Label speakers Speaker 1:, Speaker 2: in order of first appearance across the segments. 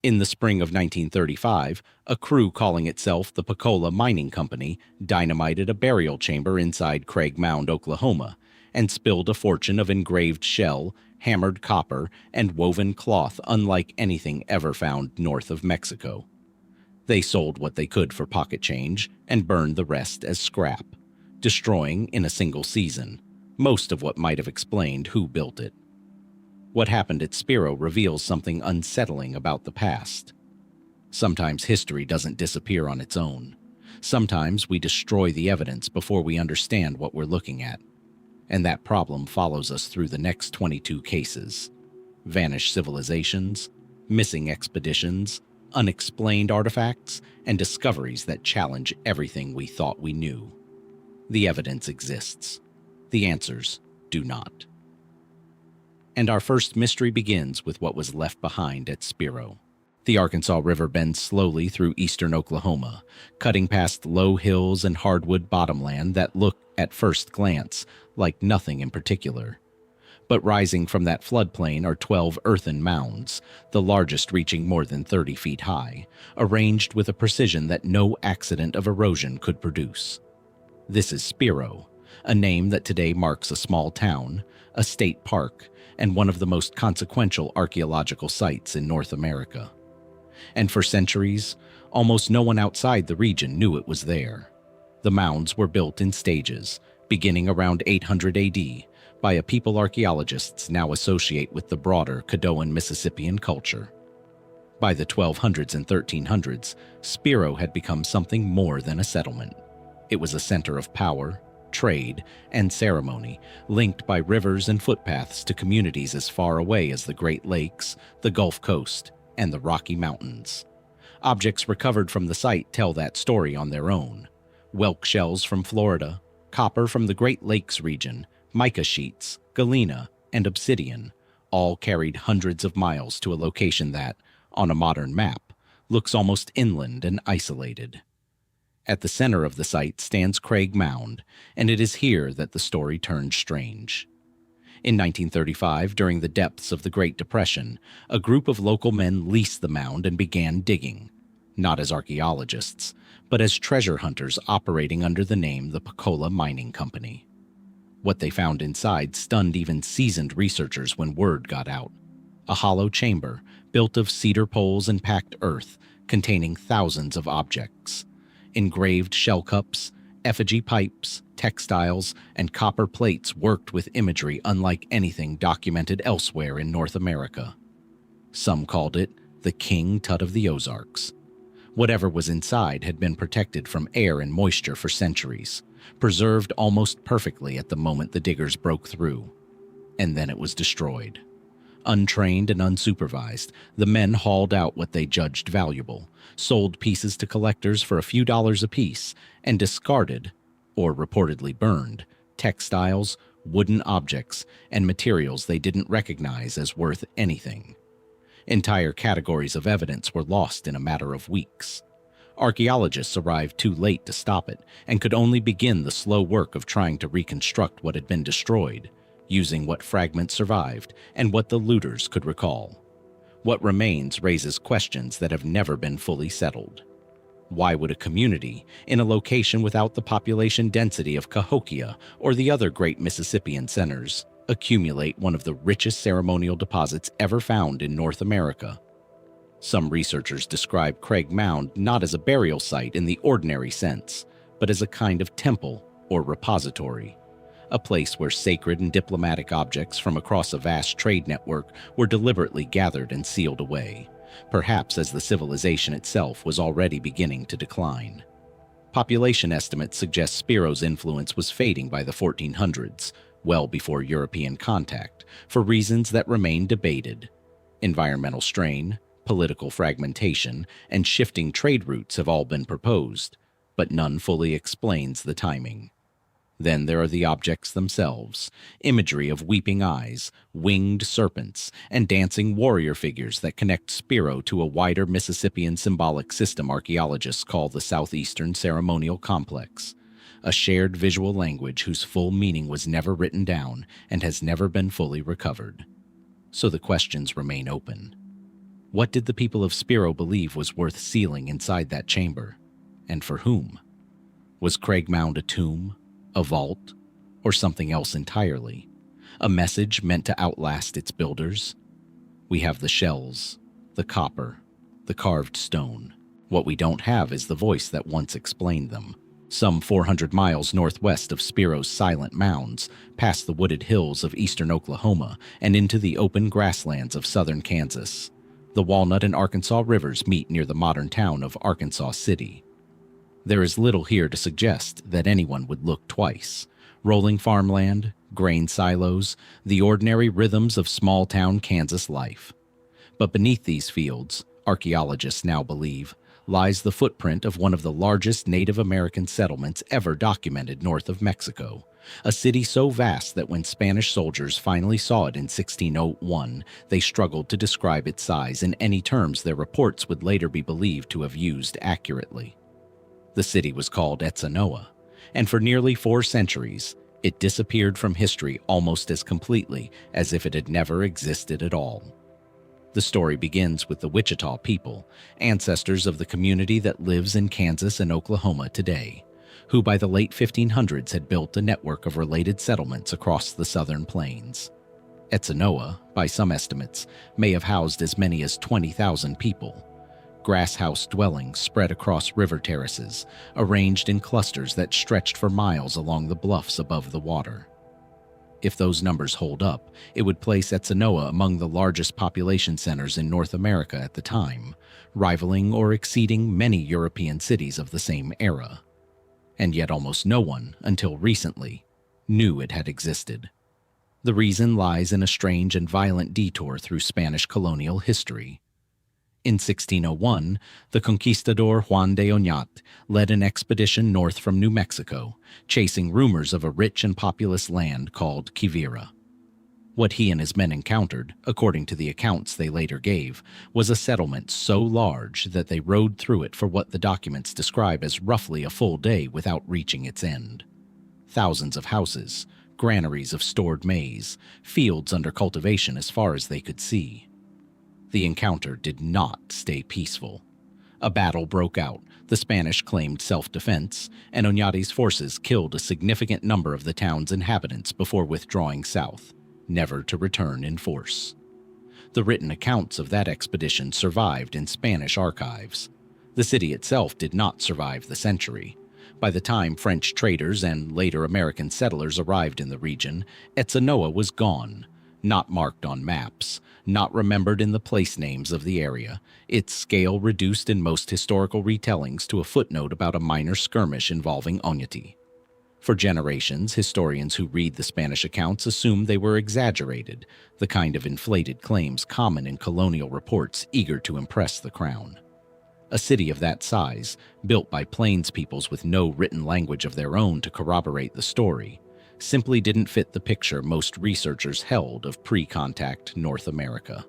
Speaker 1: In the spring of 1935, a crew calling itself the Pocola Mining Company dynamited a burial chamber inside Craig Mound, Oklahoma, and spilled a fortune of engraved shell, hammered copper, and woven cloth unlike anything ever found north of Mexico. They sold what they could for pocket change and burned the rest as scrap, destroying in a single season most of what might have explained who built it. What happened at Spiro reveals something unsettling about the past. Sometimes history doesn't disappear on its own. Sometimes we destroy the evidence before we understand what we're looking at. And that problem follows us through the next 22 cases. Vanished civilizations, missing expeditions, unexplained artifacts, and discoveries that challenge everything we thought we knew. The evidence exists. The answers do not. And our first mystery begins with what was left behind at Spiro. The Arkansas River bends slowly through eastern Oklahoma, cutting past low hills and hardwood bottomland that look, at first glance, like nothing in particular. But rising from that floodplain are 12 earthen mounds, the largest reaching more than 30 feet high, arranged with a precision that no accident of erosion could produce. This is Spiro, a name that today marks a small town, a state park, and one of the most consequential archaeological sites in North America. And for centuries, almost no one outside the region knew it was there. The mounds were built in stages, beginning around 800 AD, by a people archaeologists now associate with the broader Caddoan Mississippian culture. By the 1200s and 1300s, Spiro had become something more than a settlement. It was a center of power, trade, and ceremony, linked by rivers and footpaths to communities as far away as the Great Lakes, the Gulf Coast, and the Rocky Mountains. Objects recovered from the site tell that story on their own. Whelk shells from Florida, copper from the Great Lakes region, mica sheets, galena, and obsidian, all carried hundreds of miles to a location that, on a modern map, looks almost inland and isolated. At the center of the site stands Craig Mound, and it is here that the story turns strange. In 1935, during the depths of the Great Depression, a group of local men leased the mound and began digging, not as archaeologists, but as treasure hunters operating under the name the Pocola Mining Company. What they found inside stunned even seasoned researchers when word got out. A hollow chamber built of cedar poles and packed earth, containing thousands of objects. Engraved shell cups, effigy pipes, textiles, and copper plates worked with imagery unlike anything documented elsewhere in North America. Some called it the King Tut of the Ozarks. Whatever was inside had been protected from air and moisture for centuries, preserved almost perfectly at the moment the diggers broke through. And then it was destroyed. Untrained and unsupervised, the men hauled out what they judged valuable, sold pieces to collectors for a few dollars apiece, and discarded, or reportedly burned, textiles, wooden objects, and materials they didn't recognize as worth anything. Entire categories of evidence were lost in a matter of weeks. Archaeologists arrived too late to stop it and could only begin the slow work of trying to reconstruct what had been destroyed, using what fragments survived and what the looters could recall. What remains raises questions that have never been fully settled. Why would a community, in a location without the population density of Cahokia or the other great Mississippian centers, accumulate one of the richest ceremonial deposits ever found in North America? Some researchers describe Craig Mound not as a burial site in the ordinary sense, but as a kind of temple or repository, a place where sacred and diplomatic objects from across a vast trade network were deliberately gathered and sealed away, perhaps as the civilization itself was already beginning to decline. Population estimates suggest Spiro's influence was fading by the 1400s, well before European contact, for reasons that remain debated. Environmental strain, political fragmentation, and shifting trade routes have all been proposed, but none fully explains the timing. Then there are the objects themselves, imagery of weeping eyes, winged serpents, and dancing warrior figures that connect Spiro to a wider Mississippian symbolic system archaeologists call the Southeastern Ceremonial Complex, a shared visual language whose full meaning was never written down and has never been fully recovered. So the questions remain open. What did the people of Spiro believe was worth sealing inside that chamber? And for whom? Was Craig Mound a tomb, a vault, or something else entirely? A message meant to outlast its builders? We have the shells, the copper, the carved stone. What we don't have is the voice that once explained them. Some 400 miles northwest of Spiro's silent mounds, past the wooded hills of eastern Oklahoma and into the open grasslands of southern Kansas, the Walnut and Arkansas rivers meet near the modern town of Arkansas City. There is little here to suggest that anyone would look twice. Rolling farmland, grain silos, the ordinary rhythms of small-town Kansas life. But beneath these fields, archaeologists now believe, lies the footprint of one of the largest Native American settlements ever documented north of Mexico, a city so vast that when Spanish soldiers finally saw it in 1601, they struggled to describe its size in any terms their reports would later be believed to have used accurately. The city was called Etzanoa, and for nearly 4 centuries, it disappeared from history almost as completely as if it had never existed at all. The story begins with the Wichita people, ancestors of the community that lives in Kansas and Oklahoma today, who by the late 1500s had built a network of related settlements across the southern plains. Etzanoa, by some estimates, may have housed as many as 20,000 people. Grass house dwellings spread across river terraces, arranged in clusters that stretched for miles along the bluffs above the water. If those numbers hold up, it would place Etzanoa among the largest population centers in North America at the time, rivaling or exceeding many European cities of the same era. And yet almost no one, until recently, knew it had existed. The reason lies in a strange and violent detour through Spanish colonial history. In 1601, the conquistador Juan de Oñate led an expedition north from New Mexico, chasing rumors of a rich and populous land called Quivira. What he and his men encountered, according to the accounts they later gave, was a settlement so large that they rode through it for what the documents describe as roughly a full day without reaching its end. Thousands of houses, granaries of stored maize, fields under cultivation as far as they could see. The encounter did not stay peaceful. A battle broke out, the Spanish claimed self-defense, and Oñate's forces killed a significant number of the town's inhabitants before withdrawing south, never to return in force. The written accounts of that expedition survived in Spanish archives. The city itself did not survive the century. By the time French traders and later American settlers arrived in the region, Etzanoa was gone, not marked on maps, not remembered in the place names of the area, its scale reduced in most historical retellings to a footnote about a minor skirmish involving Oñate. For generations, historians who read the Spanish accounts assume they were exaggerated, the kind of inflated claims common in colonial reports eager to impress the crown. A city of that size, built by plains peoples with no written language of their own to corroborate the story, simply didn't fit the picture most researchers held of pre-contact North America.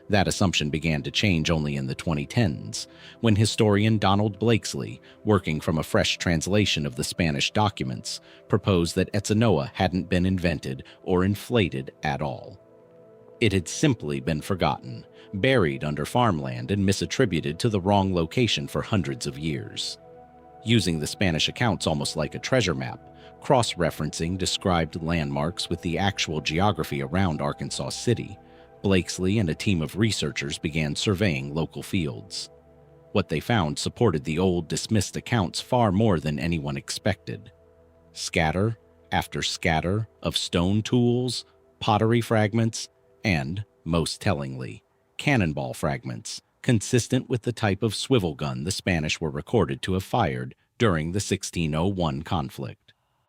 Speaker 1: That assumption began to change only in the 2010s, when historian Donald Blakesley, working from a fresh translation of the Spanish documents, proposed that Etzanoa hadn't been invented or inflated at all. It had simply been forgotten, buried under farmland and misattributed to the wrong location for hundreds of years. Using the Spanish accounts almost like a treasure map, cross-referencing described landmarks with the actual geography around Arkansas City, Blakesley and a team of researchers began surveying local fields. What they found supported the old dismissed accounts far more than anyone expected. Scatter after scatter of stone tools, pottery fragments, and, most tellingly, cannonball fragments, consistent with the type of swivel gun the Spanish were recorded to have fired during the 1601 conflict.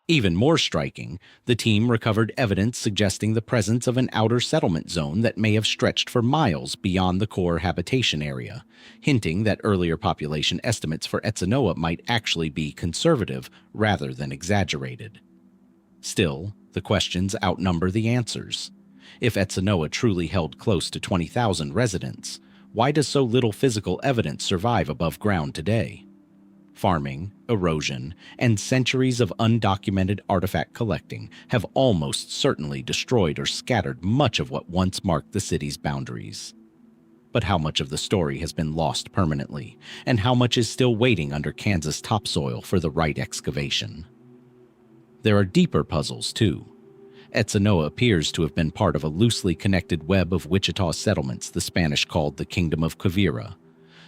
Speaker 1: Even more striking, the team recovered evidence suggesting the presence of an outer settlement zone that may have stretched for miles beyond the core habitation area, hinting that earlier population estimates for Etzanoa might actually be conservative rather than exaggerated. Still, the questions outnumber the answers. If Etzanoa truly held close to 20,000 residents, why does so little physical evidence survive above ground today? Farming, erosion, and centuries of undocumented artifact collecting have almost certainly destroyed or scattered much of what once marked the city's boundaries. But how much of the story has been lost permanently, and how much is still waiting under Kansas topsoil for the right excavation? There are deeper puzzles, too. Etzanoa appears to have been part of a loosely connected web of Wichita settlements the Spanish called the Kingdom of Quivira,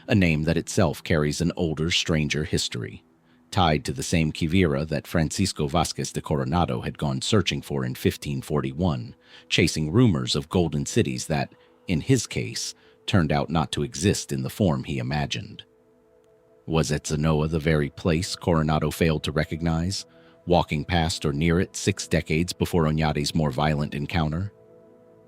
Speaker 1: a name that itself carries an older, stranger history, tied to the same Quivira that Francisco Vázquez de Coronado had gone searching for in 1541, chasing rumors of golden cities that, in his case, turned out not to exist in the form he imagined. Was Etzanoa the very place Coronado failed to recognize, walking past or near it 6 decades before Oñate's more violent encounter?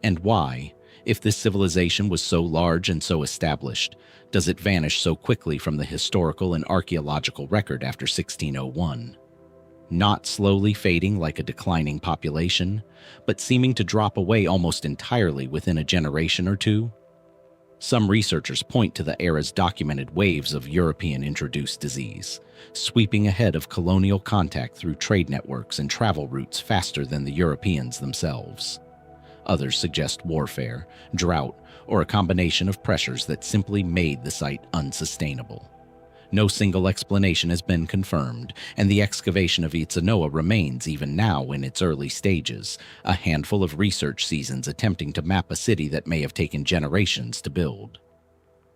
Speaker 1: And why, if this civilization was so large and so established, does it vanish so quickly from the historical and archaeological record after 1601? Not slowly fading like a declining population, but seeming to drop away almost entirely within a generation or two? Some researchers point to the era's documented waves of European-introduced disease, sweeping ahead of colonial contact through trade networks and travel routes faster than the Europeans themselves. Others suggest warfare, drought, or a combination of pressures that simply made the site unsustainable. No single explanation has been confirmed, and the excavation of Etzanoa remains even now in its early stages, a handful of research seasons attempting to map a city that may have taken generations to build.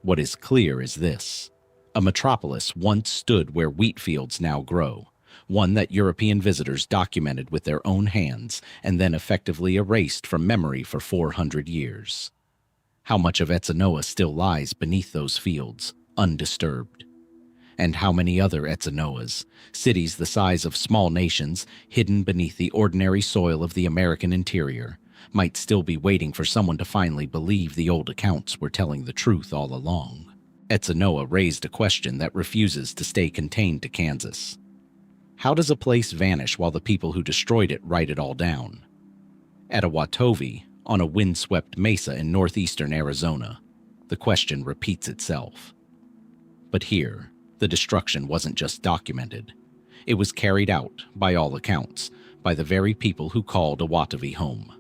Speaker 1: What is clear is this: a metropolis once stood where wheat fields now grow, one that European visitors documented with their own hands and then effectively erased from memory for 400 years. How much of Etzanoa still lies beneath those fields, undisturbed? And how many other Etzanoas, cities the size of small nations hidden beneath the ordinary soil of the American interior, might still be waiting for someone to finally believe the old accounts were telling the truth all along? Etzanoa raised a question that refuses to stay contained to Kansas. How does a place vanish while the people who destroyed it write it all down? At Awatovi, on a windswept mesa in northeastern Arizona, the question repeats itself. But here, the destruction wasn't just documented. It was carried out, by all accounts, by the very people who called Awatovi home.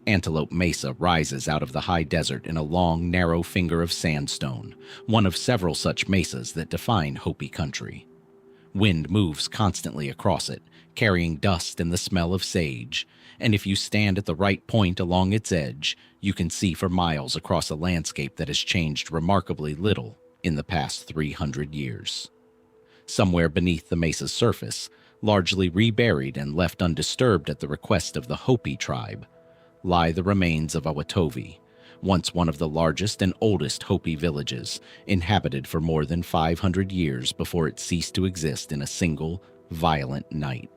Speaker 1: Antelope Mesa rises out of the high desert in a long, narrow finger of sandstone, one of several such mesas that define Hopi country. Wind moves constantly across it, carrying dust and the smell of sage, and if you stand at the right point along its edge, you can see for miles across a landscape that has changed remarkably little in the past 300 years. Somewhere beneath the mesa's surface, largely reburied and left undisturbed at the request of the Hopi tribe, lie the remains of Awatovi, once one of the largest and oldest Hopi villages, inhabited for more than 500 years before it ceased to exist in a single, violent night.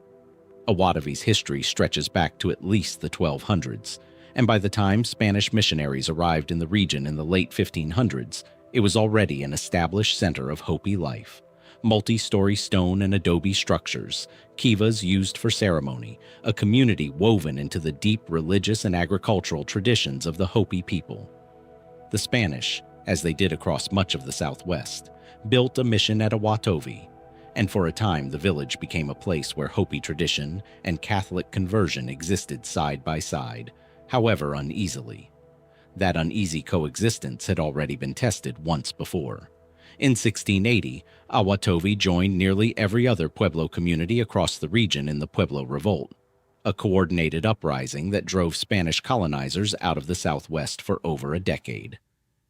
Speaker 1: Awatovi's history stretches back to at least the 1200s, and by the time Spanish missionaries arrived in the region in the late 1500s, it was already an established center of Hopi life. Multi-story stone and adobe structures, kivas used for ceremony, a community woven into the deep religious and agricultural traditions of the Hopi people. The Spanish, as they did across much of the Southwest, built a mission at Awatovi, and for a time the village became a place where Hopi tradition and Catholic conversion existed side by side, however uneasily. That uneasy coexistence had already been tested once before. In 1680, Awatovi joined nearly every other Pueblo community across the region in the Pueblo Revolt, a coordinated uprising that drove Spanish colonizers out of the Southwest for over a decade.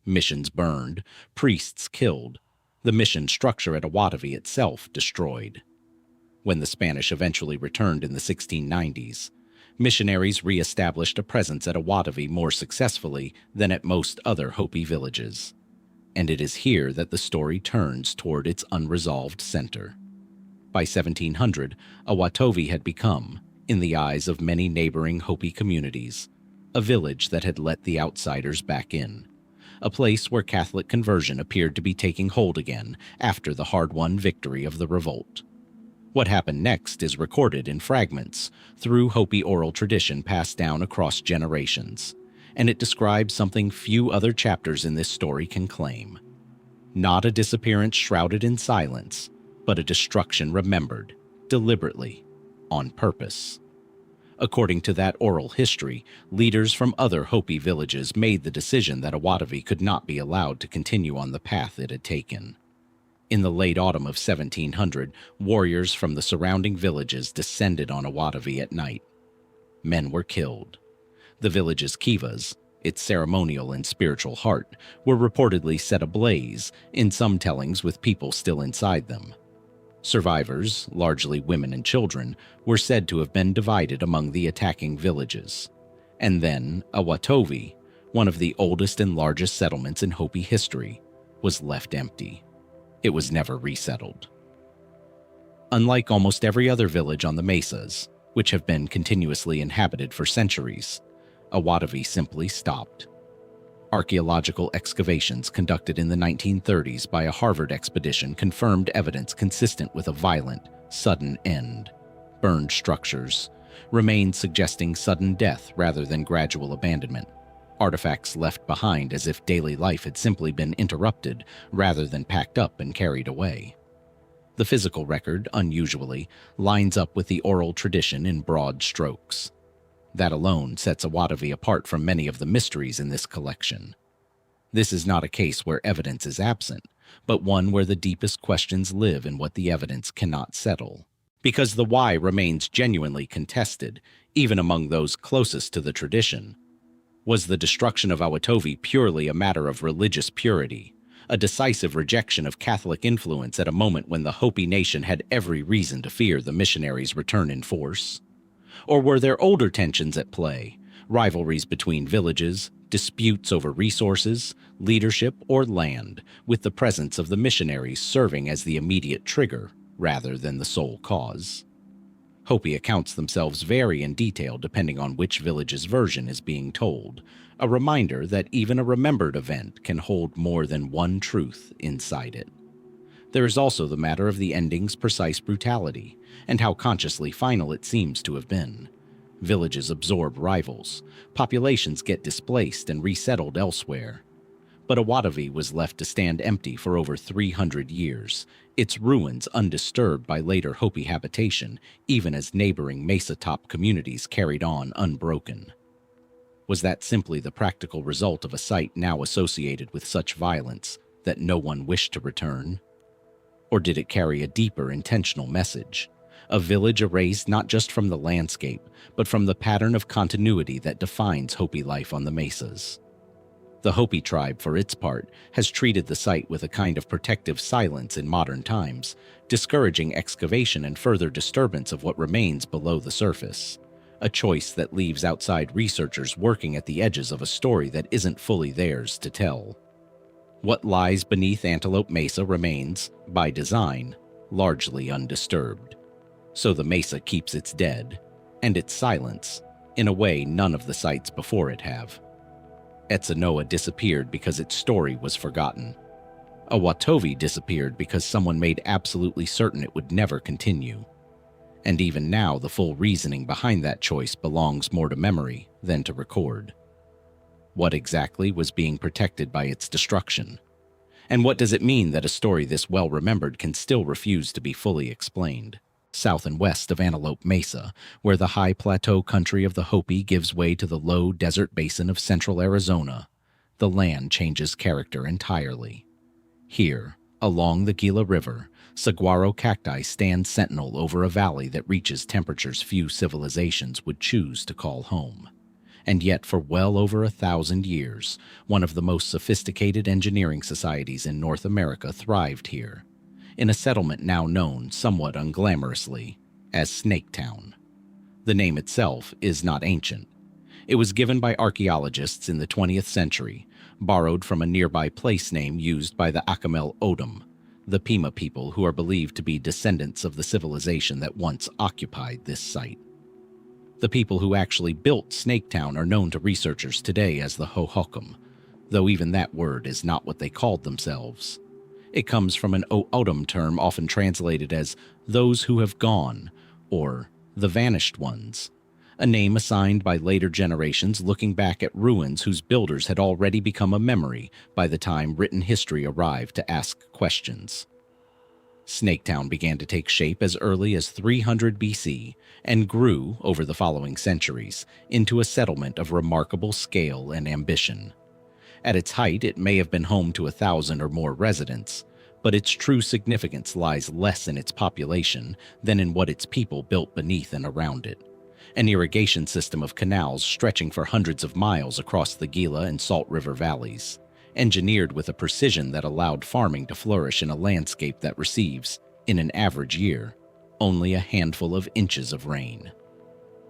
Speaker 1: Missions burned, priests killed, the mission structure at Awatovi itself destroyed. When the Spanish eventually returned in the 1690s, missionaries re-established a presence at Awatovi more successfully than at most other Hopi villages. And it is here that the story turns toward its unresolved center. By 1700, Awatovi had become, in the eyes of many neighboring Hopi communities, a village that had let the outsiders back in, a place where Catholic conversion appeared to be taking hold again after the hard-won victory of the revolt. What happened next is recorded in fragments through Hopi oral tradition passed down across generations, and it describes something few other chapters in this story can claim. Not a disappearance shrouded in silence, but a destruction remembered, deliberately, on purpose. According to that oral history, leaders from other Hopi villages made the decision that Awatovi could not be allowed to continue on the path it had taken. In the late autumn of 1700, warriors from the surrounding villages descended on Awatovi at night. Men were killed. The village's kivas, its ceremonial and spiritual heart, were reportedly set ablaze, in some tellings with people still inside them. Survivors, largely women and children, were said to have been divided among the attacking villages. And then Awatovi, one of the oldest and largest settlements in Hopi history, was left empty. It was never resettled. Unlike almost every other village on the mesas, which have been continuously inhabited for centuries, Awatovi simply stopped. Archaeological excavations conducted in the 1930s by a Harvard expedition confirmed evidence consistent with a violent, sudden end. Burned structures, remains suggesting sudden death rather than gradual abandonment. Artifacts left behind as if daily life had simply been interrupted rather than packed up and carried away. The physical record, unusually, lines up with the oral tradition in broad strokes. That alone sets Awatovi apart from many of the mysteries in this collection. This is not a case where evidence is absent, but one where the deepest questions live in what the evidence cannot settle. Because the why remains genuinely contested, even among those closest to the tradition. Was the destruction of Awatovi purely a matter of religious purity, a decisive rejection of Catholic influence at a moment when the Hopi nation had every reason to fear the missionaries' return in force? Or were there older tensions at play, rivalries between villages, disputes over resources, leadership, or land, with the presence of the missionaries serving as the immediate trigger rather than the sole cause? Hopi accounts themselves vary in detail depending on which village's version is being told, a reminder that even a remembered event can hold more than one truth inside it. There is also the matter of the ending's precise brutality, and how consciously final it seems to have been. Villages absorb rivals, populations get displaced and resettled elsewhere. But Awatovi was left to stand empty for over 300 years, its ruins undisturbed by later Hopi habitation, even as neighboring mesa-top communities carried on unbroken. Was that simply the practical result of a site now associated with such violence that no one wished to return? Or did it carry a deeper intentional message? A village erased not just from the landscape, but from the pattern of continuity that defines Hopi life on the mesas. The Hopi tribe, for its part, has treated the site with a kind of protective silence in modern times, discouraging excavation and further disturbance of what remains below the surface. A choice that leaves outside researchers working at the edges of a story that isn't fully theirs to tell. What lies beneath Antelope Mesa remains, by design, largely undisturbed. So the mesa keeps its dead, and its silence, in a way none of the sites before it have. Etzanoa disappeared because its story was forgotten. Awatovi disappeared because someone made absolutely certain it would never continue. And even now, the full reasoning behind that choice belongs more to memory than to record. What exactly was being protected by its destruction? And what does it mean that a story this well-remembered can still refuse to be fully explained? South and west of Antelope Mesa, where the high plateau country of the Hopi gives way to the low desert basin of central Arizona, the land changes character entirely. Here, along the Gila River, saguaro cacti stand sentinel over a valley that reaches temperatures few civilizations would choose to call home. And yet for well over 1,000 years, one of the most sophisticated engineering societies in North America thrived here, in a settlement now known somewhat unglamorously as Snaketown. The name itself is not ancient. It was given by archaeologists in the 20th century, borrowed from a nearby place name used by the Akamel Odom, the Pima people who are believed to be descendants of the civilization that once occupied this site. The people who actually built Snaketown are known to researchers today as the Hohokam, though even that word is not what they called themselves. It comes from an Odom term often translated as those who have gone, or the vanished ones, a name assigned by later generations looking back at ruins whose builders had already become a memory by the time written history arrived to ask questions. Snaketown began to take shape as early as 300 BC and grew, over the following centuries, into a settlement of remarkable scale and ambition. At its height, it may have been home to 1,000 or more residents, but its true significance lies less in its population than in what its people built beneath and around it. An irrigation system of canals stretching for hundreds of miles across the Gila and Salt River valleys, engineered with a precision that allowed farming to flourish in a landscape that receives, in an average year, only a handful of inches of rain.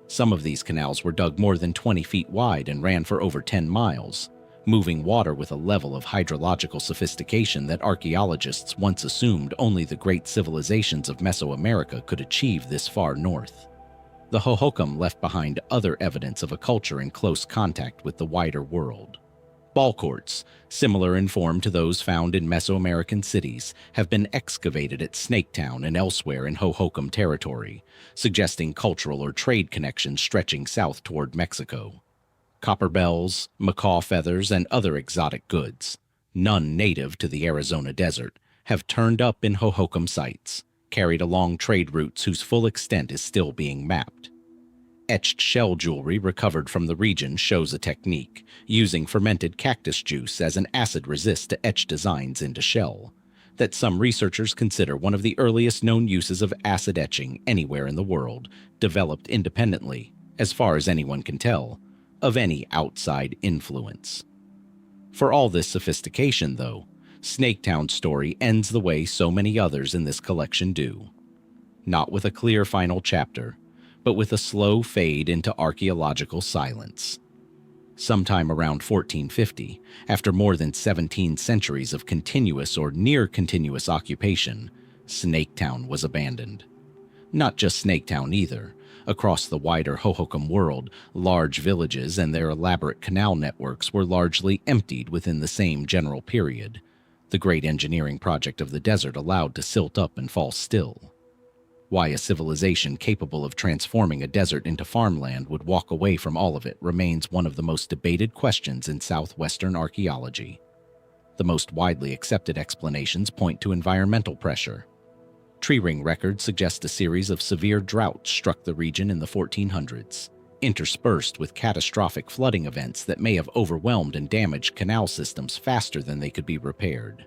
Speaker 1: Some of these canals were dug more than 20 feet wide and ran for over 10 miles, moving water with a level of hydrological sophistication that archaeologists once assumed only the great civilizations of Mesoamerica could achieve this far north. The Hohokam left behind other evidence of a culture in close contact with the wider world. Ball courts, similar in form to those found in Mesoamerican cities, have been excavated at Snaketown and elsewhere in Hohokam territory, suggesting cultural or trade connections stretching south toward Mexico. Copper bells, macaw feathers, and other exotic goods, none native to the Arizona desert, have turned up in Hohokam sites, carried along trade routes whose full extent is still being mapped. Etched shell jewelry recovered from the region shows a technique, using fermented cactus juice as an acid resist to etch designs into shell, that some researchers consider one of the earliest known uses of acid etching anywhere in the world, developed independently, as far as anyone can tell, of any outside influence. For all this sophistication, though, Snaketown's story ends the way so many others in this collection do. Not with a clear final chapter, but with a slow fade into archaeological silence. Sometime around 1450, after more than 17 centuries of continuous or near-continuous occupation, Snaketown was abandoned. Not just Snaketown either. Across the wider Hohokam world, large villages and their elaborate canal networks were largely emptied within the same general period, the great engineering project of the desert allowed to silt up and fall still. Why a civilization capable of transforming a desert into farmland would walk away from all of it remains one of the most debated questions in southwestern archaeology. The most widely accepted explanations point to environmental pressure. Tree ring records suggest a series of severe droughts struck the region in the 1400s, interspersed with catastrophic flooding events that may have overwhelmed and damaged canal systems faster than they could be repaired.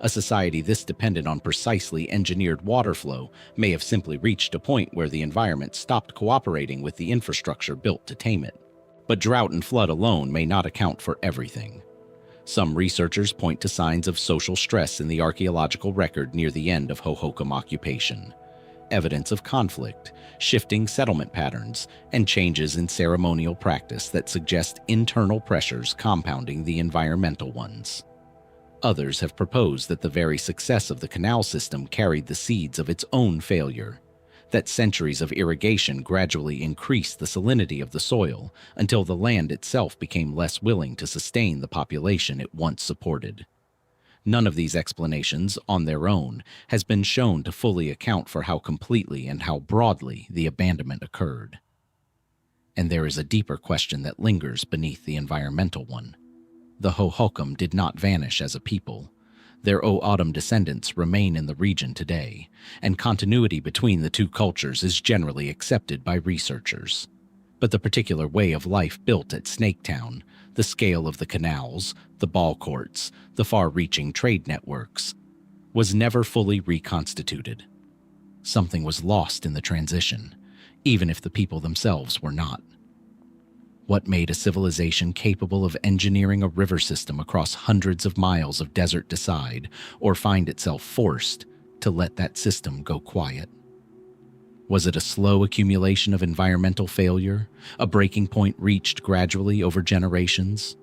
Speaker 1: A society this dependent on precisely engineered water flow may have simply reached a point where the environment stopped cooperating with the infrastructure built to tame it. But drought and flood alone may not account for everything. Some researchers point to signs of social stress in the archaeological record near the end of Hohokam occupation, evidence of conflict, shifting settlement patterns, and changes in ceremonial practice that suggest internal pressures compounding the environmental ones. Others have proposed that the very success of the canal system carried the seeds of its own failure, that centuries of irrigation gradually increased the salinity of the soil until the land itself became less willing to sustain the population it once supported. None of these explanations, on their own, has been shown to fully account for how completely and how broadly the abandonment occurred. And there is a deeper question that lingers beneath the environmental one. The Hohokam did not vanish as a people. Their O'odham descendants remain in the region today, and continuity between the two cultures is generally accepted by researchers. But the particular way of life built at Snaketown, the scale of the canals, the ball courts, the far-reaching trade networks, was never fully reconstituted. Something was lost in the transition, even if the people themselves were not. What made a civilization capable of engineering a river system across hundreds of miles of desert decide, or find itself forced to let that system go quiet? Was it a slow accumulation of environmental failure, a breaking point reached gradually over generations?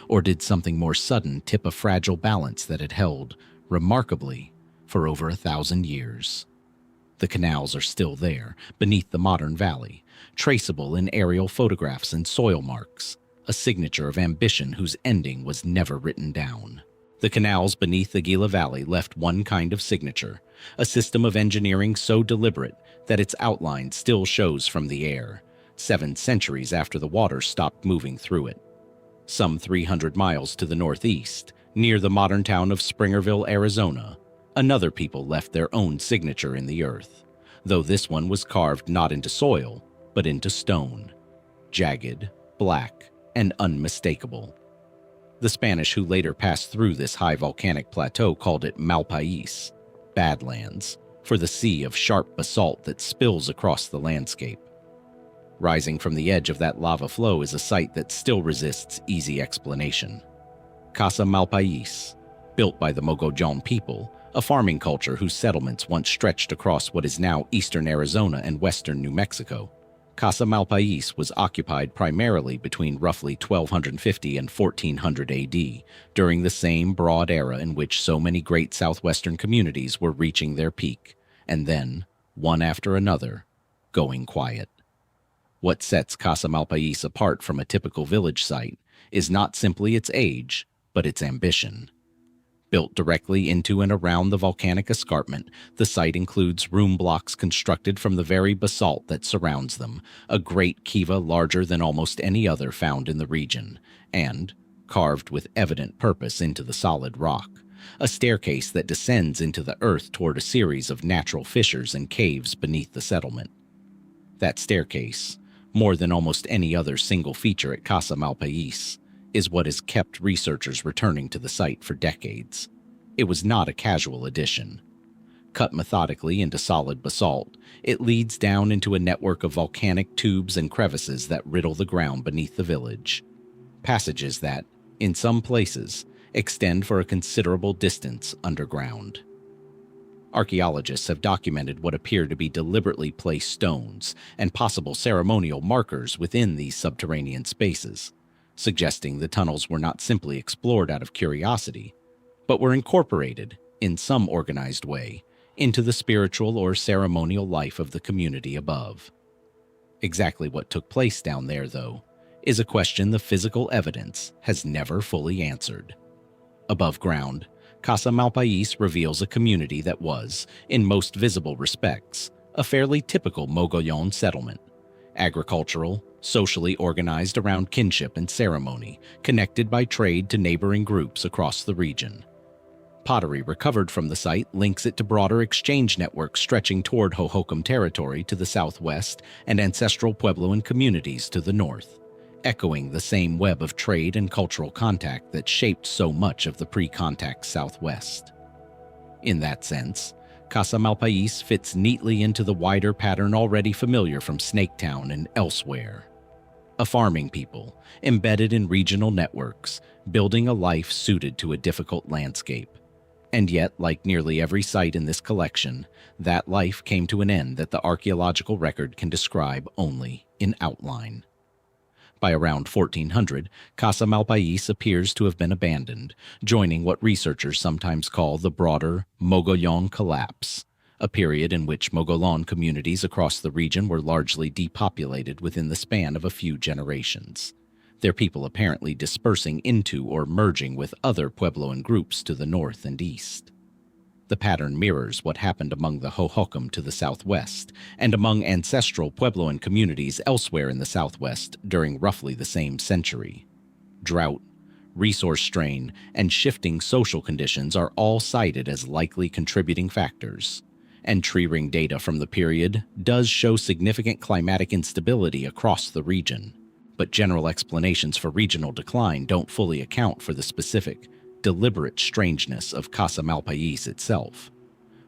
Speaker 1: Or did something more sudden tip a fragile balance that had held, remarkably, for over 1,000 years? The canals are still there, beneath the modern valley, traceable in aerial photographs and soil marks, a signature of ambition whose ending was never written down. The canals beneath the Gila Valley left one kind of signature, a system of engineering so deliberate that its outline still shows from the air, 7 centuries after the water stopped moving through it. Some 300 miles to the northeast, near the modern town of Springerville, Arizona, Another people left their own signature in the earth, though this one was carved not into soil, but into stone, jagged, black, and unmistakable. The Spanish who later passed through this high volcanic plateau called it Malpaís, Badlands, for the sea of sharp basalt that spills across the landscape. Rising from the edge of that lava flow is a sight that still resists easy explanation. Casa Malpaís, built by the Mogollon people, a farming culture whose settlements once stretched across what is now eastern Arizona and western New Mexico. Casa Malpaís was occupied primarily between roughly 1250 and 1400 AD, during the same broad era in which so many great southwestern communities were reaching their peak, and then, one after another, going quiet. What sets Casa Malpaís apart from a typical village site is not simply its age, but its ambition. Built directly into and around the volcanic escarpment, the site includes room blocks constructed from the very basalt that surrounds them, a great kiva larger than almost any other found in the region, and, carved with evident purpose into the solid rock, a staircase that descends into the earth toward a series of natural fissures and caves beneath the settlement. That staircase, more than almost any other single feature at Casa Malpaís, is what has kept researchers returning to the site for decades. It was not a casual addition. Cut methodically into solid basalt, it leads down into a network of volcanic tubes and crevices that riddle the ground beneath the village. Passages that, in some places, extend for a considerable distance underground. Archaeologists have documented what appear to be deliberately placed stones and possible ceremonial markers within these subterranean spaces, suggesting the tunnels were not simply explored out of curiosity, but were incorporated, in some organized way, into the spiritual or ceremonial life of the community above. Exactly what took place down there, though, is a question the physical evidence has never fully answered. Above ground, Casa Malpaís reveals a community that was, in most visible respects, a fairly typical Mogollon settlement. Agricultural, socially organized around kinship and ceremony, connected by trade to neighboring groups across the region. Pottery recovered from the site links it to broader exchange networks stretching toward Hohokam territory to the southwest and ancestral Puebloan communities to the north, echoing the same web of trade and cultural contact that shaped so much of the pre-contact Southwest. In that sense, Casa Malpaís fits neatly into the wider pattern already familiar from Snaketown and elsewhere. A farming people, embedded in regional networks, building a life suited to a difficult landscape. And yet, like nearly every site in this collection, that life came to an end that the archaeological record can describe only in outline. By around 1400, Casa Malpaís appears to have been abandoned, joining what researchers sometimes call the broader Mogollon collapse, a period in which Mogollon communities across the region were largely depopulated within the span of a few generations, their people apparently dispersing into or merging with other Puebloan groups to the north and east. The pattern mirrors what happened among the Hohokam to the southwest and among ancestral Puebloan communities elsewhere in the southwest during roughly the same century. Drought, resource strain, and shifting social conditions are all cited as likely contributing factors, and tree ring data from the period does show significant climatic instability across the region, but general explanations for regional decline don't fully account for the specific, deliberate strangeness of Casa Malpaís itself.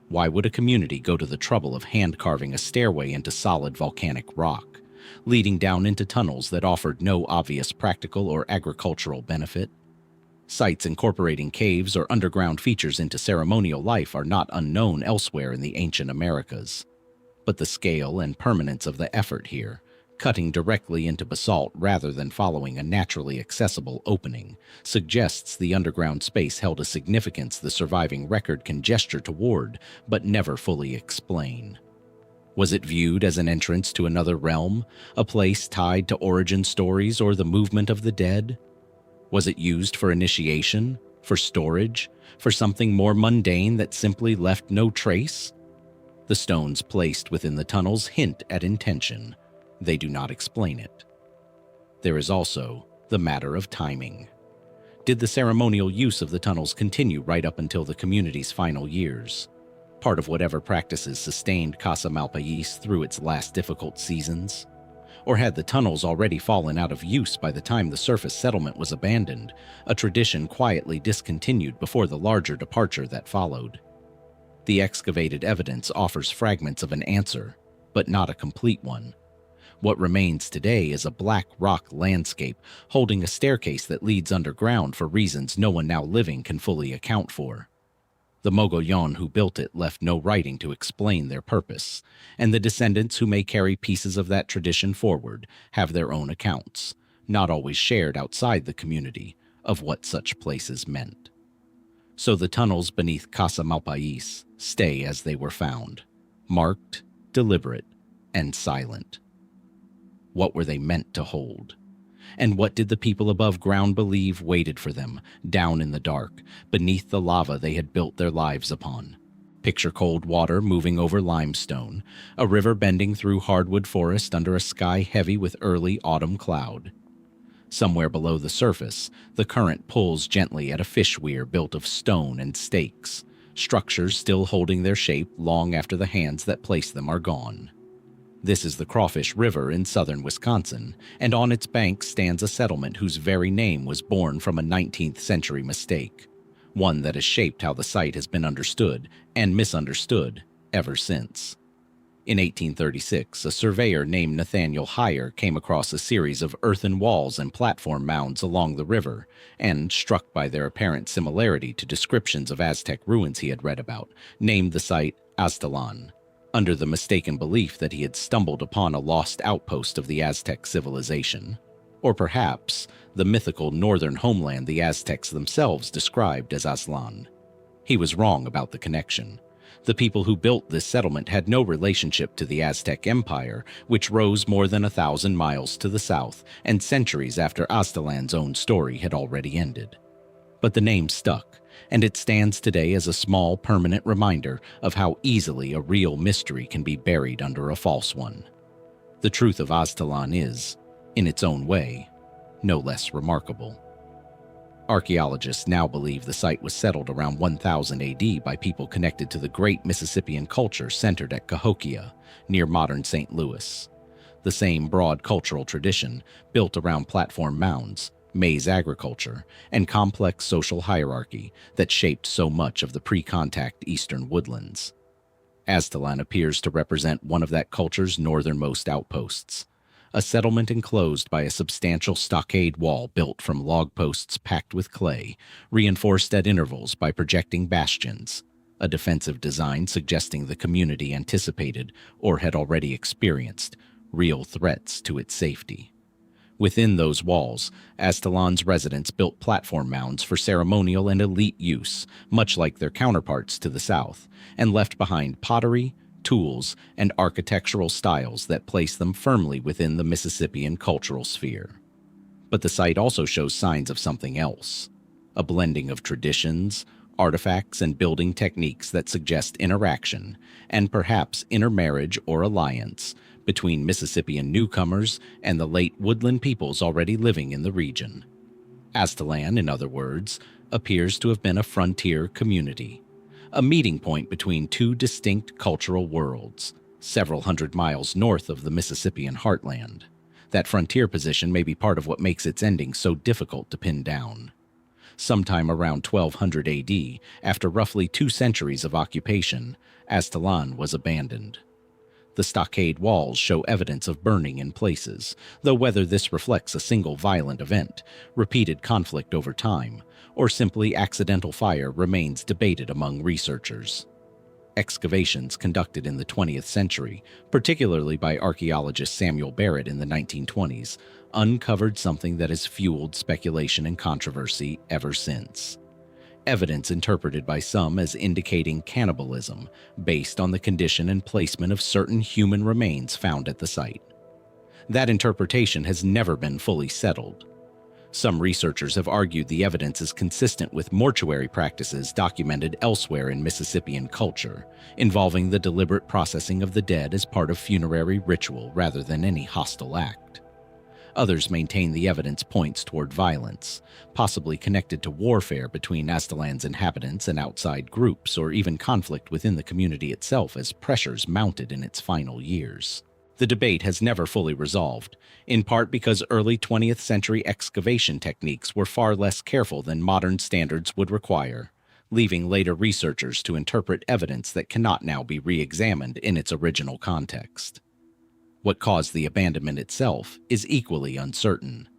Speaker 1: Why would a community go to the trouble of hand-carving a stairway into solid volcanic rock, leading down into tunnels that offered no obvious practical or agricultural benefit? Sites incorporating caves or underground features into ceremonial life are not unknown elsewhere in the ancient Americas. But the scale and permanence of the effort here, cutting directly into basalt rather than following a naturally accessible opening, suggests the underground space held a significance the surviving record can gesture toward but never fully explain. Was it viewed as an entrance to another realm, a place tied to origin stories or the movement of the dead? Was it used for initiation, for storage, for something more mundane that simply left no trace? The stones placed within the tunnels hint at intention. They do not explain it. There is also the matter of timing. Did the ceremonial use of the tunnels continue right up until the community's final years? Part of whatever practices sustained Casa Malpaís through its last difficult seasons? Or had the tunnels already fallen out of use by the time the surface settlement was abandoned, a tradition quietly discontinued before the larger departure that followed? The excavated evidence offers fragments of an answer, but not a complete one. What remains today is a black rock landscape holding a staircase that leads underground for reasons no one now living can fully account for. The Mogollon who built it left no writing to explain their purpose, and the descendants who may carry pieces of that tradition forward have their own accounts, not always shared outside the community, of what such places meant. So the tunnels beneath Casa Malpaís stay as they were found, marked, deliberate, and silent. What were they meant to hold? And what did the people above ground believe waited for them, down in the dark, beneath the lava they had built their lives upon? Picture cold water moving over limestone, a river bending through hardwood forest under a sky heavy with early autumn cloud. Somewhere below the surface, the current pulls gently at a fish weir built of stone and stakes, structures still holding their shape long after the hands that placed them are gone. This is the Crawfish River in southern Wisconsin, and on its banks stands a settlement whose very name was born from a 19th century mistake, one that has shaped how the site has been understood and misunderstood ever since. In 1836, a surveyor named Nathaniel Heyer came across a series of earthen walls and platform mounds along the river, and, struck by their apparent similarity to descriptions of Aztec ruins he had read about, named the site Aztalan, under the mistaken belief that he had stumbled upon a lost outpost of the Aztec civilization, or perhaps the mythical northern homeland the Aztecs themselves described as Aztlan. He was wrong about the connection. The people who built this settlement had no relationship to the Aztec Empire, which rose more than 1,000 miles to the south and centuries after Aztalan's own story had already ended. But the name stuck, and it stands today as a small, permanent reminder of how easily a real mystery can be buried under a false one. The truth of Aztalan is, in its own way, no less remarkable. Archaeologists now believe the site was settled around 1000 AD by people connected to the great Mississippian culture centered at Cahokia, near modern St. Louis. The same broad cultural tradition, built around platform mounds, maize agriculture, and complex social hierarchy that shaped so much of the pre-contact eastern woodlands. Aztalan appears to represent one of that culture's northernmost outposts, a settlement enclosed by a substantial stockade wall built from log posts packed with clay, reinforced at intervals by projecting bastions, a defensive design suggesting the community anticipated, or had already experienced, real threats to its safety. Within those walls, Aztalan's residents built platform mounds for ceremonial and elite use, much like their counterparts to the south, and left behind pottery, tools, and architectural styles that place them firmly within the Mississippian cultural sphere. But the site also shows signs of something else, a blending of traditions, artifacts, and building techniques that suggest interaction, and perhaps intermarriage or alliance, between Mississippian newcomers and the late woodland peoples already living in the region. Aztalan, in other words, appears to have been a frontier community, a meeting point between two distinct cultural worlds, several hundred miles north of the Mississippian heartland. That frontier position may be part of what makes its ending so difficult to pin down. Sometime around 1200 AD, after roughly 2 centuries of occupation, Aztalan was abandoned. The stockade walls show evidence of burning in places, though whether this reflects a single violent event, repeated conflict over time, or simply accidental fire remains debated among researchers. Excavations conducted in the 20th century, particularly by archaeologist Samuel Barrett in the 1920s, uncovered something that has fueled speculation and controversy ever since. Evidence interpreted by some as indicating cannibalism based on the condition and placement of certain human remains found at the site. That interpretation has never been fully settled. Some researchers have argued the evidence is consistent with mortuary practices documented elsewhere in Mississippian culture, involving the deliberate processing of the dead as part of funerary ritual rather than any hostile act. Others maintain the evidence points toward violence, possibly connected to warfare between Aztalan's inhabitants and outside groups, or even conflict within the community itself as pressures mounted in its final years. The debate has never fully resolved, in part because early 20th century excavation techniques were far less careful than modern standards would require, leaving later researchers to interpret evidence that cannot now be re-examined in its original context. What caused the abandonment itself is equally uncertain.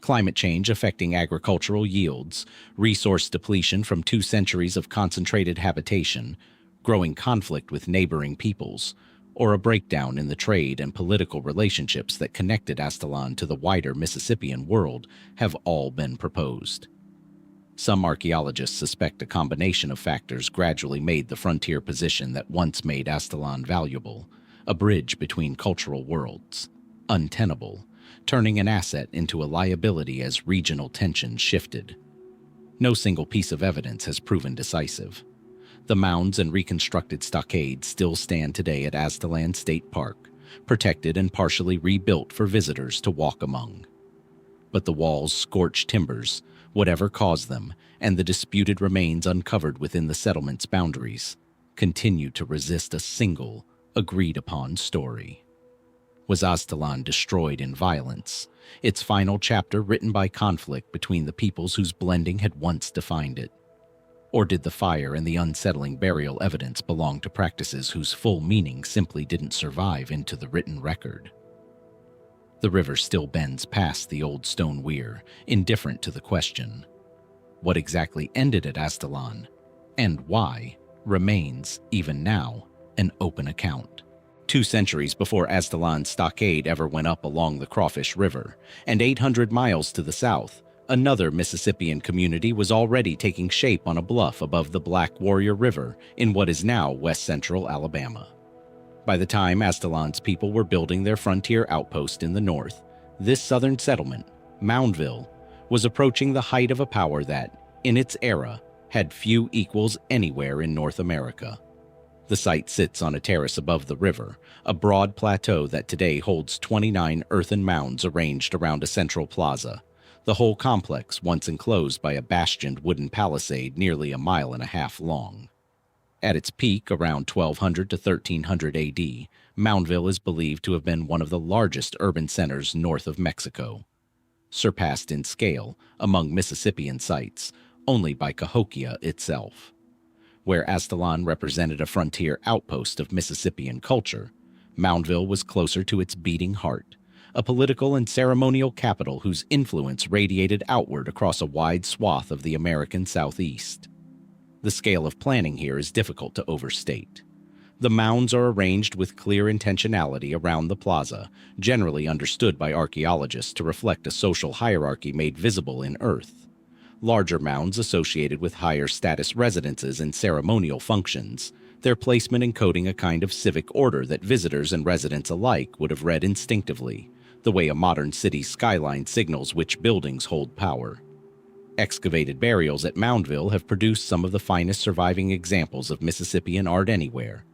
Speaker 1: Climate change affecting agricultural yields, resource depletion from 2 centuries of concentrated habitation, growing conflict with neighboring peoples, or a breakdown in the trade and political relationships that connected Aztalan to the wider Mississippian world have all been proposed. Some archaeologists suspect a combination of factors gradually made the frontier position that once made Aztalan valuable, a bridge between cultural worlds, untenable, turning an asset into a liability as regional tensions shifted. No single piece of evidence has proven decisive. The mounds and reconstructed stockades still stand today at Aztalan State Park, protected and partially rebuilt for visitors to walk among. But the walls' scorched timbers, whatever caused them, and the disputed remains uncovered within the settlement's boundaries, continue to resist a single, agreed-upon story. Was Aztalan destroyed in violence, its final chapter written by conflict between the peoples whose blending had once defined it? Or did the fire and the unsettling burial evidence belong to practices whose full meaning simply didn't survive into the written record? The river still bends past the old stone weir, indifferent to the question. What exactly ended at Aztalan, and why, remains, even now, an open account. 2 centuries before Aztalan's stockade ever went up along the Crawfish River, and 800 miles to the south, another Mississippian community was already taking shape on a bluff above the Black Warrior River in what is now west-central Alabama. By the time Aztalan's people were building their frontier outpost in the north, this southern settlement, Moundville, was approaching the height of a power that, in its era, had few equals anywhere in North America. The site sits on a terrace above the river, a broad plateau that today holds 29 earthen mounds arranged around a central plaza, the whole complex once enclosed by a bastioned wooden palisade nearly 1.5 miles long. At its peak around 1200 to 1300 AD, Moundville is believed to have been one of the largest urban centers north of Mexico, surpassed in scale among Mississippian sites only by Cahokia itself. Where Aztalan represented a frontier outpost of Mississippian culture, Moundville was closer to its beating heart, a political and ceremonial capital whose influence radiated outward across a wide swath of the American Southeast. The scale of planning here is difficult to overstate. The mounds are arranged with clear intentionality around the plaza, generally understood by archaeologists to reflect a social hierarchy made visible in earth. Larger mounds associated with higher status residences and ceremonial functions, their placement encoding a kind of civic order that visitors and residents alike would have read instinctively, the way a modern city's skyline signals which buildings hold power. Excavated burials at Moundville have produced some of the finest surviving examples of Mississippian art anywhere.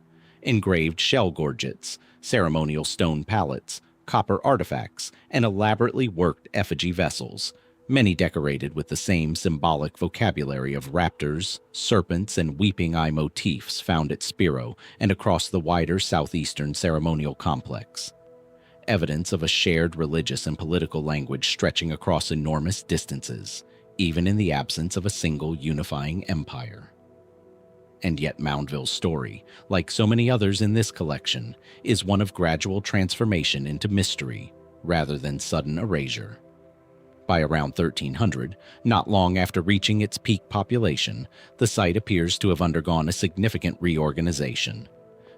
Speaker 1: Engraved shell gorgets, ceremonial stone pallets, copper artifacts, and elaborately worked effigy vessels, many decorated with the same symbolic vocabulary of raptors, serpents, and weeping eye motifs found at Spiro and across the wider southeastern ceremonial complex. Evidence of a shared religious and political language stretching across enormous distances, even in the absence of a single unifying empire. And yet Moundville's story, like so many others in this collection, is one of gradual transformation into mystery rather than sudden erasure. By around 1300, not long after reaching its peak population, the site appears to have undergone a significant reorganization.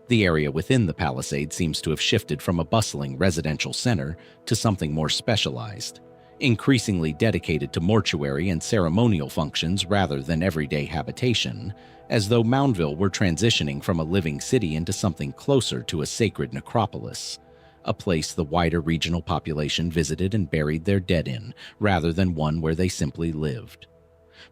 Speaker 1: The area within the palisade seems to have shifted from a bustling residential center to something more specialized, increasingly dedicated to mortuary and ceremonial functions rather than everyday habitation, as though Moundville were transitioning from a living city into something closer to a sacred necropolis, a place the wider regional population visited and buried their dead in, rather than one where they simply lived.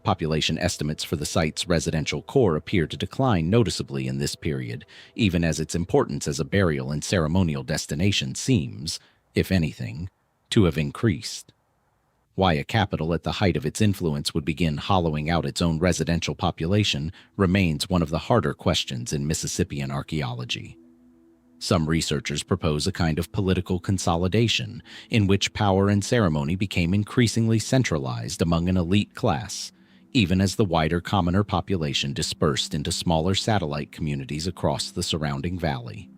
Speaker 1: Population estimates for the site's residential core appear to decline noticeably in this period, even as its importance as a burial and ceremonial destination seems, if anything, to have increased. Why a capital at the height of its influence would begin hollowing out its own residential population remains one of the harder questions in Mississippian archaeology. Some researchers propose a kind of political consolidation in which power and ceremony became increasingly centralized among an elite class, even as the wider commoner population dispersed into smaller satellite communities across the surrounding valley,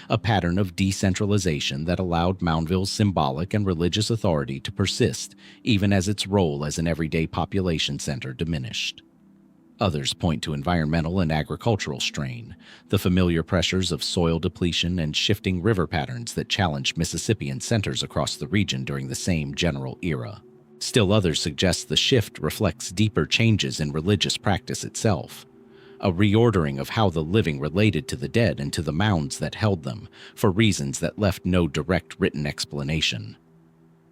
Speaker 1: a pattern of decentralization that allowed Moundville's symbolic and religious authority to persist even as its role as an everyday population center diminished. Others point to environmental and agricultural strain, the familiar pressures of soil depletion and shifting river patterns that challenged Mississippian centers across the region during the same general era. Still others suggest the shift reflects deeper changes in religious practice itself, a reordering of how the living related to the dead and to the mounds that held them, for reasons that left no direct written explanation.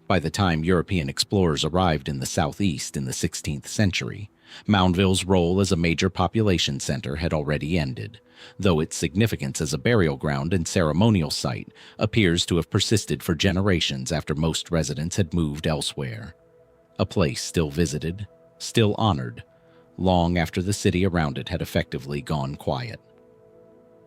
Speaker 1: By the time European explorers arrived in the southeast in the 16th century, Moundville's role as a major population center had already ended, though its significance as a burial ground and ceremonial site appears to have persisted for generations after most residents had moved elsewhere. A place still visited, still honored, long after the city around it had effectively gone quiet.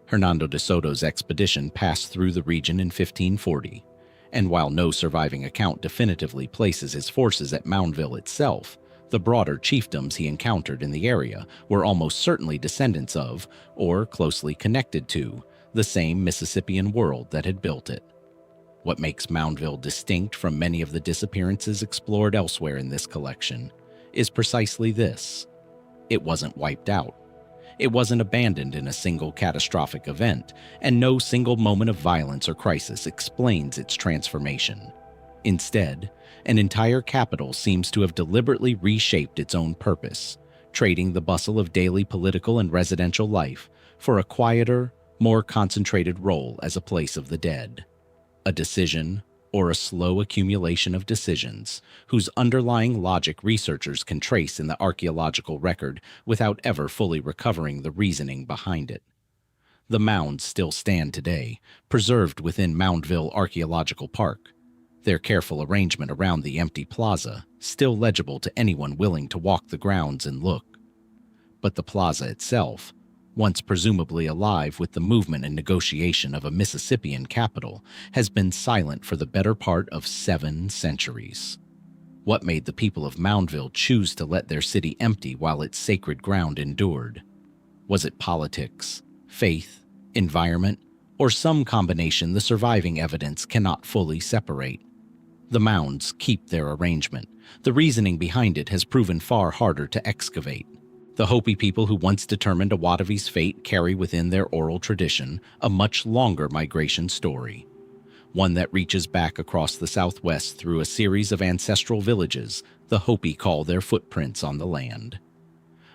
Speaker 1: Hernando de Soto's expedition passed through the region in 1540, and while no surviving account definitively places his forces at Moundville itself, the broader chiefdoms he encountered in the area were almost certainly descendants of, or closely connected to, the same Mississippian world that had built it. What makes Moundville distinct from many of the disappearances explored elsewhere in this collection is precisely this: it wasn't wiped out. It wasn't abandoned in a single catastrophic event, and no single moment of violence or crisis explains its transformation. Instead, an entire capital seems to have deliberately reshaped its own purpose, trading the bustle of daily political and residential life for a quieter, more concentrated role as a place of the dead. A decision, or a slow accumulation of decisions, whose underlying logic researchers can trace in the archaeological record without ever fully recovering the reasoning behind it. The mounds still stand today, preserved within Moundville Archaeological Park, their careful arrangement around the empty plaza still legible to anyone willing to walk the grounds and look. But the plaza itself, once presumably alive with the movement and negotiation of a Mississippian capital, has been silent for the better part of 7 centuries. What made the people of Moundville choose to let their city empty while its sacred ground endured? Was it politics, faith, environment, or some combination the surviving evidence cannot fully separate? The mounds keep their arrangement. The reasoning behind it has proven far harder to excavate. The Hopi people who once determined Awatovi's fate carry within their oral tradition a much longer migration story, one that reaches back across the Southwest through a series of ancestral villages the Hopi call their footprints on the land.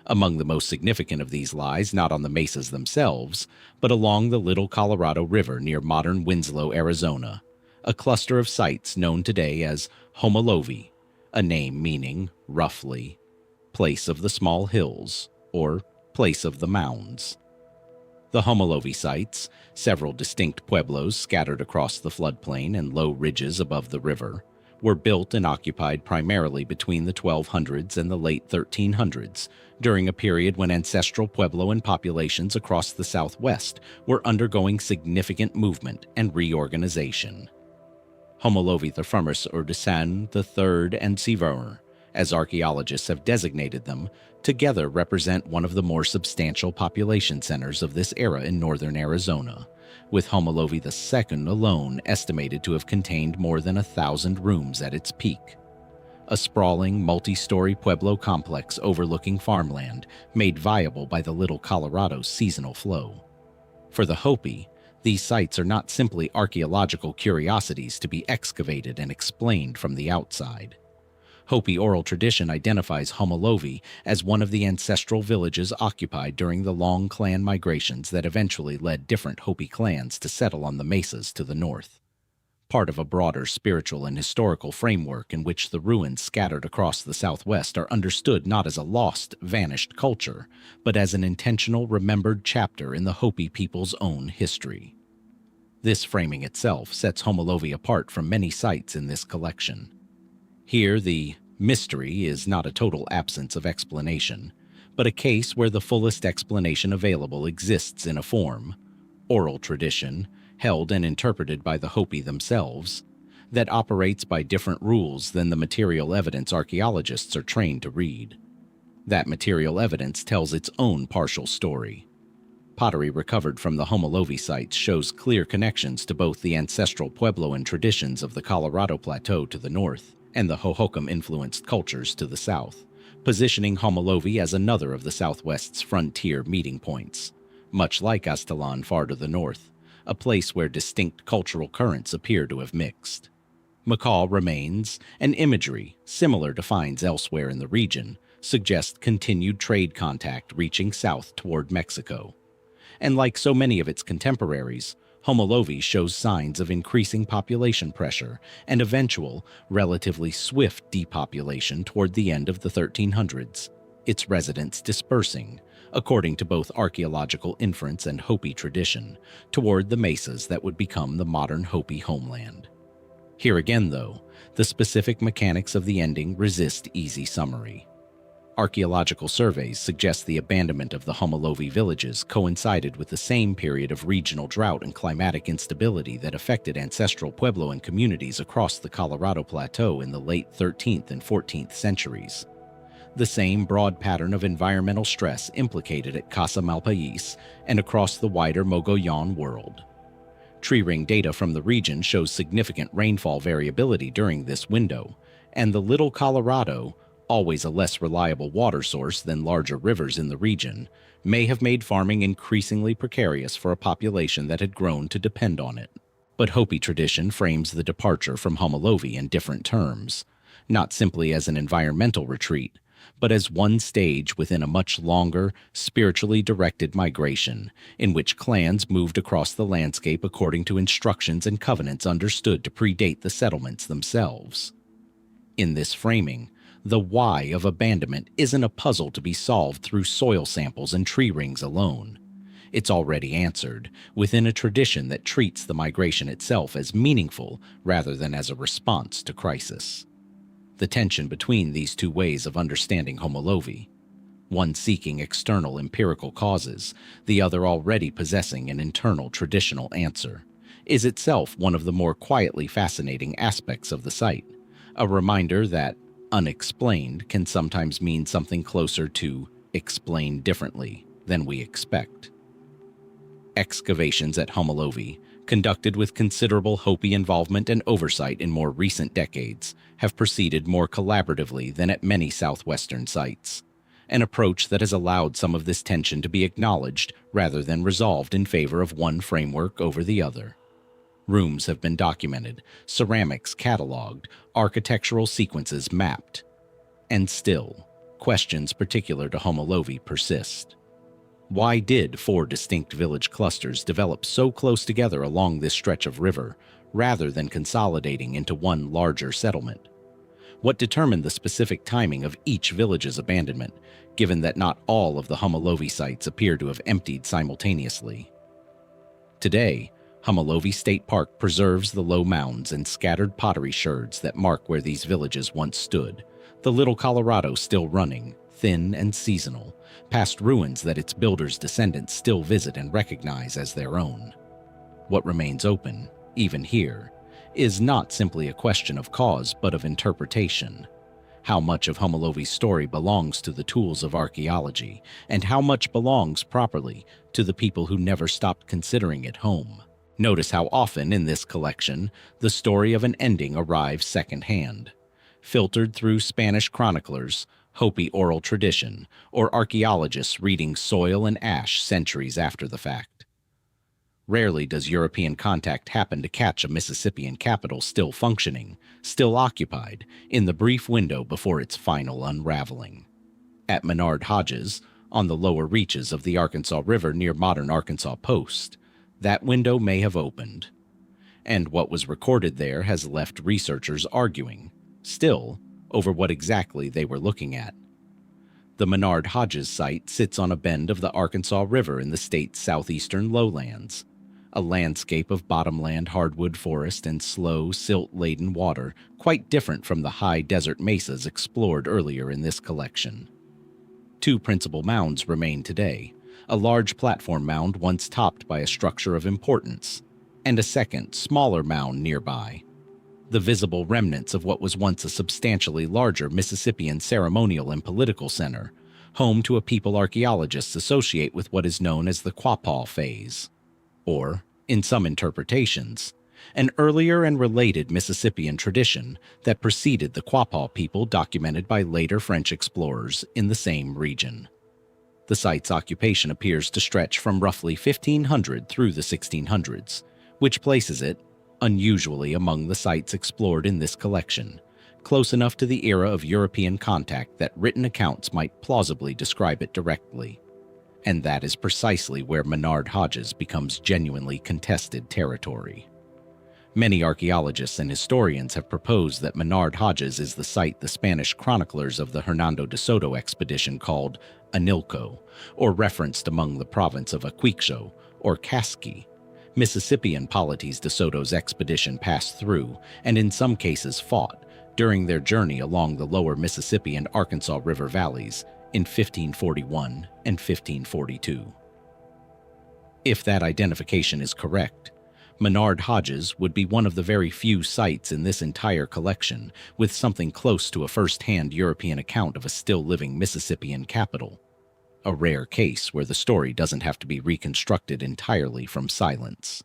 Speaker 1: Among the most significant of these lies not on the mesas themselves, but along the Little Colorado River near modern Winslow, Arizona, a cluster of sites known today as Homol'ovi, a name meaning, roughly, place of the small hills, or place of the mounds. The Homol'ovi sites, several distinct pueblos scattered across the floodplain and low ridges above the river, were built and occupied primarily between the 1200s and the late 1300s, during a period when ancestral Puebloan populations across the Southwest were undergoing significant movement and reorganization. Homol'ovi the Frumers Urdesan III and Sever, as archaeologists have designated them, together represent one of the more substantial population centers of this era in northern Arizona, with Homol'ovi II alone estimated to have contained more than 1,000 rooms at its peak. A sprawling, multi-story pueblo complex overlooking farmland made viable by the Little Colorado's seasonal flow. For the Hopi, these sites are not simply archaeological curiosities to be excavated and explained from the outside. Hopi oral tradition identifies Homol'ovi as one of the ancestral villages occupied during the long clan migrations that eventually led different Hopi clans to settle on the mesas to the north, part of a broader spiritual and historical framework in which the ruins scattered across the Southwest are understood not as a lost, vanished culture, but as an intentional, remembered chapter in the Hopi people's own history. This framing itself sets Homol'ovi apart from many sites in this collection. Here, the mystery is not a total absence of explanation, but a case where the fullest explanation available exists in a form, oral tradition, held and interpreted by the Hopi themselves, that operates by different rules than the material evidence archaeologists are trained to read. That material evidence tells its own partial story. Pottery recovered from the Homol'ovi sites shows clear connections to both the ancestral Puebloan traditions of the Colorado Plateau to the north and the Hohokam-influenced cultures to the south, positioning Homol'ovi as another of the Southwest's frontier meeting points, much like Aztalan far to the north, a place where distinct cultural currents appear to have mixed. Macaw remains, and imagery, similar to finds elsewhere in the region, suggest continued trade contact reaching south toward Mexico. And like so many of its contemporaries, Homol'ovi shows signs of increasing population pressure and eventual, relatively swift depopulation toward the end of the 1300s, its residents dispersing, according to both archaeological inference and Hopi tradition, toward the mesas that would become the modern Hopi homeland. Here again, though, the specific mechanics of the ending resist easy summary. Archaeological surveys suggest the abandonment of the Homol'ovi villages coincided with the same period of regional drought and climatic instability that affected ancestral Puebloan communities across the Colorado Plateau in the late 13th and 14th centuries. The same broad pattern of environmental stress implicated at Casa Malpaís and across the wider Mogollon world. Tree ring data from the region shows significant rainfall variability during this window, and the Little Colorado, always a less reliable water source than larger rivers in the region, may have made farming increasingly precarious for a population that had grown to depend on it. But Hopi tradition frames the departure from Homol'ovi in different terms, not simply as an environmental retreat, but as one stage within a much longer, spiritually directed migration, in which clans moved across the landscape according to instructions and covenants understood to predate the settlements themselves. In this framing, the why of abandonment isn't a puzzle to be solved through soil samples and tree rings alone. It's already answered, within a tradition that treats the migration itself as meaningful rather than as a response to crisis. The tension between these two ways of understanding Homol'ovi, one seeking external empirical causes, the other already possessing an internal traditional answer, is itself one of the more quietly fascinating aspects of the site, a reminder that unexplained can sometimes mean something closer to explained differently than we expect. Excavations at Homol'ovi, conducted with considerable Hopi involvement and oversight in more recent decades, have proceeded more collaboratively than at many southwestern sites, an approach that has allowed some of this tension to be acknowledged rather than resolved in favor of one framework over the other. Rooms have been documented, ceramics cataloged, architectural sequences mapped. And still, questions particular to Homol'ovi persist. Why did 4 distinct village clusters develop so close together along this stretch of river, rather than consolidating into one larger settlement? What determined the specific timing of each village's abandonment, given that not all of the Homol'ovi sites appear to have emptied simultaneously? Today, Homol'ovi State Park preserves the low mounds and scattered pottery sherds that mark where these villages once stood, the Little Colorado still running, thin and seasonal, past ruins that its builders' descendants still visit and recognize as their own. What remains open, even here, is not simply a question of cause but of interpretation. How much of Homol'ovi's story belongs to the tools of archaeology, and how much belongs properly to the people who never stopped considering it home? Notice how often in this collection, the story of an ending arrives secondhand, filtered through Spanish chroniclers, Hopi oral tradition, or archaeologists reading soil and ash centuries after the fact. Rarely does European contact happen to catch a Mississippian capital still functioning, still occupied, in the brief window before its final unraveling. At Menard-Hodges, on the lower reaches of the Arkansas River near modern Arkansas Post, that window may have opened. And what was recorded there has left researchers arguing, still, over what exactly they were looking at. The Menard-Hodges site sits on a bend of the Arkansas River in the state's southeastern lowlands, a landscape of bottomland hardwood forest and slow, silt-laden water, quite different from the high desert mesas explored earlier in this collection. Two principal mounds remain today, a large platform mound once topped by a structure of importance, and a second, smaller mound nearby, the visible remnants of what was once a substantially larger Mississippian ceremonial and political center, home to a people archaeologists associate with what is known as the Quapaw phase, or, in some interpretations, an earlier and related Mississippian tradition that preceded the Quapaw people documented by later French explorers in the same region. The site's occupation appears to stretch from roughly 1500 through the 1600s, which places it, unusually among the sites explored in this collection, close enough to the era of European contact that written accounts might plausibly describe it directly. And that is precisely where Menard-Hodges becomes genuinely contested territory. Many archaeologists and historians have proposed that Menard-Hodges is the site the Spanish chroniclers of the Hernando de Soto expedition called Anilco, or referenced among the province of Aquicho, or Casqui. Mississippian polities de Soto's expedition passed through, and in some cases fought, during their journey along the lower Mississippi and Arkansas River valleys in 1541 and 1542. If that identification is correct, Menard-Hodges would be one of the very few sites in this entire collection with something close to a first-hand European account of a still-living Mississippian capital, a rare case where the story doesn't have to be reconstructed entirely from silence.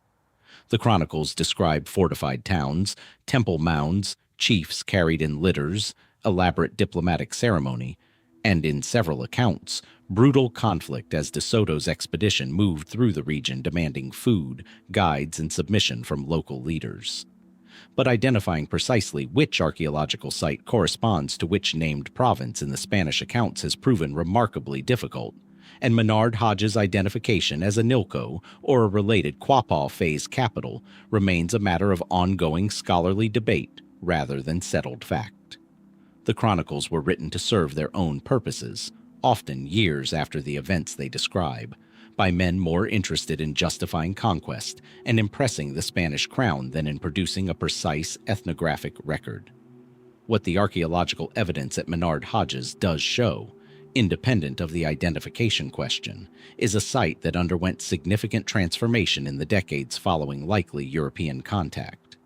Speaker 1: The chronicles describe fortified towns, temple mounds, chiefs carried in litters, elaborate diplomatic ceremony, and in several accounts, brutal conflict as de Soto's expedition moved through the region demanding food, guides, and submission from local leaders. But identifying precisely which archaeological site corresponds to which named province in the Spanish accounts has proven remarkably difficult, and Menard-Hodges' identification as Anilco or a related Quapaw phase capital remains a matter of ongoing scholarly debate rather than settled fact. The chronicles were written to serve their own purposes, often years after the events they describe, by men more interested in justifying conquest and impressing the Spanish crown than in producing a precise ethnographic record. What the archaeological evidence at Menard-Hodges does show, independent of the identification question, is a site that underwent significant transformation in the decades following likely European contact.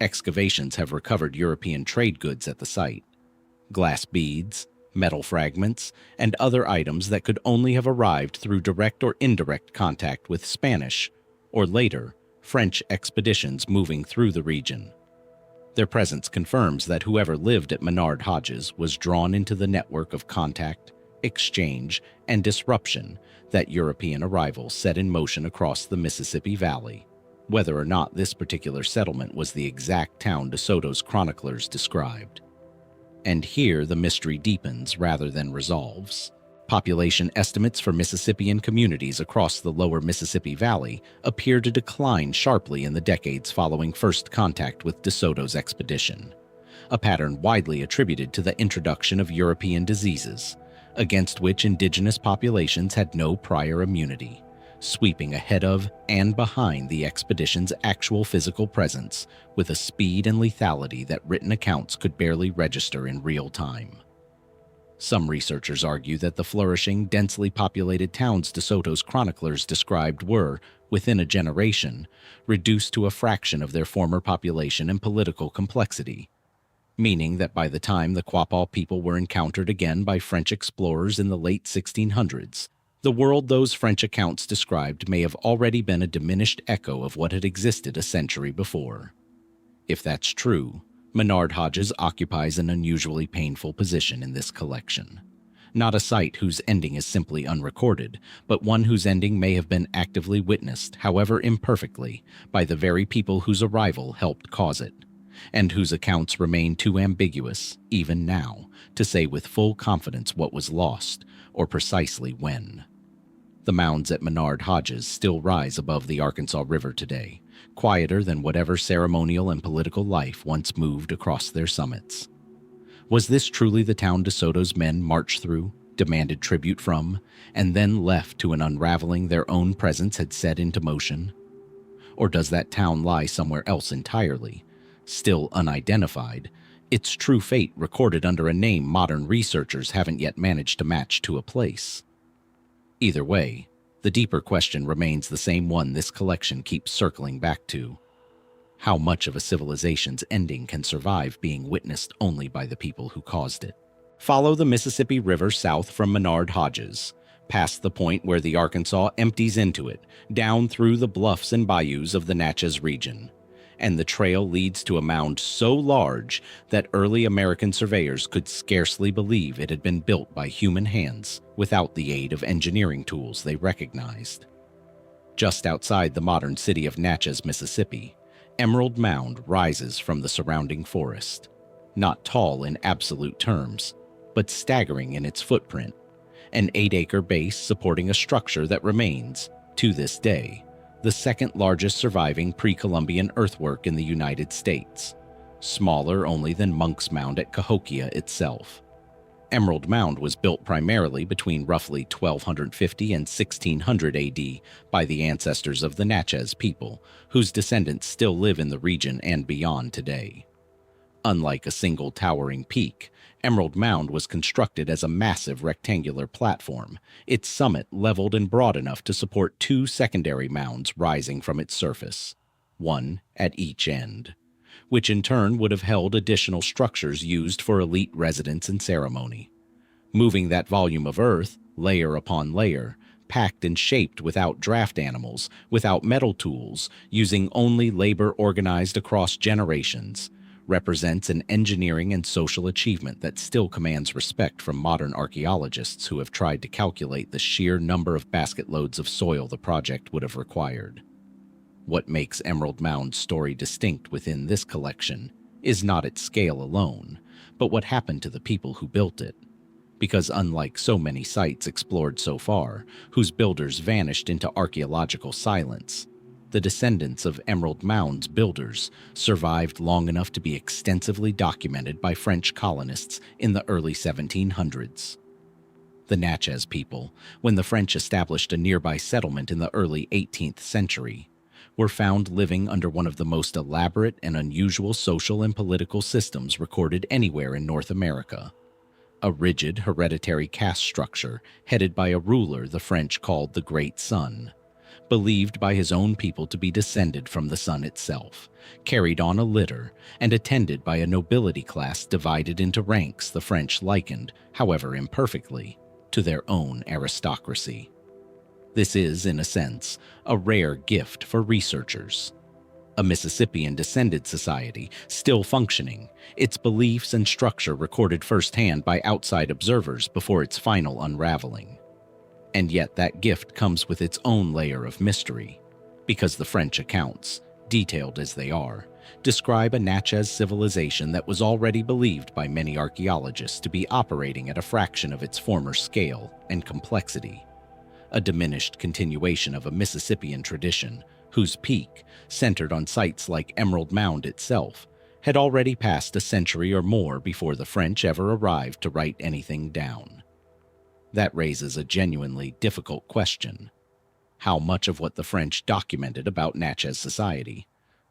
Speaker 1: Excavations have recovered European trade goods at the site: glass beads, metal fragments, and other items that could only have arrived through direct or indirect contact with Spanish, or later, French expeditions moving through the region. Their presence confirms that whoever lived at Menard-Hodges was drawn into the network of contact, exchange, and disruption that European arrival set in motion across the Mississippi Valley, whether or not this particular settlement was the exact town de Soto's chroniclers described. And here the mystery deepens rather than resolves. Population estimates for Mississippian communities across the lower Mississippi Valley appear to decline sharply in the decades following first contact with de Soto's expedition, a pattern widely attributed to the introduction of European diseases, against which indigenous populations had no prior immunity, sweeping ahead of and behind the expedition's actual physical presence with a speed and lethality that written accounts could barely register in real time. Some researchers argue that the flourishing, densely populated towns de Soto's chroniclers described were, within a generation, reduced to a fraction of their former population and political complexity, meaning that by the time the Quapaw people were encountered again by French explorers in the late 1600s, the world those French accounts described may have already been a diminished echo of what had existed a century before. If that's true, Menard-Hodges occupies an unusually painful position in this collection. Not a site whose ending is simply unrecorded, but one whose ending may have been actively witnessed, however imperfectly, by the very people whose arrival helped cause it, and whose accounts remain too ambiguous, even now, to say with full confidence what was lost, or precisely when. The mounds at Menard-Hodges still rise above the Arkansas River today, quieter than whatever ceremonial and political life once moved across their summits. Was this truly the town de Soto's men marched through, demanded tribute from, and then left to an unraveling their own presence had set into motion? Or does that town lie somewhere else entirely? Still unidentified, its true fate recorded under a name modern researchers haven't yet managed to match to a place. Either way, the deeper question remains the same one this collection keeps circling back to. How much of a civilization's ending can survive being witnessed only by the people who caused it? Follow the Mississippi River south from Menard-Hodges, past the point where the Arkansas empties into it, down through the bluffs and bayous of the Natchez region. And the trail leads to a mound so large that early American surveyors could scarcely believe it had been built by human hands without the aid of engineering tools they recognized. Just outside the modern city of Natchez, Mississippi, Emerald Mound rises from the surrounding forest. Not tall in absolute terms, but staggering in its footprint, an 8-acre base supporting a structure that remains, to this day, the second largest surviving pre-Columbian earthwork in the United States, smaller only than Monk's Mound at Cahokia itself. Emerald Mound was built primarily between roughly 1250 and 1600 AD by the ancestors of the Natchez people, whose descendants still live in the region and beyond today. Unlike a single towering peak, Emerald Mound was constructed as a massive rectangular platform, its summit leveled and broad enough to support 2 secondary mounds rising from its surface, one at each end, which in turn would have held additional structures used for elite residence and ceremony. Moving that volume of earth, layer upon layer, packed and shaped without draft animals, without metal tools, using only labor organized across generations, represents an engineering and social achievement that still commands respect from modern archaeologists who have tried to calculate the sheer number of basket loads of soil the project would have required. What makes Emerald Mound's story distinct within this collection is not its scale alone, but what happened to the people who built it. Because unlike so many sites explored so far, whose builders vanished into archaeological silence, the descendants of Emerald Mound's builders survived long enough to be extensively documented by French colonists in the early 1700s. The Natchez people, when the French established a nearby settlement in the early 18th century, were found living under one of the most elaborate and unusual social and political systems recorded anywhere in North America. A rigid hereditary caste structure headed by a ruler the French called the Great Sun, believed by his own people to be descended from the sun itself, carried on a litter, and attended by a nobility class divided into ranks the French likened, however imperfectly, to their own aristocracy. This is, in a sense, a rare gift for researchers. A Mississippian-descended society, still functioning, its beliefs and structure recorded firsthand by outside observers before its final unraveling. And yet that gift comes with its own layer of mystery, because the French accounts, detailed as they are, describe a Natchez civilization that was already believed by many archaeologists to be operating at a fraction of its former scale and complexity, a diminished continuation of a Mississippian tradition whose peak, centered on sites like Emerald Mound itself, had already passed a century or more before the French ever arrived to write anything down. That raises a genuinely difficult question. How much of what the French documented about Natchez society,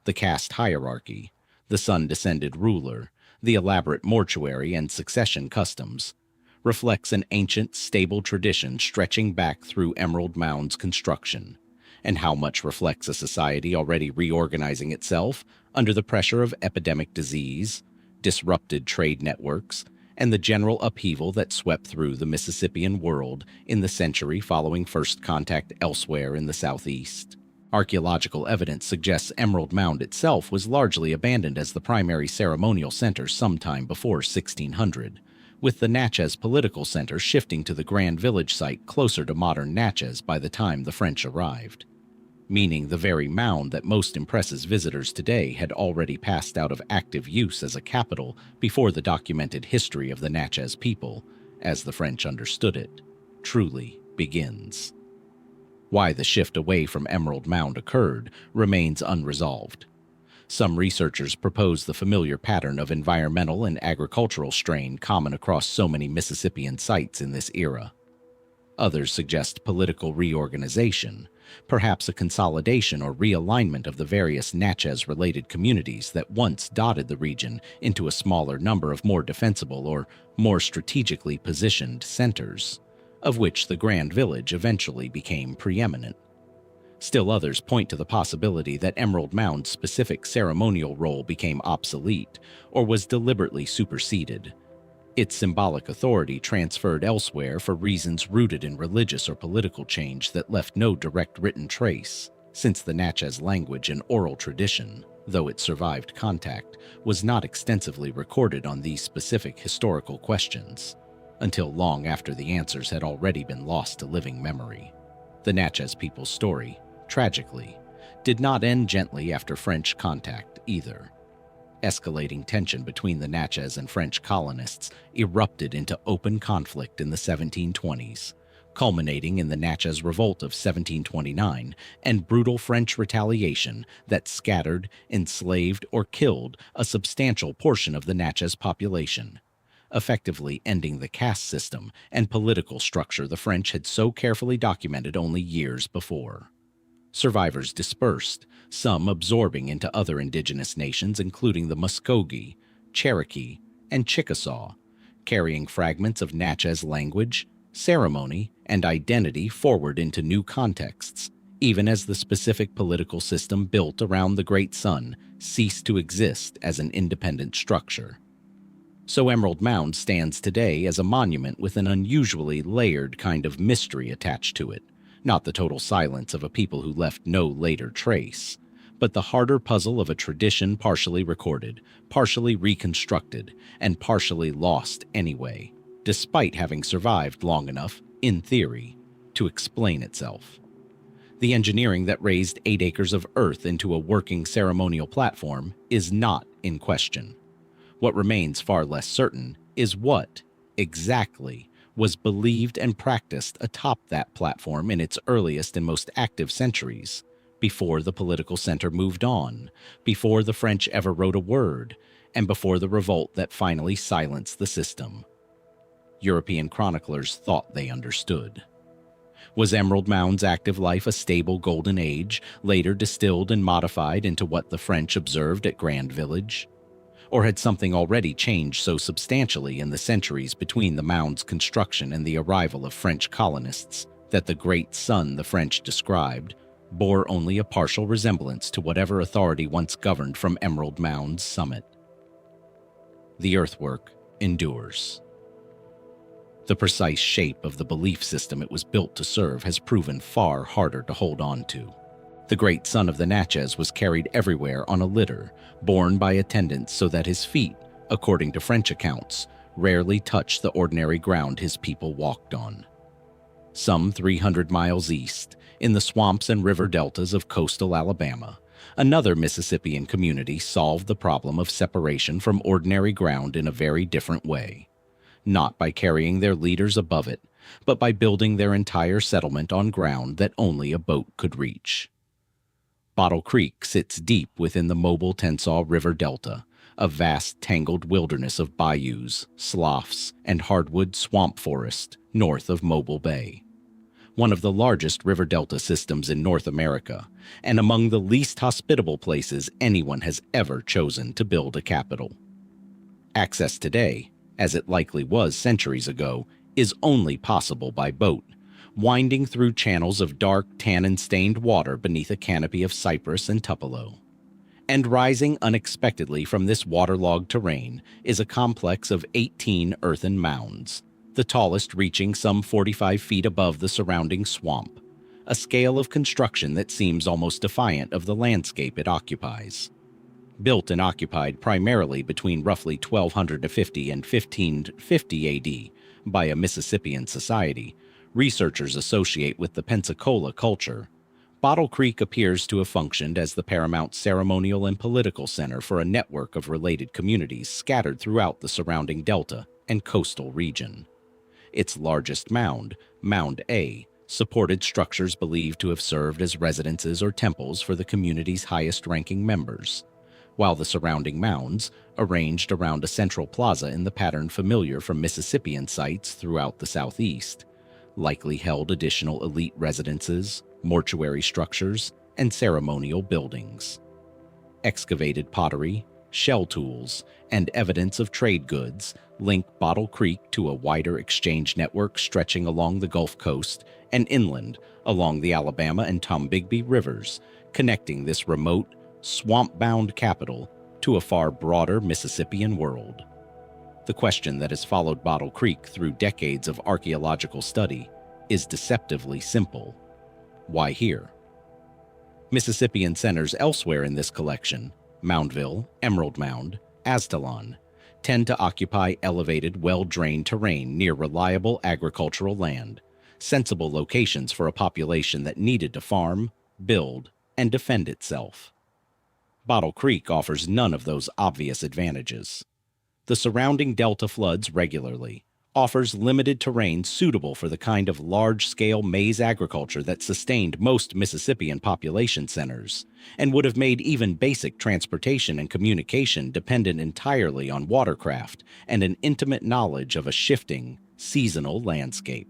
Speaker 1: the caste hierarchy, the sun-descended ruler, the elaborate mortuary and succession customs, reflects an ancient, stable tradition stretching back through Emerald Mound's construction, and how much reflects a society already reorganizing itself under the pressure of epidemic disease, disrupted trade networks, and the general upheaval that swept through the Mississippian world in the century following first contact elsewhere in the southeast. Archaeological evidence suggests Emerald Mound itself was largely abandoned as the primary ceremonial center sometime before 1600, with the Natchez political center shifting to the Grand Village site closer to modern Natchez by the time the French arrived, meaning the very mound that most impresses visitors today had already passed out of active use as a capital before the documented history of the Natchez people, as the French understood it, truly begins. Why the shift away from Emerald Mound occurred remains unresolved. Some researchers propose the familiar pattern of environmental and agricultural strain common across so many Mississippian sites in this era. Others suggest political reorganization, perhaps a consolidation or realignment of the various Natchez-related communities that once dotted the region into a smaller number of more defensible or more strategically positioned centers, of which the Grand Village eventually became preeminent. Still others point to the possibility that Emerald Mound's specific ceremonial role became obsolete or was deliberately superseded, its symbolic authority transferred elsewhere for reasons rooted in religious or political change that left no direct written trace, since the Natchez language and oral tradition, though it survived contact, was not extensively recorded on these specific historical questions, until long after the answers had already been lost to living memory. The Natchez people's story, tragically, did not end gently after French contact either. Escalating tension between the Natchez and French colonists erupted into open conflict in the 1720s, culminating in the Natchez Revolt of 1729 and brutal French retaliation that scattered, enslaved, or killed a substantial portion of the Natchez population, effectively ending the caste system and political structure the French had so carefully documented only years before. Survivors dispersed, some absorbing into other indigenous nations including the Muskogee, Cherokee, and Chickasaw, carrying fragments of Natchez language, ceremony, and identity forward into new contexts, even as the specific political system built around the Great Sun ceased to exist as an independent structure. So Emerald Mound stands today as a monument with an unusually layered kind of mystery attached to it. Not the total silence of a people who left no later trace, but the harder puzzle of a tradition partially recorded, partially reconstructed, and partially lost anyway, despite having survived long enough, in theory, to explain itself. The engineering that raised 8 acres of earth into a working ceremonial platform is not in question. What remains far less certain is what, exactly, was believed and practiced atop that platform in its earliest and most active centuries, before the political center moved on, before the French ever wrote a word, and before the revolt that finally silenced the system. European chroniclers thought they understood. Was Emerald Mound's active life a stable golden age, later distilled and modified into what the French observed at Grand Village? Or had something already changed so substantially in the centuries between the mound's construction and the arrival of French colonists that the Great Sun the French described bore only a partial resemblance to whatever authority once governed from Emerald Mound's summit? The earthwork endures. The precise shape of the belief system it was built to serve has proven far harder to hold on to. The Great Sun of the Natchez was carried everywhere on a litter, borne by attendants so that his feet, according to French accounts, rarely touched the ordinary ground his people walked on. Some 300 miles east, in the swamps and river deltas of coastal Alabama, another Mississippian community solved the problem of separation from ordinary ground in a very different way, not by carrying their leaders above it, but by building their entire settlement on ground that only a boat could reach. Bottle Creek sits deep within the mobile Tensaw River Delta, a vast tangled wilderness of bayous, sloughs, and hardwood swamp forest north of Mobile Bay. One of the largest river delta systems in North America, and among the least hospitable places anyone has ever chosen to build a capital. Access today, as it likely was centuries ago, is only possible by boat, winding through channels of dark, tannin-stained water beneath a canopy of cypress and tupelo. And rising unexpectedly from this waterlogged terrain is a complex of 18 earthen mounds, the tallest reaching some 45 feet above the surrounding swamp, a scale of construction that seems almost defiant of the landscape it occupies. Built and occupied primarily between roughly 1250 and 1550 AD by a Mississippian society researchers associate with the Pensacola culture, Bottle Creek appears to have functioned as the paramount ceremonial and political center for a network of related communities scattered throughout the surrounding delta and coastal region. Its largest mound, Mound A, supported structures believed to have served as residences or temples for the community's highest-ranking members, while the surrounding mounds, arranged around a central plaza in the pattern familiar from Mississippian sites throughout the southeast, likely held additional elite residences, mortuary structures, and ceremonial buildings. Excavated pottery, shell tools, and evidence of trade goods link Bottle Creek to a wider exchange network stretching along the Gulf Coast and inland along the Alabama and Tombigbee rivers, connecting this remote, swamp-bound capital to a far broader Mississippian world. The question that has followed Bottle Creek through decades of archaeological study is deceptively simple. Why here? Mississippian centers elsewhere in this collection, Moundville, Emerald Mound, Aztalan, tend to occupy elevated, well-drained terrain near reliable agricultural land, sensible locations for a population that needed to farm, build, and defend itself. Bottle Creek offers none of those obvious advantages. The surrounding delta floods regularly, offers limited terrain suitable for the kind of large-scale maize agriculture that sustained most Mississippian population centers, and would have made even basic transportation and communication dependent entirely on watercraft and an intimate knowledge of a shifting, seasonal landscape.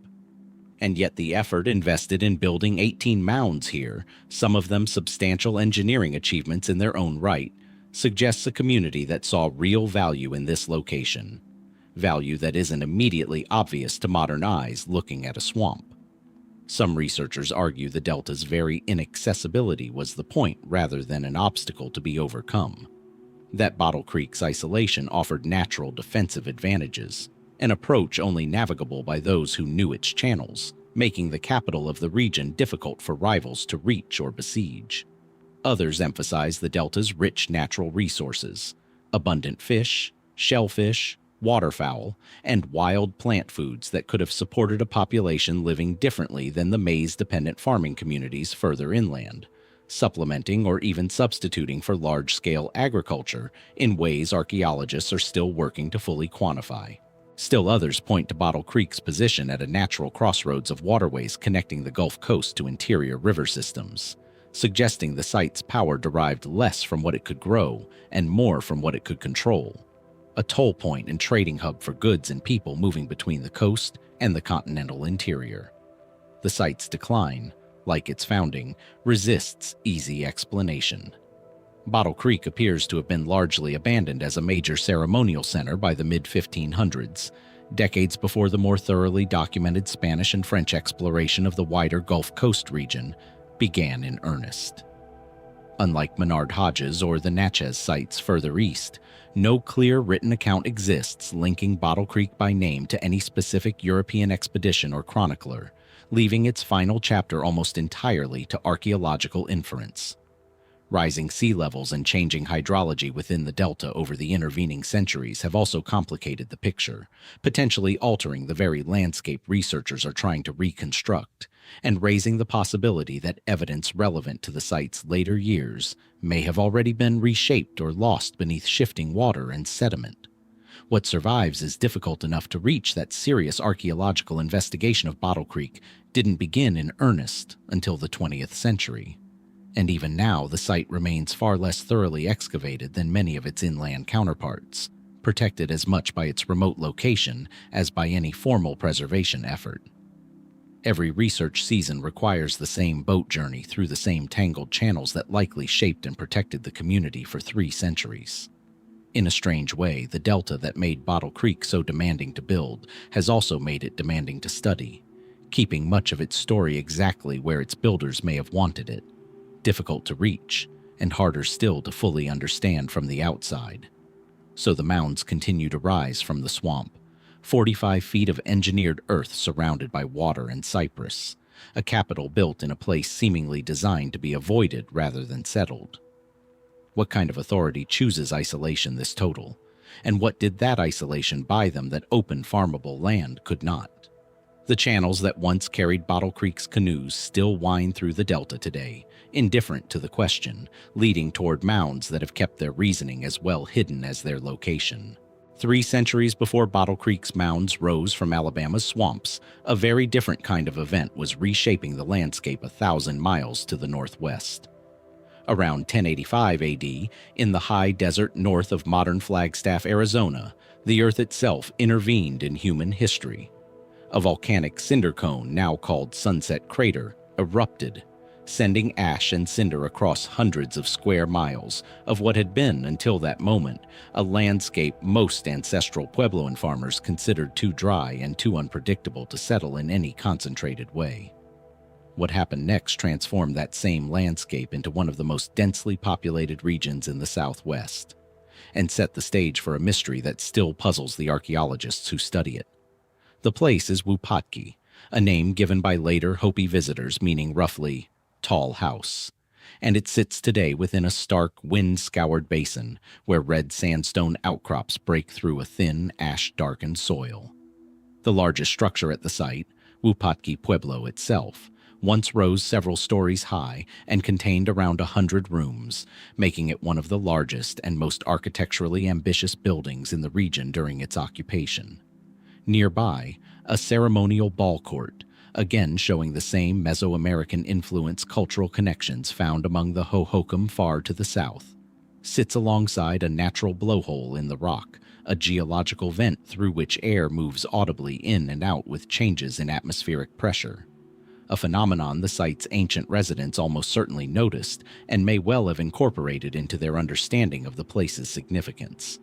Speaker 1: And yet the effort invested in building 18 mounds here, some of them substantial engineering achievements in their own right, suggests a community that saw real value in this location. Value that isn't immediately obvious to modern eyes looking at a swamp. Some researchers argue the delta's very inaccessibility was the point rather than an obstacle to be overcome. That Bottle Creek's isolation offered natural defensive advantages, an approach only navigable by those who knew its channels, making the capital of the region difficult for rivals to reach or besiege. Others emphasize the delta's rich natural resources, abundant fish, shellfish, waterfowl, and wild plant foods that could have supported a population living differently than the maize-dependent farming communities further inland, supplementing or even substituting for large-scale agriculture in ways archaeologists are still working to fully quantify. Still others point to Bottle Creek's position at a natural crossroads of waterways connecting the Gulf Coast to interior river systems, suggesting the site's power derived less from what it could grow and more from what it could control. A toll point and trading hub for goods and people moving between the coast and the continental interior. The site's decline, like its founding, resists easy explanation. Bottle Creek appears to have been largely abandoned as a major ceremonial center by the mid-1500s, decades before the more thoroughly documented Spanish and French exploration of the wider Gulf Coast region began in earnest. Unlike Menard-Hodges or the Natchez sites further east, no clear written account exists linking Bottle Creek by name to any specific European expedition or chronicler, leaving its final chapter almost entirely to archaeological inference. Rising sea levels and changing hydrology within the delta over the intervening centuries have also complicated the picture, potentially altering the very landscape researchers are trying to reconstruct, and raising the possibility that evidence relevant to the site's later years may have already been reshaped or lost beneath shifting water and sediment. What survives is difficult enough to reach that serious archaeological investigation of Bottle Creek didn't begin in earnest until the 20th century. And even now, the site remains far less thoroughly excavated than many of its inland counterparts, protected as much by its remote location as by any formal preservation effort. Every research season requires the same boat journey through the same tangled channels that likely shaped and protected the community for 3 centuries. In a strange way, the delta that made Bottle Creek so demanding to build has also made it demanding to study, keeping much of its story exactly where its builders may have wanted it. Difficult to reach, and harder still to fully understand from the outside. So the mounds continue to rise from the swamp, 45 feet of engineered earth surrounded by water and cypress, a capital built in a place seemingly designed to be avoided rather than settled. What kind of authority chooses isolation this total, and what did that isolation buy them that open farmable land could not? The channels that once carried Bottle Creek's canoes still wind through the delta today, indifferent to the question, leading toward mounds that have kept their reasoning as well hidden as their location. 3 centuries before Bottle Creek's mounds rose from Alabama's swamps, a very different kind of event was reshaping the landscape 1,000 miles to the northwest. Around 1085 AD, in the high desert north of modern Flagstaff, Arizona, the earth itself intervened in human history. A volcanic cinder cone, now called Sunset Crater, erupted, sending ash and cinder across hundreds of square miles of what had been, until that moment, a landscape most ancestral Puebloan farmers considered too dry and too unpredictable to settle in any concentrated way. What happened next transformed that same landscape into one of the most densely populated regions in the Southwest, and set the stage for a mystery that still puzzles the archaeologists who study it. The place is Wupatki, a name given by later Hopi visitors meaning roughly tall house, and it sits today within a stark, wind-scoured basin where red sandstone outcrops break through a thin, ash-darkened soil. The largest structure at the site, Wupatki Pueblo itself, once rose several stories high and contained around 100 rooms, making it one of the largest and most architecturally ambitious buildings in the region during its occupation. Nearby, a ceremonial ball court, again showing the same Mesoamerican influence cultural connections found among the Hohokam far to the south, sits alongside a natural blowhole in the rock, a geological vent through which air moves audibly in and out with changes in atmospheric pressure, a phenomenon the site's ancient residents almost certainly noticed and may well have incorporated into their understanding of the place's significance.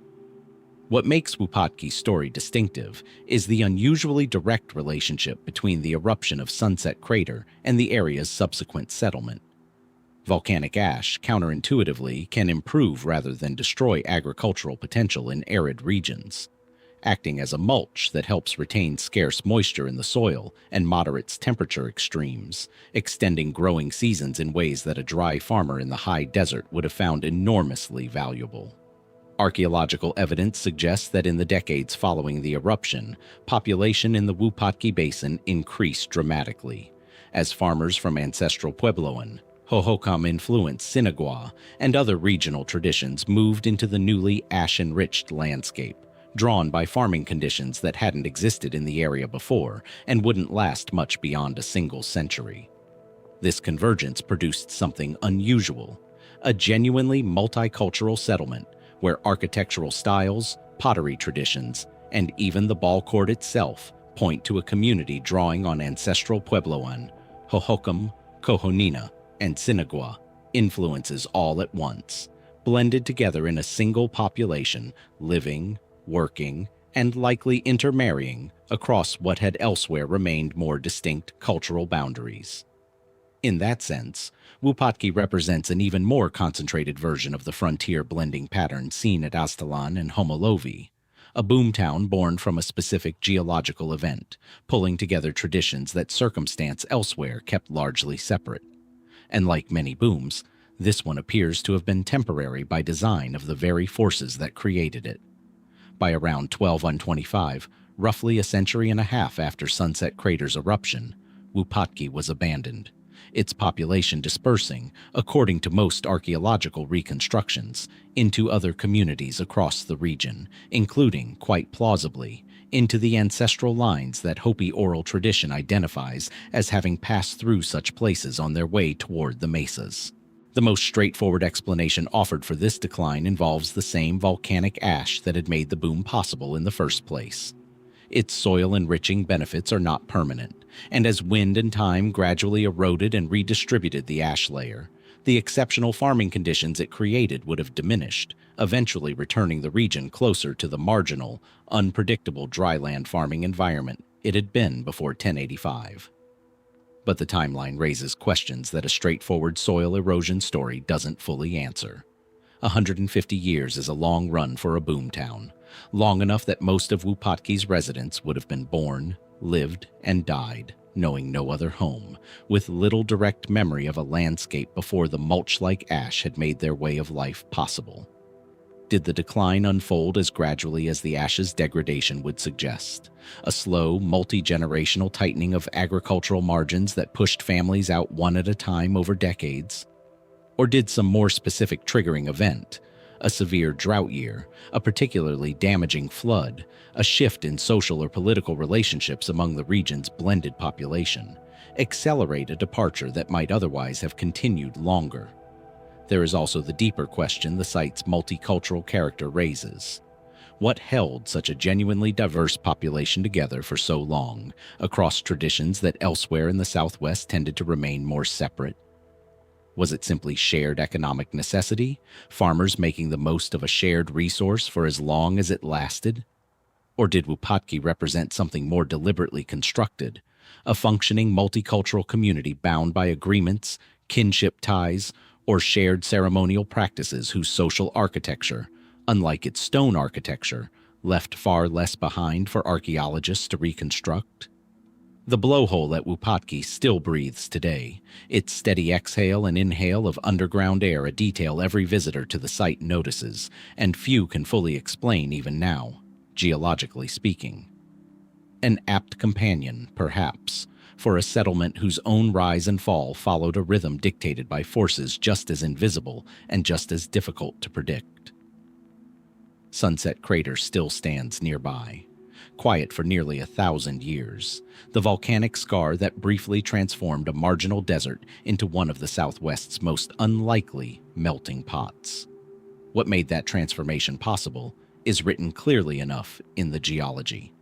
Speaker 1: What makes Wupatki's story distinctive is the unusually direct relationship between the eruption of Sunset Crater and the area's subsequent settlement. Volcanic ash, counterintuitively, can improve rather than destroy agricultural potential in arid regions, acting as a mulch that helps retain scarce moisture in the soil and moderates temperature extremes, extending growing seasons in ways that a dry farmer in the high desert would have found enormously valuable. Archaeological evidence suggests that in the decades following the eruption, population in the Wupatki Basin increased dramatically, as farmers from ancestral Puebloan, Hohokam-influenced Sinagua, and other regional traditions moved into the newly ash-enriched landscape, drawn by farming conditions that hadn't existed in the area before and wouldn't last much beyond a single century. This convergence produced something unusual, a genuinely multicultural settlement where architectural styles, pottery traditions, and even the ball court itself point to a community drawing on ancestral Puebloan, Hohokam, Kohonina, and Sinagua influences all at once, blended together in a single population, living, working, and likely intermarrying across what had elsewhere remained more distinct cultural boundaries. In that sense, Wupatki represents an even more concentrated version of the frontier blending pattern seen at Aztalan and Homol'ovi, a boomtown born from a specific geological event, pulling together traditions that circumstance elsewhere kept largely separate. And like many booms, this one appears to have been temporary by design of the very forces that created it. By around 1225, roughly a century and a half after Sunset Crater's eruption, Wupatki was abandoned, its population dispersing, according to most archaeological reconstructions, into other communities across the region, including, quite plausibly, into the ancestral lines that Hopi oral tradition identifies as having passed through such places on their way toward the mesas. The most straightforward explanation offered for this decline involves the same volcanic ash that had made the boom possible in the first place. Its soil-enriching benefits are not permanent, and as wind and time gradually eroded and redistributed the ash layer, the exceptional farming conditions it created would have diminished, eventually returning the region closer to the marginal, unpredictable dryland farming environment it had been before 1085. But the timeline raises questions that a straightforward soil erosion story doesn't fully answer. 150 years is a long run for a boomtown, long enough that most of Wupatki's residents would have been born, lived, and died, knowing no other home, with little direct memory of a landscape before the mulch-like ash had made their way of life possible. Did the decline unfold as gradually as the ash's degradation would suggest? A slow, multi-generational tightening of agricultural margins that pushed families out one at a time over decades? Or did some more specific triggering event, a severe drought year, a particularly damaging flood, a shift in social or political relationships among the region's blended population, accelerate a departure that might otherwise have continued longer? There is also the deeper question the site's multicultural character raises. What held such a genuinely diverse population together for so long, across traditions that elsewhere in the Southwest tended to remain more separate? Was it simply shared economic necessity, farmers making the most of a shared resource for as long as it lasted? Or did Wupatki represent something more deliberately constructed, a functioning multicultural community bound by agreements, kinship ties, or shared ceremonial practices whose social architecture, unlike its stone architecture, left far less behind for archaeologists to reconstruct? The blowhole at Wupatki still breathes today, its steady exhale and inhale of underground air a detail every visitor to the site notices, and few can fully explain even now, geologically speaking. An apt companion, perhaps, for a settlement whose own rise and fall followed a rhythm dictated by forces just as invisible and just as difficult to predict. Sunset Crater still stands nearby, quiet for nearly 1,000 years, the volcanic scar that briefly transformed a marginal desert into one of the Southwest's most unlikely melting pots. What made that transformation possible is written clearly enough in the geology.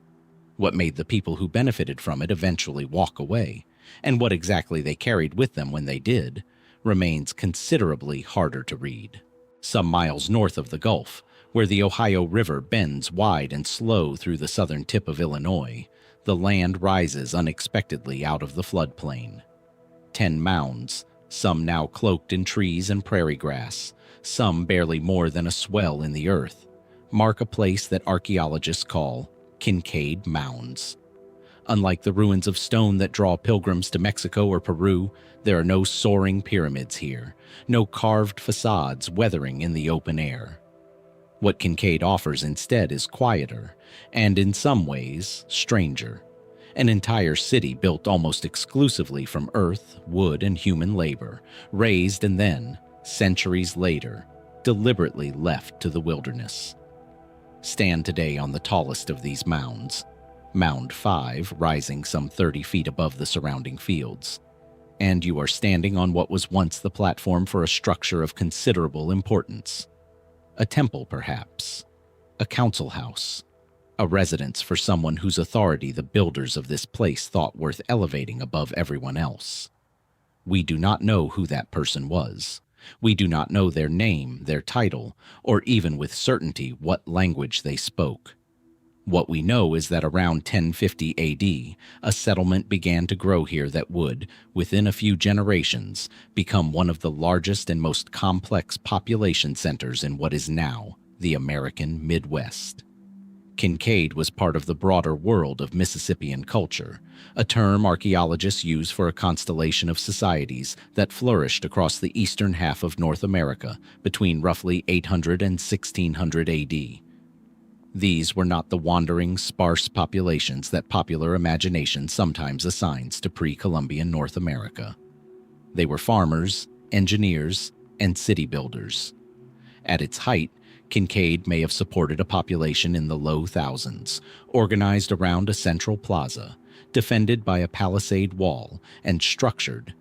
Speaker 1: What made the people who benefited from it eventually walk away, and what exactly they carried with them when they did, remains considerably harder to read. Some miles north of the Gulf, where the Ohio River bends wide and slow through the southern tip of Illinois, the land rises unexpectedly out of the floodplain. 10 mounds, some now cloaked in trees and prairie grass, some barely more than a swell in the earth, mark a place that archaeologists call Kincaid Mounds. Unlike the ruins of stone that draw pilgrims to Mexico or Peru, there are no soaring pyramids here, no carved facades weathering in the open air. What Kincaid offers instead is quieter, and in some ways, stranger. An entire city built almost exclusively from earth, wood, and human labor, raised and then, centuries later, deliberately left to the wilderness. Stand today on the tallest of these mounds, Mound 5 rising some 30 feet above the surrounding fields, and you are standing on what was once the platform for a structure of considerable importance. A temple, perhaps. A council house. A residence for someone whose authority the builders of this place thought worth elevating above everyone else. We do not know who that person was. We do not know their name, their title, or even with certainty what language they spoke. What we know is that around 1050 AD, a settlement began to grow here that would, within a few generations, become one of the largest and most complex population centers in what is now the American Midwest. Kincaid was part of the broader world of Mississippian culture, a term archaeologists use for a constellation of societies that flourished across the eastern half of North America between roughly 800 and 1600 AD. These were not the wandering, sparse populations that popular imagination sometimes assigns to pre-Columbian North America. They were farmers, engineers, and city builders. At its height, Kincaid may have supported a population in the low thousands, organized around a central plaza, defended by a palisade wall, and structured,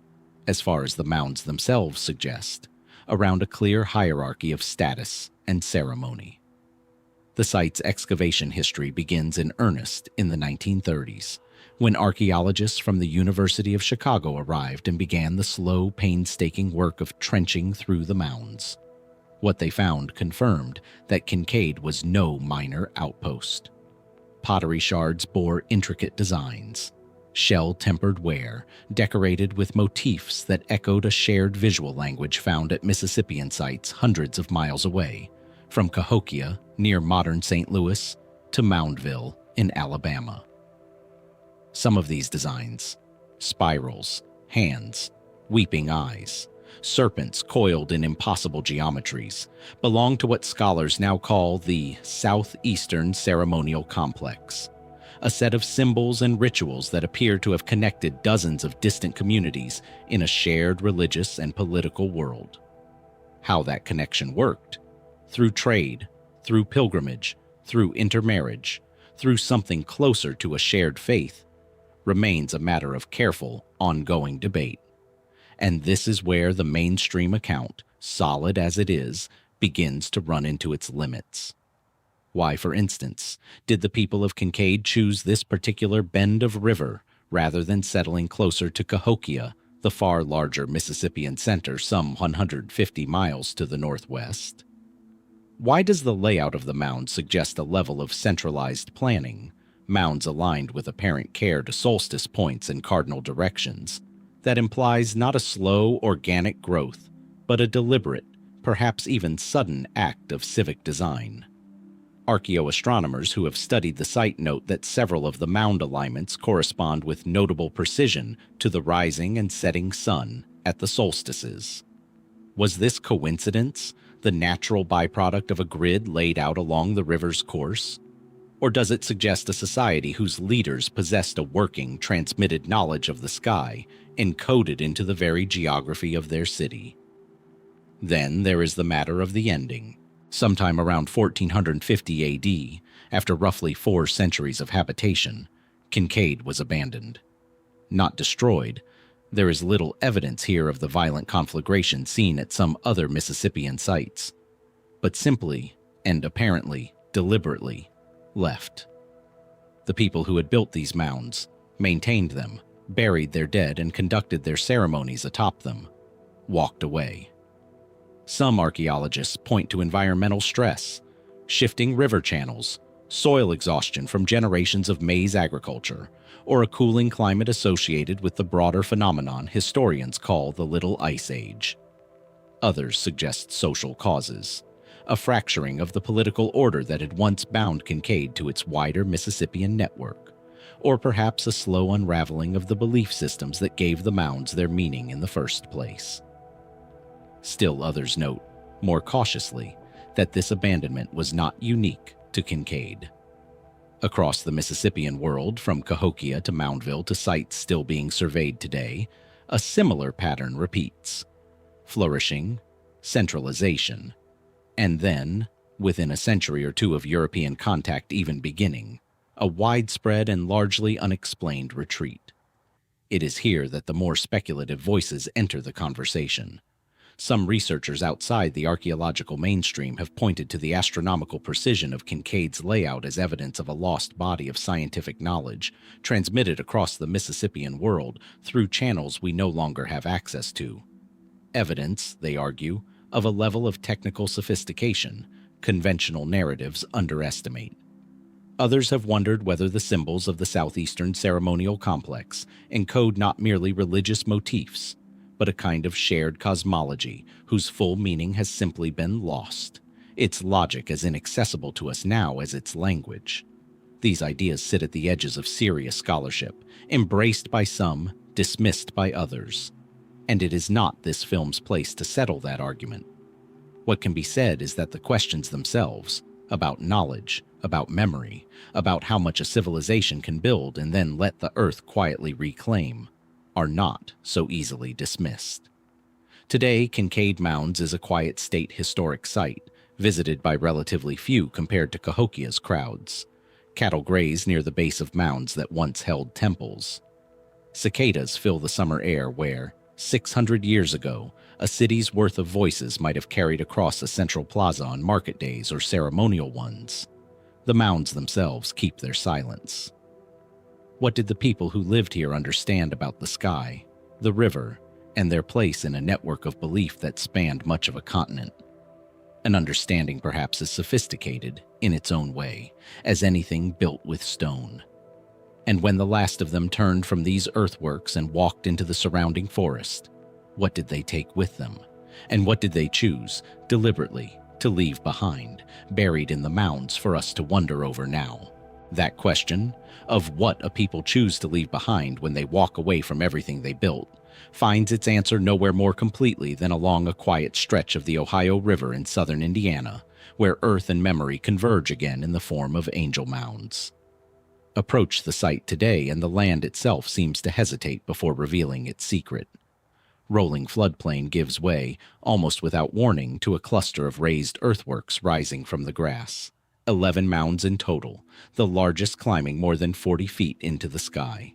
Speaker 1: as far as the mounds themselves suggest, around a clear hierarchy of status and ceremony. The site's excavation history begins in earnest in the 1930s, when archaeologists from the University of Chicago arrived and began the slow, painstaking work of trenching through the mounds. What they found confirmed that Kincaid was no minor outpost. Pottery shards bore intricate designs, shell-tempered ware decorated with motifs that echoed a shared visual language found at Mississippian sites hundreds of miles away, from Cahokia, near modern St. Louis, to Moundville in Alabama. Some of these designs, spirals, hands, weeping eyes, serpents coiled in impossible geometries, belong to what scholars now call the Southeastern Ceremonial Complex, a set of symbols and rituals that appear to have connected dozens of distant communities in a shared religious and political world. How that connection worked, through trade, through pilgrimage, through intermarriage, through something closer to a shared faith, remains a matter of careful, ongoing debate. And this is where the mainstream account, solid as it is, begins to run into its limits. Why, for instance, did the people of Kincaid choose this particular bend of river rather than settling closer to Cahokia, the far larger Mississippian center some 150 miles to the northwest. Why does the layout of the mound suggest a level of centralized planning, mounds aligned with apparent care to solstice points and cardinal directions, that implies not a slow, organic growth, but a deliberate, perhaps even sudden act of civic design? Archaeoastronomers who have studied the site note that several of the mound alignments correspond with notable precision to the rising and setting sun at the solstices. Was this coincidence, the natural byproduct of a grid laid out along the river's course? Or does it suggest a society whose leaders possessed a working, transmitted knowledge of the sky, encoded into the very geography of their city? Then there is the matter of the ending. Sometime around 1450 AD, after roughly 4 centuries of habitation, Kincaid was abandoned. Not destroyed, there is little evidence here of the violent conflagration seen at some other Mississippian sites, but simply, and apparently deliberately, left. The people who had built these mounds, maintained them, buried their dead, and conducted their ceremonies atop them, walked away. Some archaeologists point to environmental stress, shifting river channels, soil exhaustion from generations of maize agriculture, or a cooling climate associated with the broader phenomenon historians call the Little Ice Age. Others suggest social causes, a fracturing of the political order that had once bound Kincaid to its wider Mississippian network, or perhaps a slow unraveling of the belief systems that gave the mounds their meaning in the first place. Still others note, more cautiously, that this abandonment was not unique to Kincaid. Across the Mississippian world, from Cahokia to Moundville to sites still being surveyed today, a similar pattern repeats: flourishing, centralization, and then, within a century or two of European contact even beginning, a widespread and largely unexplained retreat. It is here that the more speculative voices enter the conversation. Some researchers outside the archaeological mainstream have pointed to the astronomical precision of Kincaid's layout as evidence of a lost body of scientific knowledge transmitted across the Mississippian world through channels we no longer have access to. Evidence, they argue, of a level of technical sophistication conventional narratives underestimate. Others have wondered whether the symbols of the southeastern ceremonial complex encode not merely religious motifs, but a kind of shared cosmology whose full meaning has simply been lost, its logic as inaccessible to us now as its language. These ideas sit at the edges of serious scholarship, embraced by some, dismissed by others. And it is not this film's place to settle that argument. What can be said is that the questions themselves, about knowledge, about memory, about how much a civilization can build and then let the earth quietly reclaim, are not so easily dismissed. Today, Kincaid Mounds is a quiet state historic site, visited by relatively few compared to Cahokia's crowds. Cattle graze near the base of mounds that once held temples. Cicadas fill the summer air where, 600 years ago, a city's worth of voices might have carried across a central plaza on market days or ceremonial ones. The mounds themselves keep their silence. What did the people who lived here understand about the sky, the river, and their place in a network of belief that spanned much of a continent? An understanding perhaps as sophisticated, in its own way, as anything built with stone. And when the last of them turned from these earthworks and walked into the surrounding forest, what did they take with them? And what did they choose, deliberately, to leave behind, buried in the mounds for us to wonder over now? That question, of what a people choose to leave behind when they walk away from everything they built, finds its answer nowhere more completely than along a quiet stretch of the Ohio River in southern Indiana, where earth and memory converge again in the form of angel mounds. Approach the site today and the land itself seems to hesitate before revealing its secret. Rolling floodplain gives way, almost without warning, to a cluster of raised earthworks rising from the grass. 11 mounds in total, the largest climbing more than 40 feet into the sky.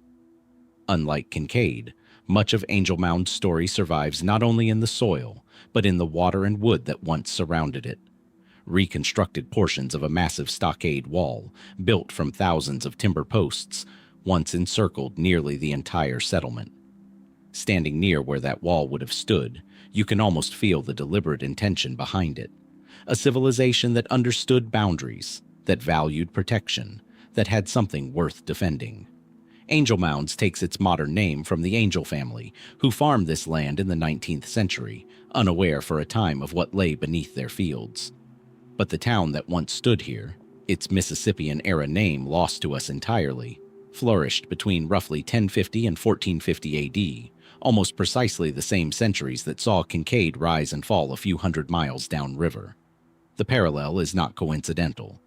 Speaker 1: Unlike Kincaid, much of Angel Mound's story survives not only in the soil, but in the water and wood that once surrounded it. Reconstructed portions of a massive stockade wall, built from thousands of timber posts, once encircled nearly the entire settlement. Standing near where that wall would have stood, you can almost feel the deliberate intention behind it. A civilization that understood boundaries, that valued protection, that had something worth defending. Angel Mounds takes its modern name from the Angel family, who farmed this land in the 19th century, unaware for a time of what lay beneath their fields. But the town that once stood here, its Mississippian-era name lost to us entirely, flourished between roughly 1050 and 1450 AD, almost precisely the same centuries that saw Kincaid rise and fall a few hundred miles downriver. The parallel is not coincidental.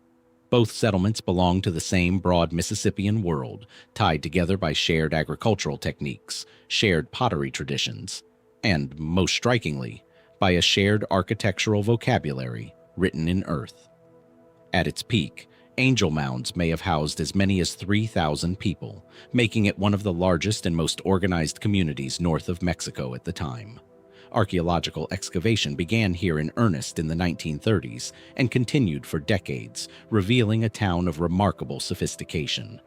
Speaker 1: Both settlements belong to the same broad Mississippian world, tied together by shared agricultural techniques, shared pottery traditions, and, most strikingly, by a shared architectural vocabulary written in earth. At its peak, Angel Mounds may have housed as many as 3,000 people, making it one of the largest and most organized communities north of Mexico at the time. Archaeological excavation began here in earnest in the 1930s and continued for decades, revealing a town of remarkable sophistication.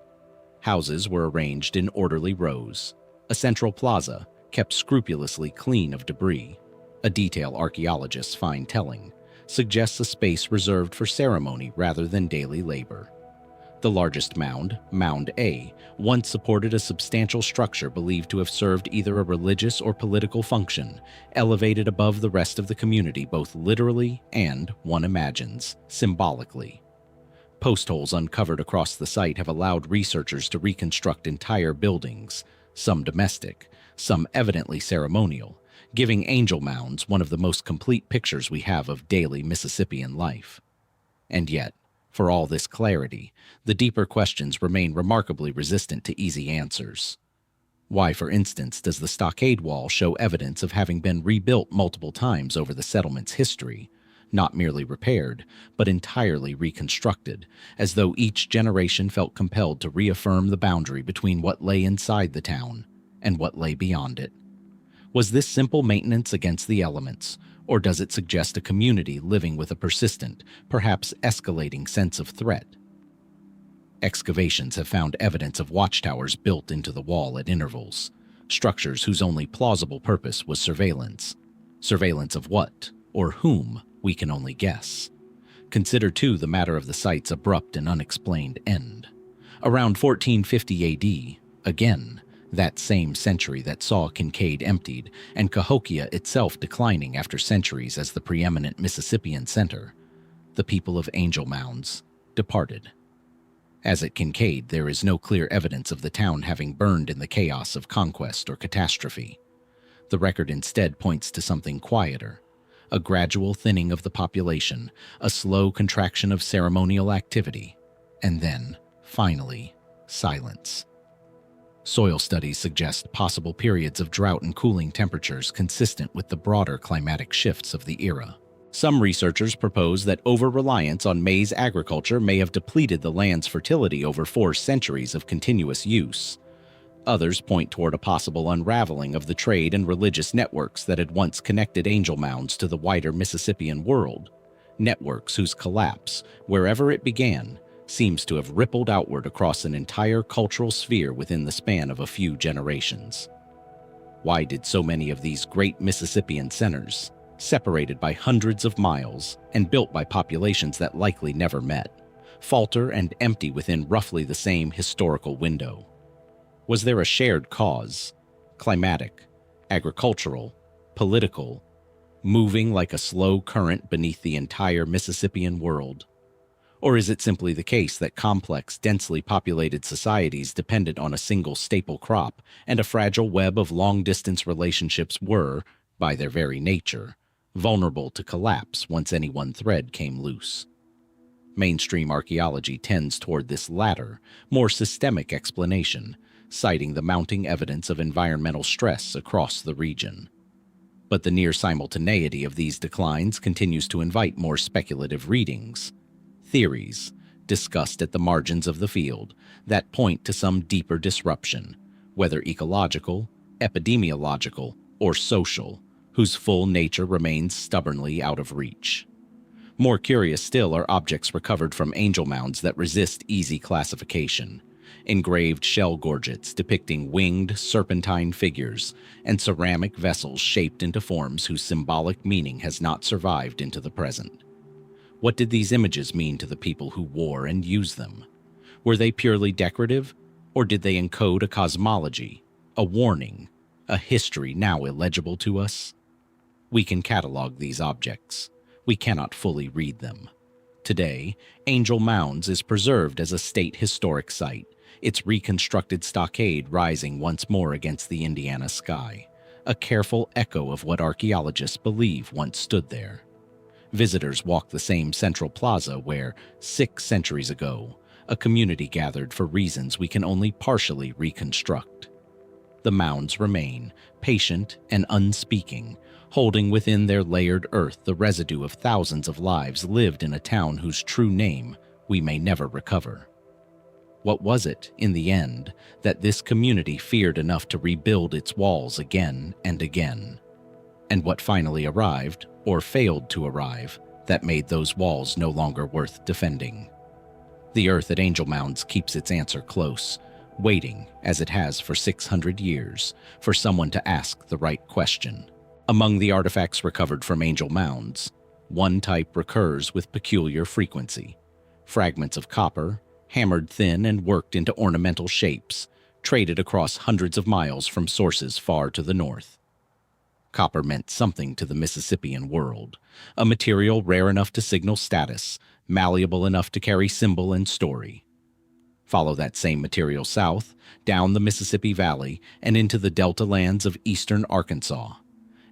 Speaker 1: Houses were arranged in orderly rows. A central plaza, kept scrupulously clean of debris, a detail archaeologists find telling, suggests a space reserved for ceremony rather than daily labor. The largest mound, Mound A, once supported a substantial structure believed to have served either a religious or political function, elevated above the rest of the community both literally and, one imagines, symbolically. Post holes uncovered across the site have allowed researchers to reconstruct entire buildings, some domestic, some evidently ceremonial, giving Angel Mounds one of the most complete pictures we have of daily Mississippian life. And yet, for all this clarity, the deeper questions remain remarkably resistant to easy answers. Why, for instance, does the stockade wall show evidence of having been rebuilt multiple times over the settlement's history, not merely repaired, but entirely reconstructed, as though each generation felt compelled to reaffirm the boundary between what lay inside the town and what lay beyond it? Was this simple maintenance against the elements, or does it suggest a community living with a persistent, perhaps escalating sense of threat? Excavations have found evidence of watchtowers built into the wall at intervals, structures whose only plausible purpose was surveillance. Surveillance of what, or whom, we can only guess. Consider, too, the matter of the site's abrupt and unexplained end. Around 1450 AD, again, that same century that saw Kincaid emptied and Cahokia itself declining after centuries as the preeminent Mississippian center, the people of Angel Mounds departed. As at Kincaid, there is no clear evidence of the town having burned in the chaos of conquest or catastrophe. The record instead points to something quieter, a gradual thinning of the population, a slow contraction of ceremonial activity, and then, finally, silence. Soil studies suggest possible periods of drought and cooling temperatures consistent with the broader climatic shifts of the era. Some researchers propose that over-reliance on maize agriculture may have depleted the land's fertility over 4 centuries of continuous use. Others point toward a possible unraveling of the trade and religious networks that had once connected Angel Mounds to the wider Mississippian world, networks whose collapse, wherever it began, seems to have rippled outward across an entire cultural sphere within the span of a few generations. Why did so many of these great Mississippian centers, separated by hundreds of miles and built by populations that likely never met, falter and empty within roughly the same historical window? Was there a shared cause, climatic, agricultural, political, moving like a slow current beneath the entire Mississippian world? Or is it simply the case that complex, densely populated societies dependent on a single staple crop and a fragile web of long-distance relationships were, by their very nature, vulnerable to collapse once any one thread came loose? Mainstream archaeology tends toward this latter, more systemic explanation, citing the mounting evidence of environmental stress across the region. But the near simultaneity of these declines continues to invite more speculative readings, theories, discussed at the margins of the field, that point to some deeper disruption, whether ecological, epidemiological, or social, whose full nature remains stubbornly out of reach. More curious still are objects recovered from Angel Mounds that resist easy classification. engraved shell gorgets depicting winged serpentine figures, and ceramic vessels shaped into forms whose symbolic meaning has not survived into the present. What did these images mean to the people who wore and used them? Were they purely decorative, or did they encode a cosmology, a warning, a history now illegible to us? We can catalog these objects. We cannot fully read them. Today, Angel Mounds is preserved as a state historic site, its reconstructed stockade rising once more against the Indiana sky, a careful echo of what archaeologists believe once stood there. Visitors walk the same central plaza where, 6 centuries ago, a community gathered for reasons we can only partially reconstruct. The mounds remain, patient and unspeaking, holding within their layered earth the residue of thousands of lives lived in a town whose true name we may never recover. What was it, in the end, that this community feared enough to rebuild its walls again and again? And what finally arrived, or failed to arrive, that made those walls no longer worth defending? The earth at Angel Mounds keeps its answer close, waiting, as it has for 600 years, for someone to ask the right question. Among the artifacts recovered from Angel Mounds, one type recurs with peculiar frequency: fragments of copper, hammered thin and worked into ornamental shapes, traded across hundreds of miles from sources far to the north. Copper meant something to the Mississippian world, a material rare enough to signal status, malleable enough to carry symbol and story. Follow that same material south, down the Mississippi Valley, and into the delta lands of eastern Arkansas,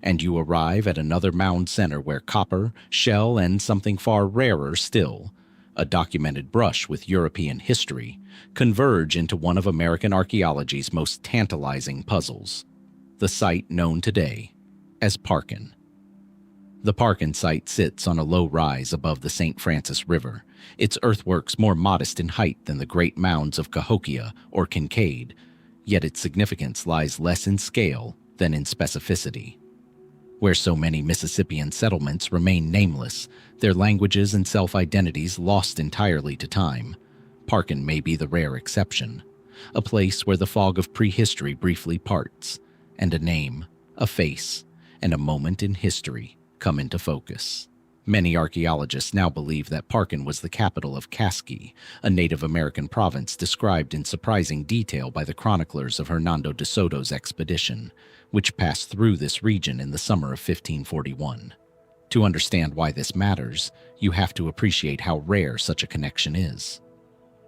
Speaker 1: and you arrive at another mound center where copper, shell, and something far rarer still, a documented brush with European history, converge into one of American archaeology's most tantalizing puzzles: the site known today as Parkin. The Parkin site sits on a low rise above the St. Francis River, its earthworks more modest in height than the great mounds of Cahokia or Kincaid, yet its significance lies less in scale than in specificity. Where so many Mississippian settlements remain nameless, their languages and self-identities lost entirely to time, Parkin may be the rare exception, a place where the fog of prehistory briefly parts, and a name, a face, and a moment in history come into focus. Many archaeologists now believe that Parkin was the capital of Casqui, a Native American province described in surprising detail by the chroniclers of Hernando de Soto's expedition, which passed through this region in the summer of 1541. To understand why this matters, you have to appreciate how rare such a connection is.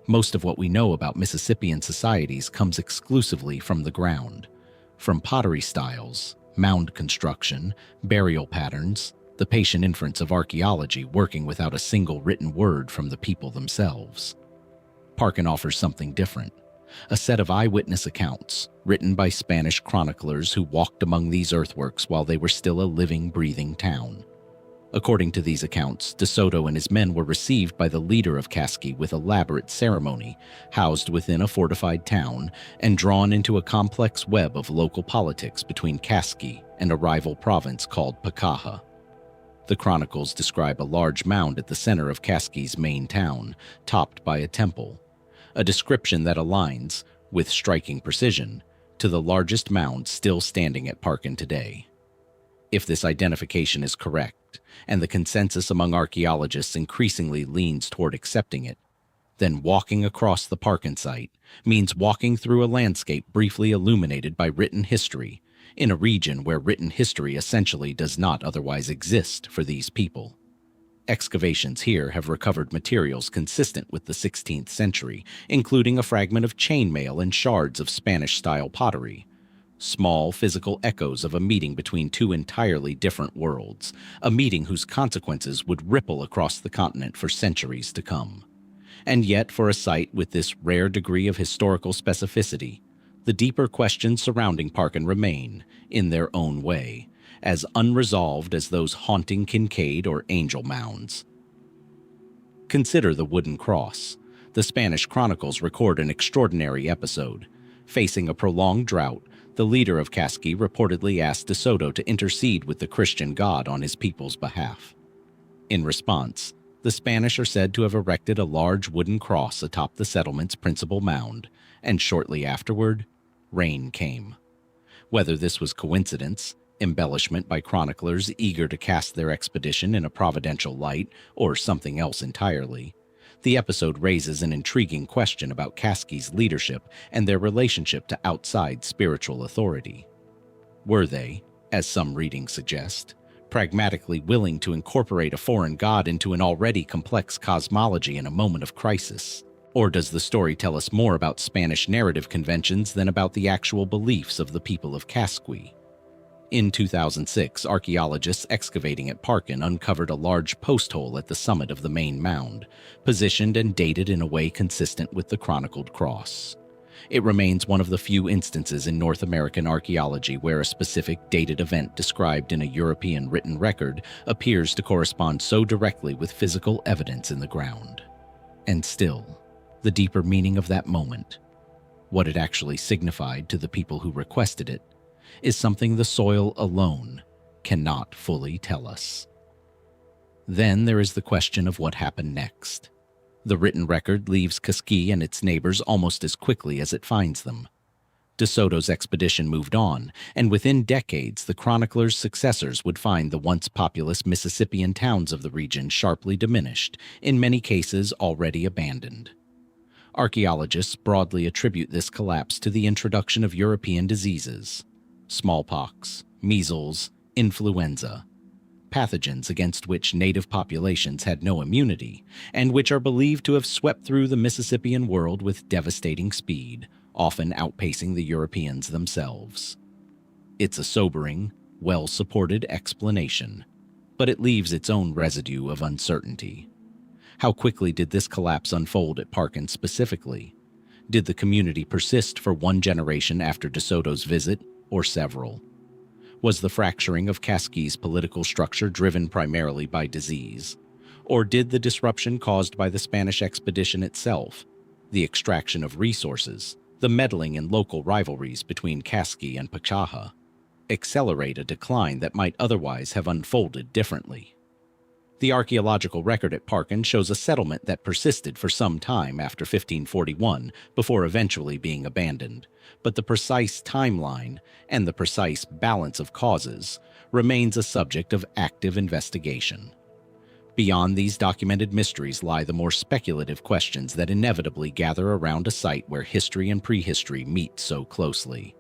Speaker 1: Most of what we know about Mississippian societies comes exclusively from the ground, from pottery styles, mound construction, burial patterns, the patient inference of archaeology working without a single written word from the people themselves. Parkin offers something different, a set of eyewitness accounts written by Spanish chroniclers who walked among these earthworks while they were still a living, breathing town. According to these accounts, De Soto and his men were received by the leader of Casqui with elaborate ceremony, housed within a fortified town, and drawn into a complex web of local politics between Casqui and a rival province called Pacaha. The chronicles describe a large mound at the center of Casqui's main town, topped by a temple, a description that aligns, with striking precision, to the largest mound still standing at Parkin today. If this identification is correct, and the consensus among archaeologists increasingly leans toward accepting it, then walking across the Parkin site means walking through a landscape briefly illuminated by written history, in a region where written history essentially does not otherwise exist for these people. Excavations here have recovered materials consistent with the 16th century, including a fragment of chainmail and shards of Spanish-style pottery, small physical echoes of a meeting between two entirely different worlds, a meeting whose consequences would ripple across the continent for centuries to come. And yet, for a site with this rare degree of historical specificity, the deeper questions surrounding Parkin remain, in their own way, as unresolved as those haunting Kincaid or Angel Mounds. Consider the wooden cross. The Spanish chronicles record an extraordinary episode. Facing a prolonged drought, the leader of Casqui reportedly asked De Soto to intercede with the Christian God on his people's behalf. In response, the The Spanish are said to have erected a large wooden cross atop the settlement's principal mound, and shortly afterward, rain came. Whether this was coincidence, embellishment by chroniclers eager to cast their expedition in a providential light, or something else entirely, the episode raises an intriguing question about Kaski's leadership and their relationship to outside spiritual authority. Were they, as some readings suggest, pragmatically willing to incorporate a foreign god into an already complex cosmology in a moment of crisis? Or does the story tell us more about Spanish narrative conventions than about the actual beliefs of the people of Kaskwi? In 2006, archaeologists excavating at Parkin uncovered a large post hole at the summit of the main mound, positioned and dated in a way consistent with the chronicled cross. It remains one of the few instances in North American archaeology where a specific dated event described in a European written record appears to correspond so directly with physical evidence in the ground. And still, the deeper meaning of that moment, what it actually signified to the people who requested it, is something the soil alone cannot fully tell us. Then there is the question of what happened next. The written record leaves Kaski and its neighbors almost as quickly as it finds them. De Soto's expedition moved on, and within decades the chronicler's successors would find the once populous Mississippian towns of the region sharply diminished, in many cases already abandoned. Archaeologists broadly attribute this collapse to the introduction of European diseases, smallpox, measles, influenza, pathogens against which native populations had no immunity, and which are believed to have swept through the Mississippian world with devastating speed, often outpacing the Europeans themselves. It's a sobering, well-supported explanation, but it leaves its own residue of uncertainty. How quickly did this collapse unfold at Parkin specifically? Did the community persist for one generation after De Soto's visit, or several? Was the fracturing of Kaski's political structure driven primarily by disease? Or did the disruption caused by the Spanish expedition itself, the extraction of resources, the meddling in local rivalries between Kaski and Pachaha, accelerate a decline that might otherwise have unfolded differently? The archaeological record at Parkin shows a settlement that persisted for some time after 1541 before eventually being abandoned, but the precise timeline and the precise balance of causes remains a subject of active investigation. Beyond these documented mysteries lie the more speculative questions that inevitably gather around a site where history and prehistory meet so closely.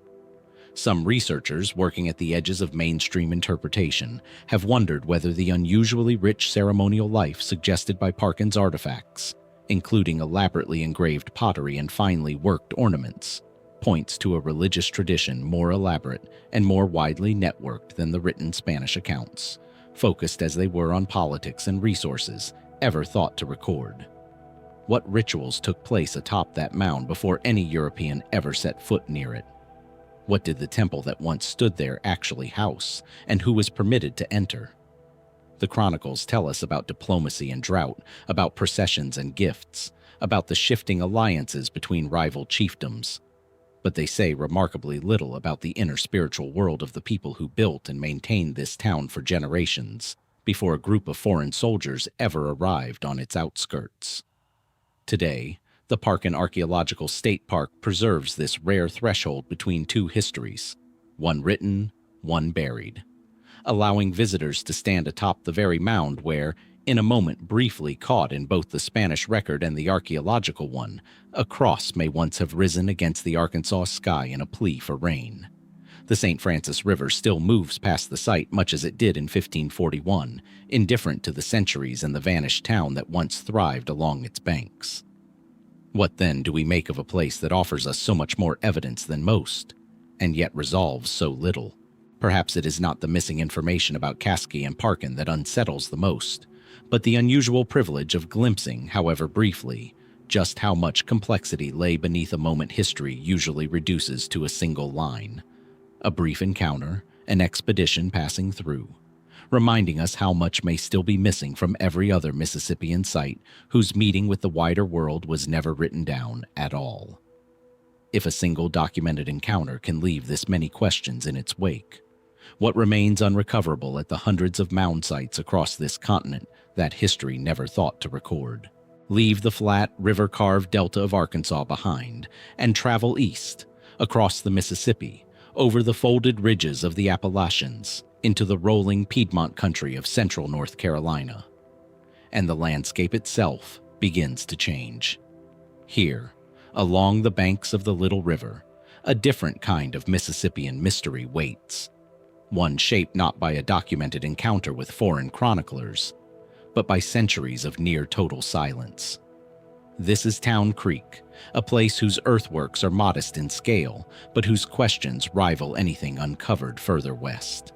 Speaker 1: Some researchers working at the edges of mainstream interpretation have wondered whether the unusually rich ceremonial life suggested by Parkin's artifacts, including elaborately engraved pottery and finely worked ornaments, points to a religious tradition more elaborate and more widely networked than the written Spanish accounts, focused as they were on politics and resources, ever thought to record. What rituals took place atop that mound before any European ever set foot near it? What did the temple that once stood there actually house, and who was permitted to enter? The chronicles tell us about diplomacy and drought, about processions and gifts, about the shifting alliances between rival chiefdoms, but they say remarkably little about the inner spiritual world of the people who built and maintained this town for generations, before a group of foreign soldiers ever arrived on its outskirts. Today, the Parkin Archaeological State Park preserves this rare threshold between two histories, one written, one buried, allowing visitors to stand atop the very mound where, in a moment briefly caught in both the Spanish record and the archaeological one, a cross may once have risen against the Arkansas sky in a plea for rain. The St. Francis River still moves past the site much as it did in 1541, indifferent to the centuries and the vanished town that once thrived along its banks. What then do we make of a place that offers us so much more evidence than most, and yet resolves so little? Perhaps it is not the missing information about Kaski and Parkin that unsettles the most, but the unusual privilege of glimpsing, however briefly, just how much complexity lay beneath a moment history usually reduces to a single line. A brief encounter, an expedition passing through, reminding us how much may still be missing from every other Mississippian site whose meeting with the wider world was never written down at all. If a single documented encounter can leave this many questions in its wake, what remains unrecoverable at the hundreds of mound sites across this continent that history never thought to record. Leave the flat, river-carved delta of Arkansas behind and travel east, across the Mississippi, over the folded ridges of the Appalachians, into the rolling Piedmont country of central North Carolina. And the landscape itself begins to change. Here, along the banks of the Little River, a different kind of Mississippian mystery waits. One shaped not by a documented encounter with foreign chroniclers, but by centuries of near-total silence. This is Town Creek, a place whose earthworks are modest in scale, but whose questions rival anything uncovered further west.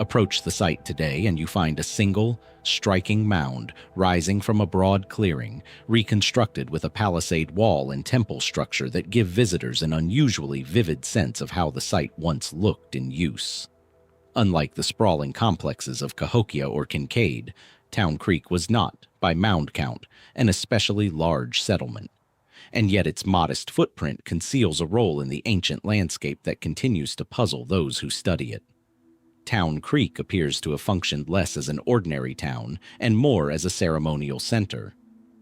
Speaker 1: Approach the site today and you find a single, striking mound rising from a broad clearing, reconstructed with a palisade wall and temple structure that give visitors an unusually vivid sense of how the site once looked in use. Unlike the sprawling complexes of Cahokia or Kincaid, Town Creek was not, by mound count, an especially large settlement. And yet its modest footprint conceals a role in the ancient landscape that continues to puzzle those who study it. Town Creek appears to have functioned less as an ordinary town and more as a ceremonial center,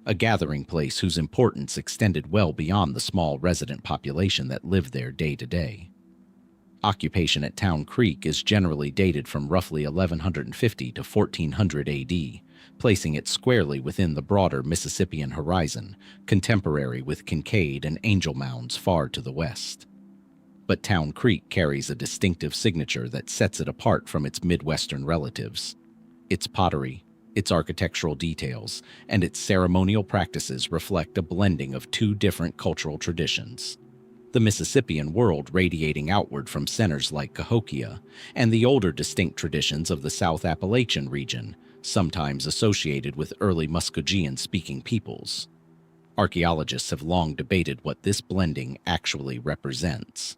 Speaker 1: a gathering place whose importance extended well beyond the small resident population that lived there day to day. Occupation at Town Creek is generally dated from roughly 1150 to 1400 AD, placing it squarely within the broader Mississippian horizon, contemporary with Kincaid and Angel Mounds far to the west. But Town Creek carries a distinctive signature that sets it apart from its Midwestern relatives. Its pottery, its architectural details, and its ceremonial practices reflect a blending of two different cultural traditions: the Mississippian world radiating outward from centers like Cahokia, and the older distinct traditions of the South Appalachian region, sometimes associated with early Muskogean-speaking peoples. Archaeologists have long debated what this blending actually represents.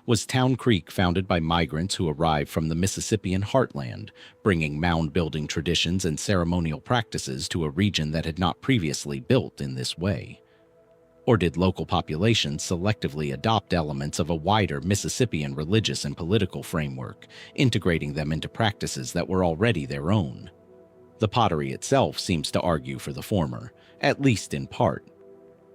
Speaker 1: Was Town Creek founded by migrants who arrived from the Mississippian heartland, bringing mound-building traditions and ceremonial practices to a region that had not previously built in this way? Or did local populations selectively adopt elements of a wider Mississippian religious and political framework, integrating them into practices that were already their own? The pottery itself seems to argue for the former, at least in part.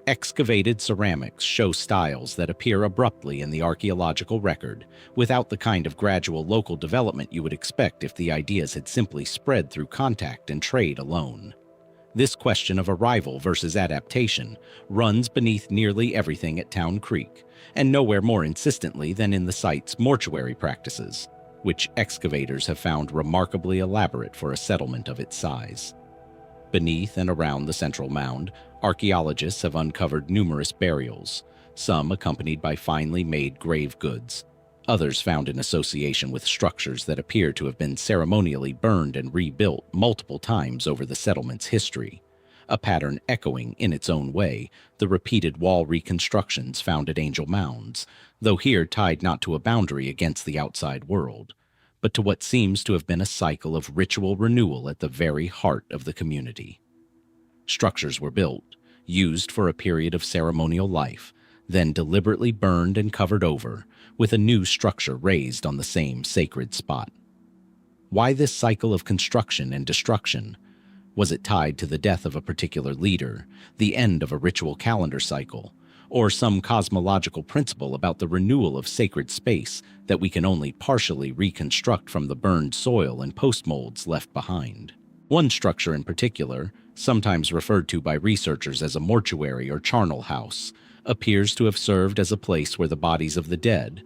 Speaker 1: Excavated ceramics show styles that appear abruptly in the archaeological record, without the kind of gradual local development you would expect if the ideas had simply spread through contact and trade alone. This question of arrival versus adaptation runs beneath nearly everything at Town Creek, and nowhere more insistently than in the site's mortuary practices, which excavators have found remarkably elaborate for a settlement of its size. Beneath and around the central mound, archaeologists have uncovered numerous burials, some accompanied by finely made grave goods, others found in association with structures that appear to have been ceremonially burned and rebuilt multiple times over the settlement's history, a pattern echoing, in its own way, the repeated wall reconstructions found at Angel Mounds, though here tied not to a boundary against the outside world, but to what seems to have been a cycle of ritual renewal at the very heart of the community. Structures were built, used for a period of ceremonial life, then deliberately burned and covered over, with a new structure raised on the same sacred spot. Why this cycle of construction and destruction? Was it tied to the death of a particular leader, the end of a ritual calendar cycle, or some cosmological principle about the renewal of sacred space that we can only partially reconstruct from the burned soil and postmolds left behind? One structure in particular, sometimes referred to by researchers as a mortuary or charnel house, appears to have served as a place where the bodies of the dead,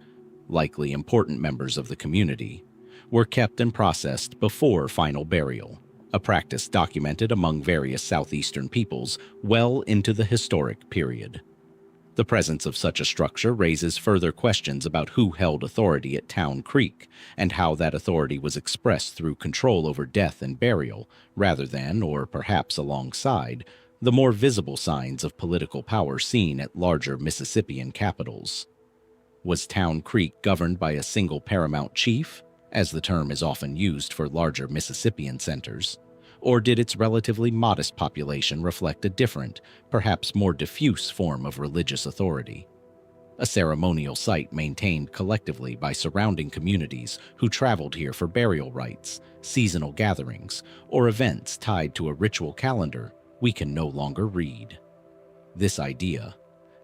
Speaker 1: likely important members of the community, were kept and processed before final burial, a practice documented among various southeastern peoples well into the historic period. The presence of such a structure raises further questions about who held authority at Town Creek and how that authority was expressed through control over death and burial, rather than, or perhaps alongside, the more visible signs of political power seen at larger Mississippian capitals. Was Town Creek governed by a single paramount chief, as the term is often used for larger Mississippian centers? Or did its relatively modest population reflect a different, perhaps more diffuse form of religious authority? a ceremonial site maintained collectively by surrounding communities who traveled here for burial rites, seasonal gatherings, or events tied to a ritual calendar we can no longer read. This idea,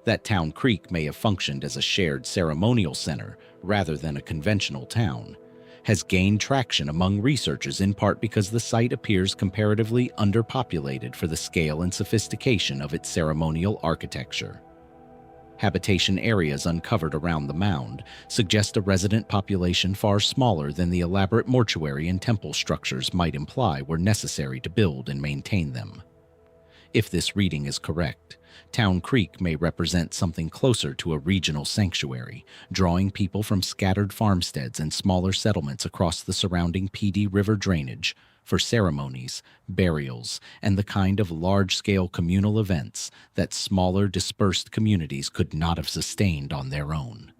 Speaker 1: that Town Creek may have functioned as a shared ceremonial center rather than a conventional town, has gained traction among researchers in part because the site appears comparatively underpopulated for the scale and sophistication of its ceremonial architecture. Habitation areas uncovered around the mound suggest a resident population far smaller than the elaborate mortuary and temple structures might imply were necessary to build and maintain them. If this reading is correct, Town Creek may represent something closer to a regional sanctuary, drawing people from scattered farmsteads and smaller settlements across the surrounding PD River drainage for ceremonies, burials, and the kind of large-scale communal events that smaller, dispersed communities could not have sustained on their own.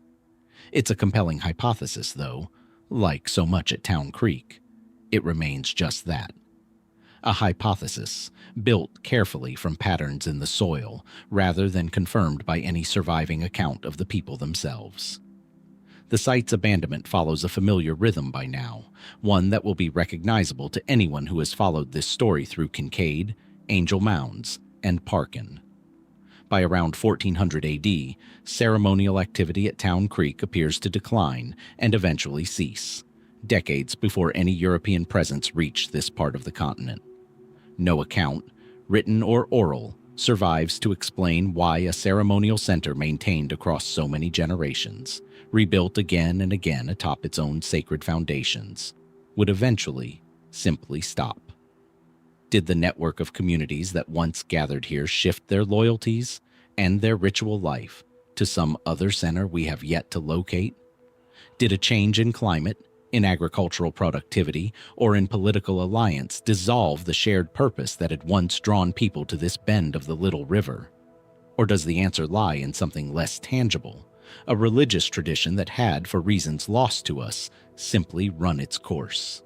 Speaker 1: It's a compelling hypothesis, though. Like so much at Town Creek, it remains just that. A hypothesis, built carefully from patterns in the soil, rather than confirmed by any surviving account of the people themselves. The site's abandonment follows a familiar rhythm by now, one that will be recognizable to anyone who has followed this story through Kincaid, Angel Mounds, and Parkin. By around 1400 AD, ceremonial activity at Town Creek appears to decline and eventually cease, decades before any European presence reached this part of the continent. No account, written or oral, survives to explain why a ceremonial center maintained across so many generations, rebuilt again and again atop its own sacred foundations, would eventually simply stop. Did the network of communities that once gathered here shift their loyalties and their ritual life to some other center we have yet to locate? Did a change in climate, in agricultural productivity, or in political alliance dissolve the shared purpose that had once drawn people to this bend of the little river? Or does the answer lie in something less tangible, a religious tradition that had, for reasons lost to us, simply run its course?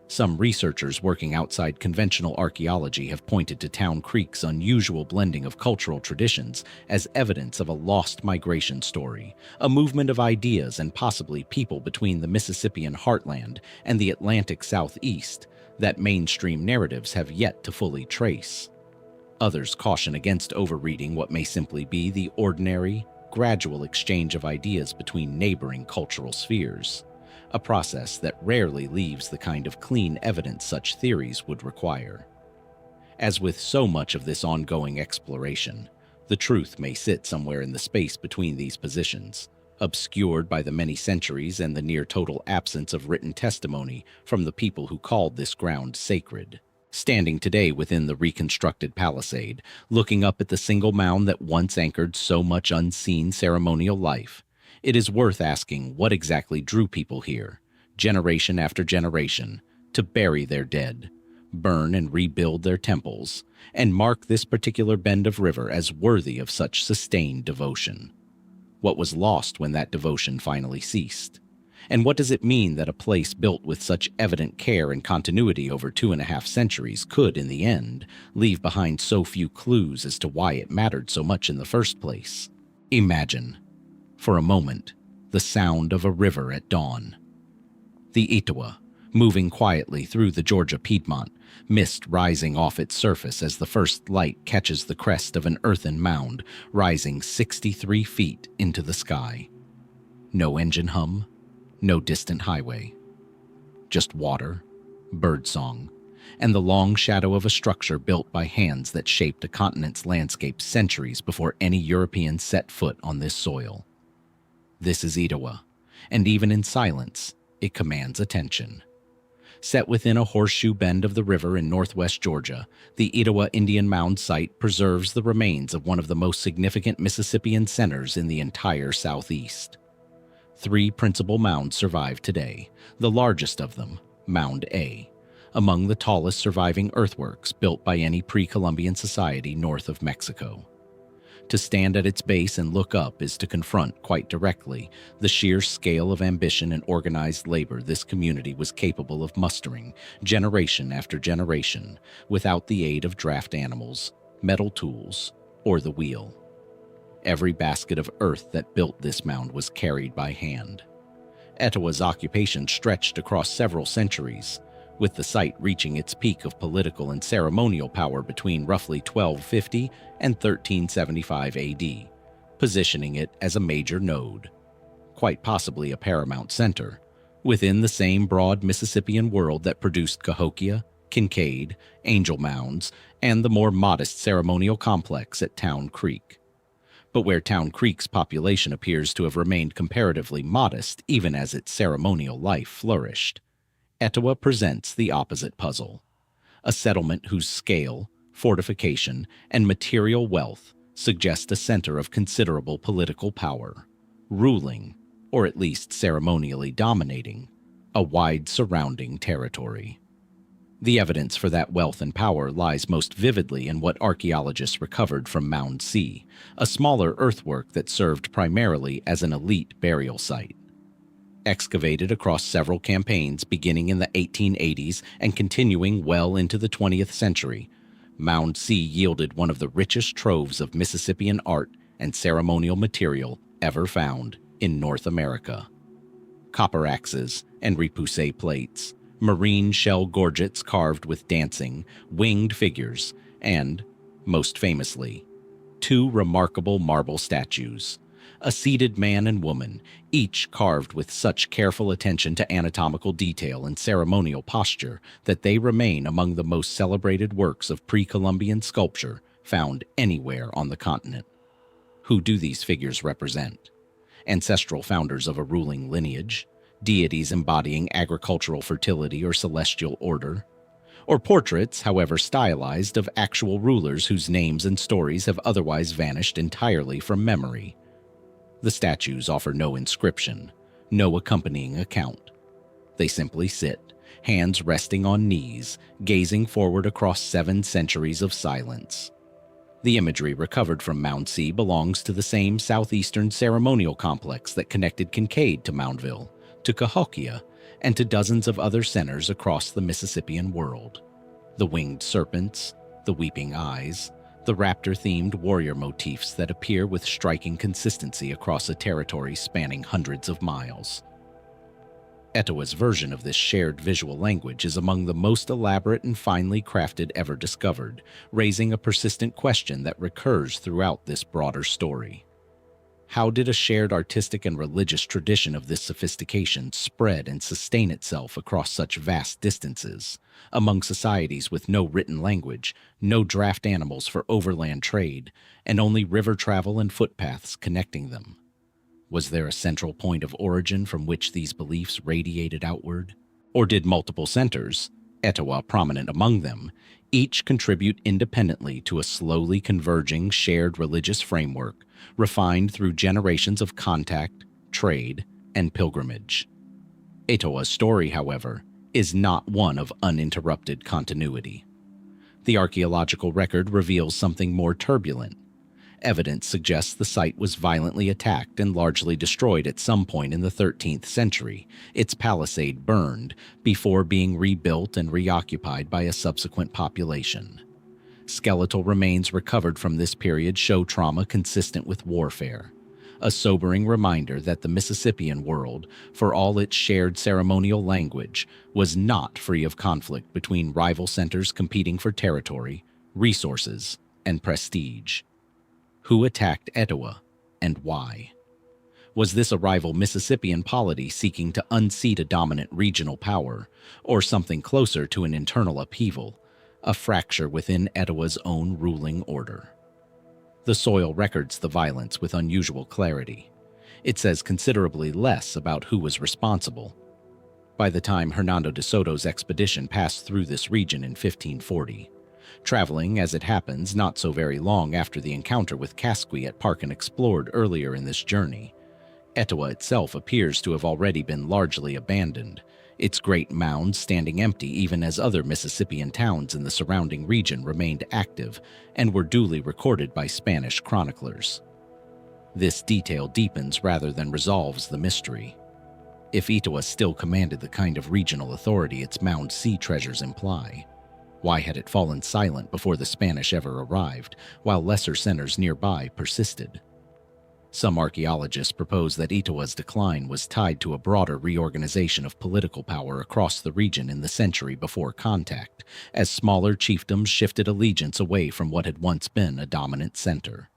Speaker 1: Some researchers working outside conventional archaeology have pointed to Town Creek's unusual blending of cultural traditions as evidence of a lost migration story, a movement of ideas and possibly people between the Mississippian heartland and the Atlantic southeast that mainstream narratives have yet to fully trace. Others caution against overreading what may simply be the ordinary, gradual exchange of ideas between neighboring cultural spheres, a process that rarely leaves the kind of clean evidence such theories would require. As with so much of this ongoing exploration, the truth may sit somewhere in the space between these positions, obscured by the many centuries and the near-total absence of written testimony from the people who called this ground sacred. Standing today within the reconstructed palisade, looking up at the single mound that once anchored so much unseen ceremonial life, it is worth asking what exactly drew people here, generation after generation, to bury their dead, burn and rebuild their temples, and mark this particular bend of river as worthy of such sustained devotion. What was lost when that devotion finally ceased? And what does it mean that a place built with such evident care and continuity over 2.5 centuries could, in the end, leave behind so few clues as to why it mattered so much in the first place? Imagine, for a moment, the sound of a river at dawn. The Etowah, moving quietly through the Georgia Piedmont, mist rising off its surface as the first light catches the crest of an earthen mound rising 63 feet into the sky. No engine hum, no distant highway. Just water, birdsong, and the long shadow of a structure built by hands that shaped a continent's landscape centuries before any European set foot on this soil. This is Etowah, and even in silence, it commands attention. Set within a horseshoe bend of the river in northwest Georgia, the Etowah Indian Mound site preserves the remains of one of the most significant Mississippian centers in the entire Southeast. 3 principal mounds survive today, the largest of them, Mound A, among the tallest surviving earthworks built by any pre-Columbian society north of Mexico. To stand at its base and look up is to confront quite directly the sheer scale of ambition and organized labor this community was capable of mustering generation after generation without the aid of draft animals, metal tools, or the wheel. Every basket of earth that built this mound was carried by hand. Etowah's occupation stretched across several centuries, with the site reaching its peak of political and ceremonial power between roughly 1250 and 1375 AD, positioning it as a major node, quite possibly a paramount center, within the same broad Mississippian world that produced Cahokia, Kincaid, Angel Mounds, and the more modest ceremonial complex at Town Creek. But where Town Creek's population appears to have remained comparatively modest even as its ceremonial life flourished, Etowah presents the opposite puzzle. A settlement whose scale, fortification, and material wealth suggest a center of considerable political power, ruling, or at least ceremonially dominating, a wide surrounding territory. The evidence for that wealth and power lies most vividly in what archaeologists recovered from Mound C, a smaller earthwork that served primarily as an elite burial site. Excavated across several campaigns beginning in the 1880s and continuing well into the 20th century, Mound C yielded one of the richest troves of Mississippian art and ceremonial material ever found in North America. Copper axes and repoussé plates, marine shell gorgets carved with dancing, winged figures, and, most famously, two remarkable marble statues, a seated man and woman, each carved with such careful attention to anatomical detail and ceremonial posture that they remain among the most celebrated works of pre-Columbian sculpture found anywhere on the continent. Who do these figures represent? Ancestral founders of a ruling lineage, deities embodying agricultural fertility or celestial order, or portraits, however stylized, of actual rulers whose names and stories have otherwise vanished entirely from memory. The statues offer no inscription, no accompanying account. They simply sit, hands resting on knees, gazing forward across 7 centuries of silence. The imagery recovered from Mound C belongs to the same southeastern ceremonial complex that connected Kincaid to Moundville, to Cahokia, and to dozens of other centers across the Mississippian world. The winged serpents, the weeping eyes, the raptor-themed warrior motifs that appear with striking consistency across a territory spanning hundreds of miles. Etowah's version of this shared visual language is among the most elaborate and finely crafted ever discovered, raising a persistent question that recurs throughout this broader story. How did a shared artistic and religious tradition of this sophistication spread and sustain itself across such vast distances, among societies with no written language, no draft animals for overland trade, and only river travel and footpaths connecting them? Was there a central point of origin from which these beliefs radiated outward? Or did multiple centers, Etowah prominent among them, each contribute independently to a slowly converging shared religious framework, refined through generations of contact, trade, and pilgrimage? Etowah's story, however, is not one of uninterrupted continuity. The archaeological record reveals something more turbulent. Evidence suggests the site was violently attacked and largely destroyed at some point in the 13th century, its palisade burned, before being rebuilt and reoccupied by a subsequent population. Skeletal remains recovered from this period show trauma consistent with warfare, a sobering reminder that the Mississippian world, for all its shared ceremonial language, was not free of conflict between rival centers competing for territory, resources, and prestige. Who attacked Etowah, and why? Was this a rival Mississippian polity seeking to unseat a dominant regional power, or something closer to an internal upheaval, a fracture within Etowah's own ruling order? The soil records the violence with unusual clarity. It says considerably less about who was responsible. By the time Hernando de Soto's expedition passed through this region in 1540, traveling, as it happens, not so very long after the encounter with Casqui at Parkin explored earlier in this journey, Etowah itself appears to have already been largely abandoned, its great mounds standing empty even as other Mississippian towns in the surrounding region remained active and were duly recorded by Spanish chroniclers. This detail deepens rather than resolves the mystery. If Etowah still commanded the kind of regional authority its Mound C treasures imply, why had it fallen silent before the Spanish ever arrived, while lesser centers nearby persisted? Some archaeologists propose that Etowah's decline was tied to a broader reorganization of political power across the region in the century before contact, as smaller chiefdoms shifted allegiance away from what had once been a dominant center.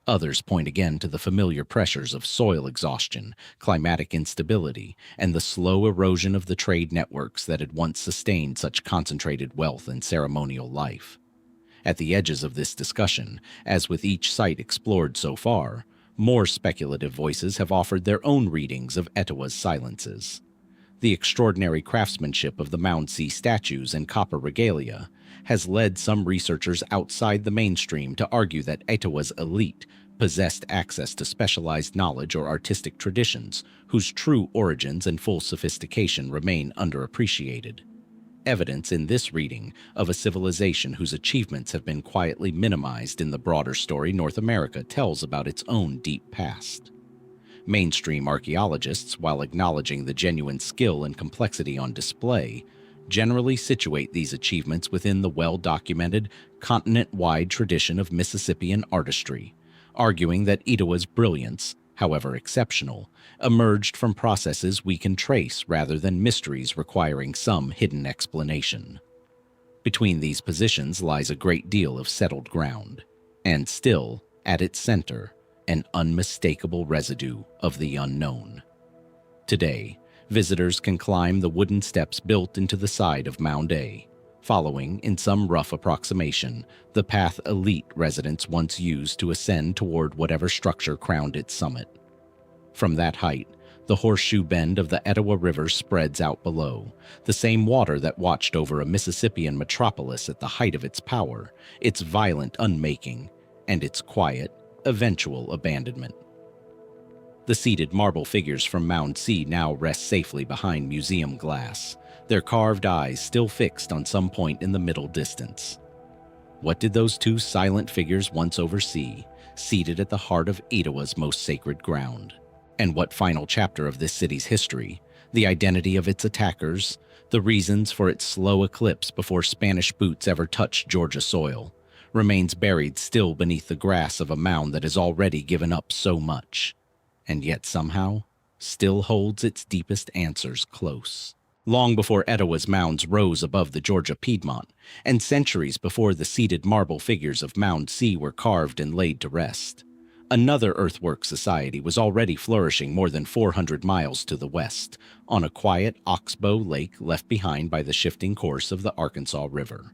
Speaker 1: Others point again to the familiar pressures of soil exhaustion, climatic instability, and the slow erosion of the trade networks that had once sustained such concentrated wealth and ceremonial life. At the edges of this discussion, as with each site explored so far, more speculative voices have offered their own readings of Etowah's silences. The extraordinary craftsmanship of the Mound C statues and copper regalia has led some researchers outside the mainstream to argue that Etowah's elite possessed access to specialized knowledge or artistic traditions whose true origins and full sophistication remain underappreciated. Evidence in this reading of a civilization whose achievements have been quietly minimized in the broader story North America tells about its own deep past. Mainstream archaeologists, while acknowledging the genuine skill and complexity on display, generally situate these achievements within the well-documented, continent-wide tradition of Mississippian artistry, arguing that Etowah's brilliance, however exceptional, emerged from processes we can trace rather than mysteries requiring some hidden explanation. Between these positions lies a great deal of settled ground, and still, at its center, an unmistakable residue of the unknown. Today, visitors can climb the wooden steps built into the side of Mound A, following, in some rough approximation, the path elite residents once used to ascend toward whatever structure crowned its summit. From that height, the horseshoe bend of the Etowah River spreads out below, the same water that watched over a Mississippian metropolis at the height of its power, its violent unmaking, and its quiet, eventual abandonment. The seated marble figures from Mound C now rest safely behind museum glass, their carved eyes still fixed on some point in the middle distance. What did those two silent figures once oversee, seated at the heart of Etowah's most sacred ground? And what final chapter of this city's history, the identity of its attackers, the reasons for its slow eclipse before Spanish boots ever touched Georgia soil, remains buried still beneath the grass of a mound that has already given up so much, and yet somehow still holds its deepest answers close. Long before Etowah's mounds rose above the Georgia Piedmont, and centuries before the seated marble figures of Mound C were carved and laid to rest, another earthwork society was already flourishing more than 400 miles to the west, on a quiet oxbow lake left behind by the shifting course of the Arkansas River.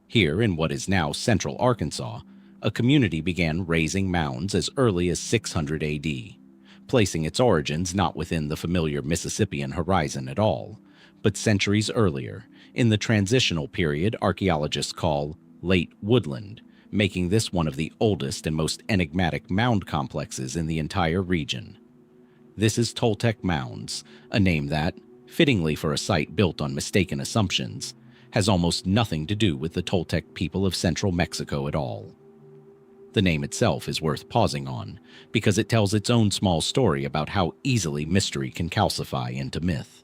Speaker 1: Here, in what is now central Arkansas, a community began raising mounds as early as 600 AD, placing its origins not within the familiar Mississippian horizon at all, but centuries earlier, in the transitional period archaeologists call Late Woodland, making this one of the oldest and most enigmatic mound complexes in the entire region. This is Toltec Mounds, a name that, fittingly for a site built on mistaken assumptions, has almost nothing to do with the Toltec people of central Mexico at all. The name itself is worth pausing on, because it tells its own small story about how easily mystery can calcify into myth.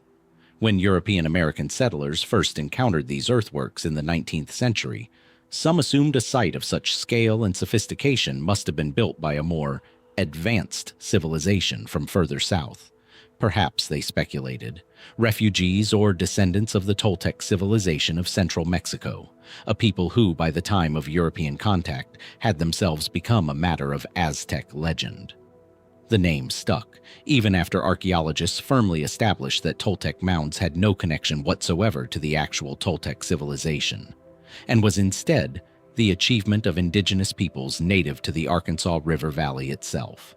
Speaker 1: When European-American settlers first encountered these earthworks in the 19th century, some assumed a site of such scale and sophistication must have been built by a more advanced civilization from further south. Perhaps, they speculated, refugees or descendants of the Toltec civilization of central Mexico, a people who, by the time of European contact, had themselves become a matter of Aztec legend. The name stuck, even after archaeologists firmly established that Toltec mounds had no connection whatsoever to the actual Toltec civilization, and was instead the achievement of indigenous peoples native to the Arkansas River Valley itself.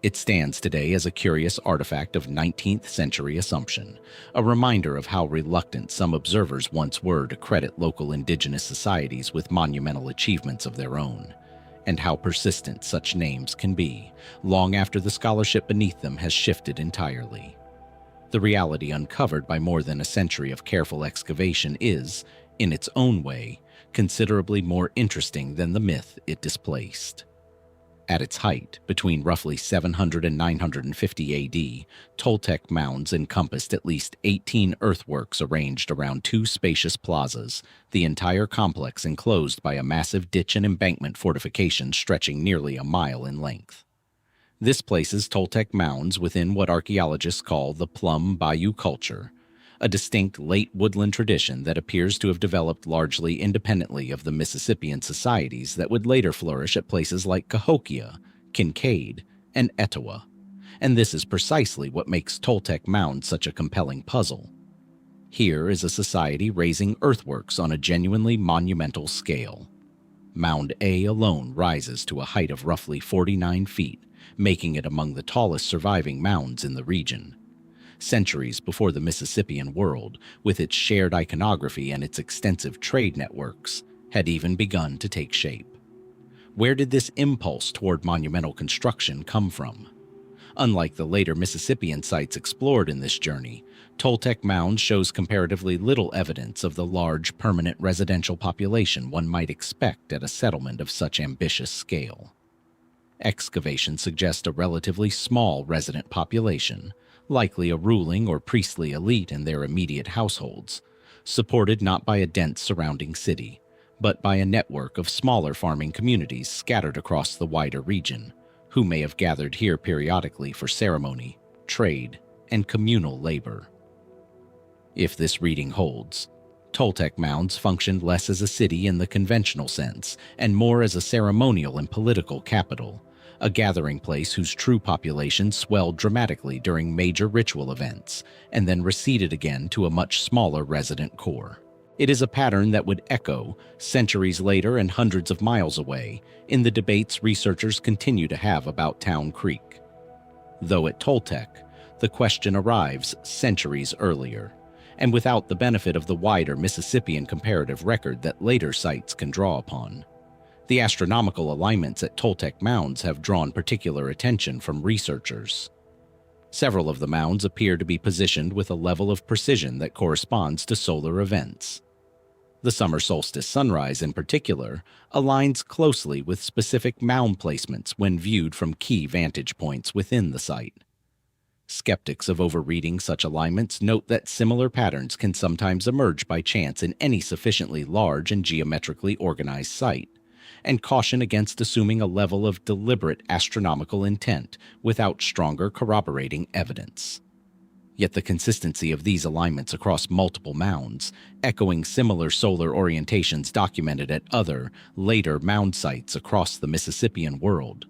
Speaker 1: It stands today as a curious artifact of 19th century assumption, a reminder of how reluctant some observers once were to credit local indigenous societies with monumental achievements of their own, and how persistent such names can be, long after the scholarship beneath them has shifted entirely. The reality uncovered by more than a century of careful excavation is, in its own way, considerably more interesting than the myth it displaced. At its height, between roughly 700 and 950 AD, Toltec mounds encompassed at least 18 earthworks arranged around two spacious plazas, the entire complex enclosed by a massive ditch and embankment fortification stretching nearly a mile in length. This places Toltec mounds within what archaeologists call the Plum Bayou culture, a distinct late woodland tradition that appears to have developed largely independently of the Mississippian societies that would later flourish at places like Cahokia, Kincaid, and Etowah. And this is precisely what makes Toltec mounds such a compelling puzzle. Here is a society raising earthworks on a genuinely monumental scale. Mound A alone rises to a height of roughly 49 feet, making it among the tallest surviving mounds in the region. Centuries before the Mississippian world, with its shared iconography and its extensive trade networks, had even begun to take shape. Where did this impulse toward monumental construction come from? Unlike the later Mississippian sites explored in this journey, Toltec Mound shows comparatively little evidence of the large permanent residential population one might expect at a settlement of such ambitious scale. Excavations suggest a relatively small resident population, likely a ruling or priestly elite in their immediate households, supported not by a dense surrounding city, but by a network of smaller farming communities scattered across the wider region, who may have gathered here periodically for ceremony, trade, and communal labor. If this reading holds, Toltec mounds functioned less as a city in the conventional sense and more as a ceremonial and political capital, a gathering place whose true population swelled dramatically during major ritual events and then receded again to a much smaller resident core. It is a pattern that would echo, centuries later and hundreds of miles away, in the debates researchers continue to have about Town Creek. Though at Toltec, the question arrives centuries earlier, and without the benefit of the wider Mississippian comparative record that later sites can draw upon. The astronomical alignments at Toltec mounds have drawn particular attention from researchers. Several of the mounds appear to be positioned with a level of precision that corresponds to solar events. The summer solstice sunrise, in particular, aligns closely with specific mound placements when viewed from key vantage points within the site. Skeptics of overreading such alignments note that similar patterns can sometimes emerge by chance in any sufficiently large and geometrically organized site, and caution against assuming a level of deliberate astronomical intent without stronger corroborating evidence. Yet the consistency of these alignments across multiple mounds, echoing similar solar orientations documented at other, later mound sites across the Mississippian world,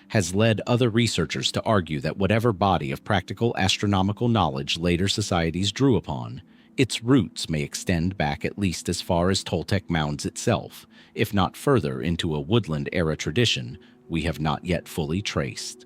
Speaker 1: has led other researchers to argue that whatever body of practical astronomical knowledge later societies drew upon, its roots may extend back at least as far as Toltec mounds itself, if not further into a woodland-era tradition we have not yet fully traced.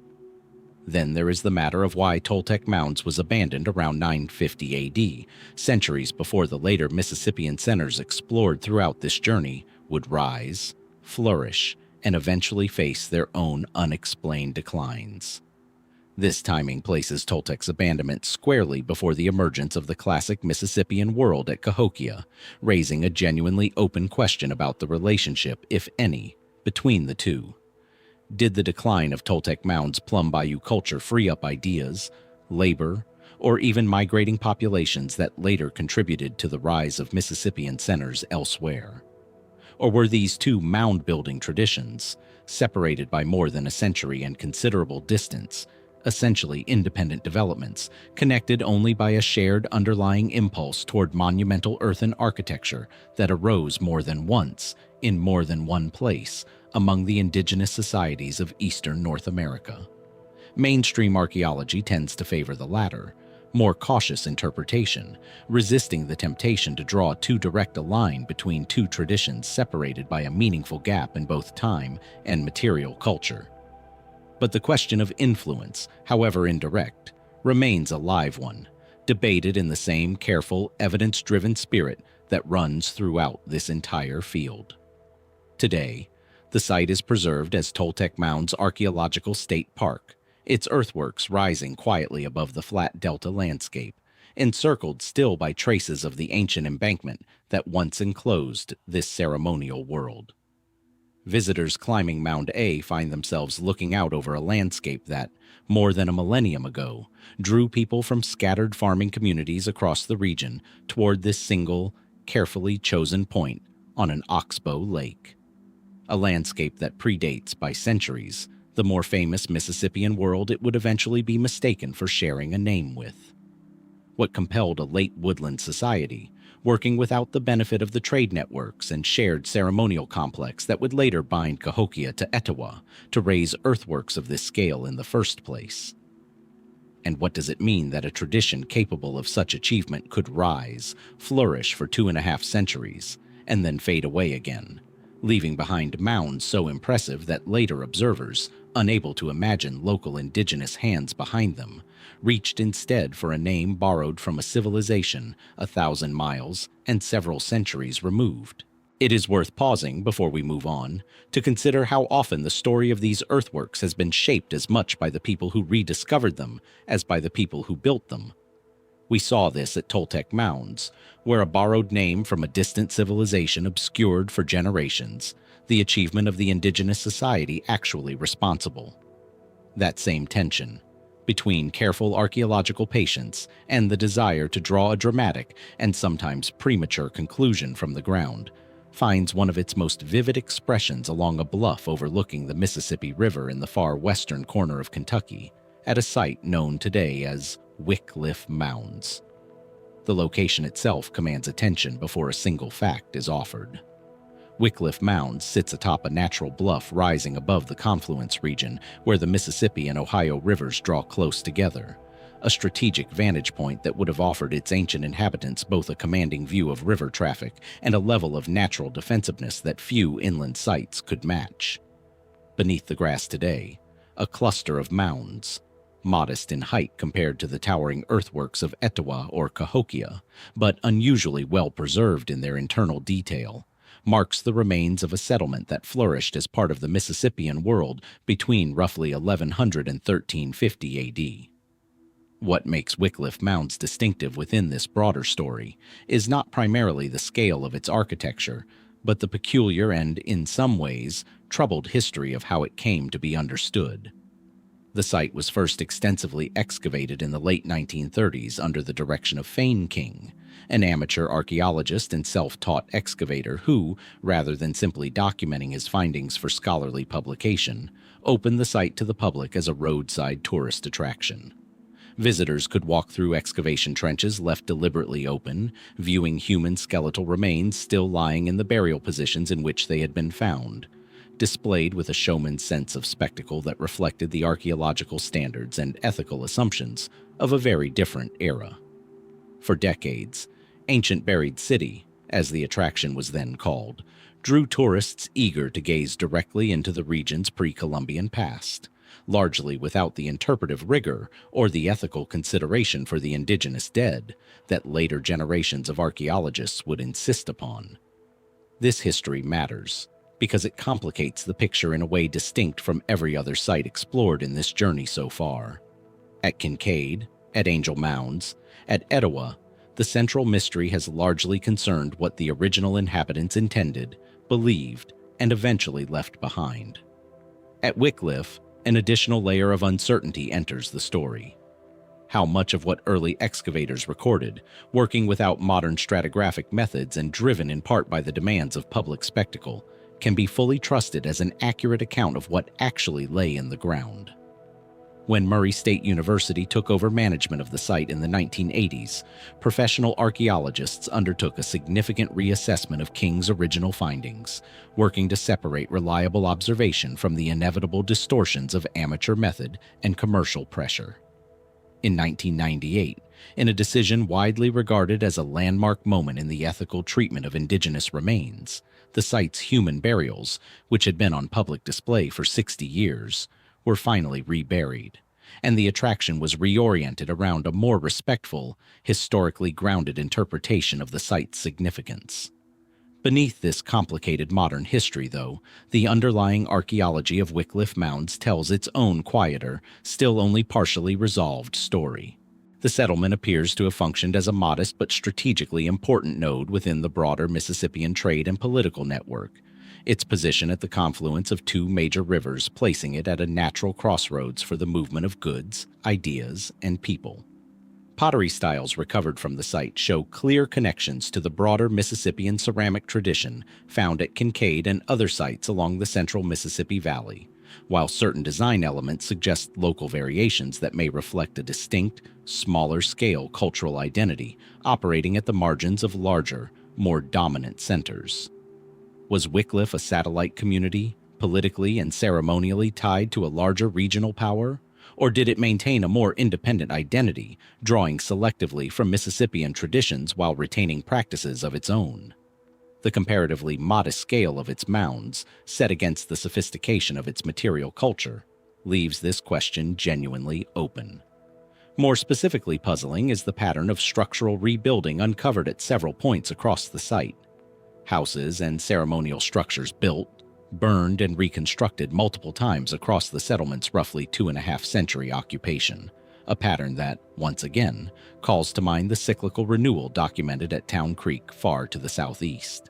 Speaker 1: Then there is the matter of why Toltec mounds was abandoned around 950 AD, centuries before the later Mississippian centers explored throughout this journey would rise, flourish, and eventually face their own unexplained declines. This timing places Toltec's abandonment squarely before the emergence of the classic Mississippian world at Cahokia, raising a genuinely open question about the relationship, if any, between the two. Did the decline of Toltec mounds' Plum Bayou culture free up ideas, labor, or even migrating populations that later contributed to the rise of Mississippian centers elsewhere? Or were these two mound-building traditions, separated by more than a century and considerable distance, essentially independent developments, connected only by a shared underlying impulse toward monumental earthen architecture that arose more than once, in more than one place, among the indigenous societies of eastern North America? Mainstream archaeology tends to favor the latter, more cautious interpretation, resisting the temptation to draw too direct a line between two traditions separated by a meaningful gap in both time and material culture. But the question of influence, however indirect, remains a live one, debated in the same careful, evidence-driven spirit that runs throughout this entire field. Today, the site is preserved as Toltec Mounds Archaeological State Park, its earthworks rising quietly above the flat delta landscape, encircled still by traces of the ancient embankment that once enclosed this ceremonial world. Visitors climbing Mound A find themselves looking out over a landscape that, more than a millennium ago, drew people from scattered farming communities across the region toward this single, carefully chosen point on an oxbow lake. A landscape that predates by centuries the more famous Mississippian world it would eventually be mistaken for sharing a name with. What compelled a late woodland society, working without the benefit of the trade networks and shared ceremonial complex that would later bind Cahokia to Etowah, to raise earthworks of this scale in the first place? And what does it mean that a tradition capable of such achievement could rise, flourish for 2.5 centuries, and then fade away again, leaving behind mounds so impressive that later observers, unable to imagine local indigenous hands behind them, reached instead for a name borrowed from a civilization 1,000 miles and several centuries removed? It is worth pausing before we move on to consider how often the story of these earthworks has been shaped as much by the people who rediscovered them as by the people who built them. We saw this at Toltec Mounds, where a borrowed name from a distant civilization obscured for generations the achievement of the indigenous society actually responsible. That same tension between careful archaeological patience and the desire to draw a dramatic and sometimes premature conclusion from the ground finds one of its most vivid expressions along a bluff overlooking the Mississippi River in the far western corner of Kentucky, at a site known today as Wickliffe Mounds. The location itself commands attention before a single fact is offered. Wickliffe Mounds sits atop a natural bluff rising above the confluence region where the Mississippi and Ohio rivers draw close together, a strategic vantage point that would have offered its ancient inhabitants both a commanding view of river traffic and a level of natural defensiveness that few inland sites could match. Beneath the grass today, a cluster of mounds, modest in height compared to the towering earthworks of Etowah or Cahokia, but unusually well preserved in their internal detail, marks the remains of a settlement that flourished as part of the Mississippian world between roughly 1100 and 1350 AD. What makes Wickliffe Mounds distinctive within this broader story is not primarily the scale of its architecture, but the peculiar and, in some ways, troubled history of how it came to be understood. The site was first extensively excavated in the late 1930s under the direction of Fane King, an amateur archaeologist and self-taught excavator who, rather than simply documenting his findings for scholarly publication, opened the site to the public as a roadside tourist attraction. Visitors could walk through excavation trenches left deliberately open, viewing human skeletal remains still lying in the burial positions in which they had been found, displayed with a showman's sense of spectacle that reflected the archaeological standards and ethical assumptions of a very different era. For decades, Ancient Buried City, as the attraction was then called, drew tourists eager to gaze directly into the region's pre-Columbian past, largely without the interpretive rigor or the ethical consideration for the indigenous dead that later generations of archaeologists would insist upon. This history matters because it complicates the picture in a way distinct from every other site explored in this journey so far. At Kincaid, at Angel Mounds, at Etowah, the central mystery has largely concerned what the original inhabitants intended, believed, and eventually left behind. At Wickliffe, an additional layer of uncertainty enters the story. How much of what early excavators recorded, working without modern stratigraphic methods and driven in part by the demands of public spectacle, can be fully trusted as an accurate account of what actually lay in the ground. When Murray State University took over management of the site in the 1980s, professional archaeologists undertook a significant reassessment of King's original findings, working to separate reliable observation from the inevitable distortions of amateur method and commercial pressure. In 1998, in a decision widely regarded as a landmark moment in the ethical treatment of indigenous remains, the site's human burials, which had been on public display for 60 years, were finally reburied, and the attraction was reoriented around a more respectful, historically grounded interpretation of the site's significance. Beneath this complicated modern history, though, the underlying archaeology of Wickliffe Mounds tells its own quieter, still only partially resolved story. The settlement appears to have functioned as a modest but strategically important node within the broader Mississippian trade and political network, its position at the confluence of two major rivers placing it at a natural crossroads for the movement of goods, ideas, and people. Pottery styles recovered from the site show clear connections to the broader Mississippian ceramic tradition found at Kincaid and other sites along the central Mississippi Valley, while certain design elements suggest local variations that may reflect a distinct, smaller-scale cultural identity operating at the margins of larger, more dominant centers. Was Wickliffe a satellite community, politically and ceremonially tied to a larger regional power? Or did it maintain a more independent identity, drawing selectively from Mississippian traditions while retaining practices of its own? The comparatively modest scale of its mounds, set against the sophistication of its material culture, leaves this question genuinely open. More specifically puzzling is the pattern of structural rebuilding uncovered at several points across the site. Houses and ceremonial structures built, burned, and reconstructed multiple times across the settlement's roughly 2.5-century occupation, a pattern that, once again, calls to mind the cyclical renewal documented at Town Creek far to the southeast.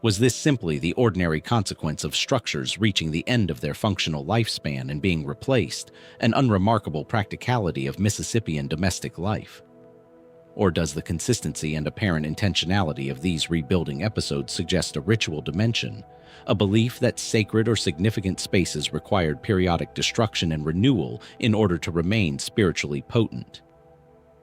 Speaker 1: Was this simply the ordinary consequence of structures reaching the end of their functional lifespan and being replaced, an unremarkable practicality of Mississippian domestic life? Or does the consistency and apparent intentionality of these rebuilding episodes suggest a ritual dimension, a belief that sacred or significant spaces required periodic destruction and renewal in order to remain spiritually potent?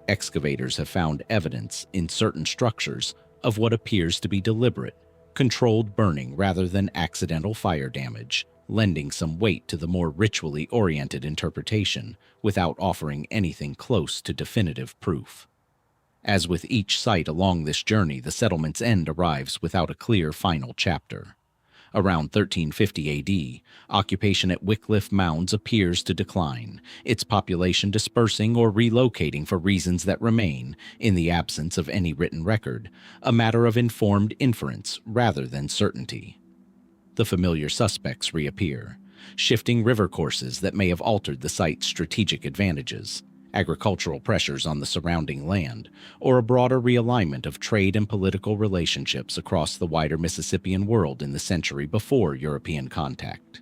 Speaker 1: Excavators have found evidence in certain structures of what appears to be deliberate, controlled burning rather than accidental fire damage, lending some weight to the more ritually oriented interpretation without offering anything close to definitive proof. As with each site along this journey, the settlement's end arrives without a clear final chapter. Around 1350 AD, occupation at Wickliffe Mounds appears to decline, its population dispersing or relocating for reasons that remain, in the absence of any written record, a matter of informed inference rather than certainty. The familiar suspects reappear, shifting river courses that may have altered the site's strategic advantages, agricultural pressures on the surrounding land, or a broader realignment of trade and political relationships across the wider Mississippian world in the century before European contact.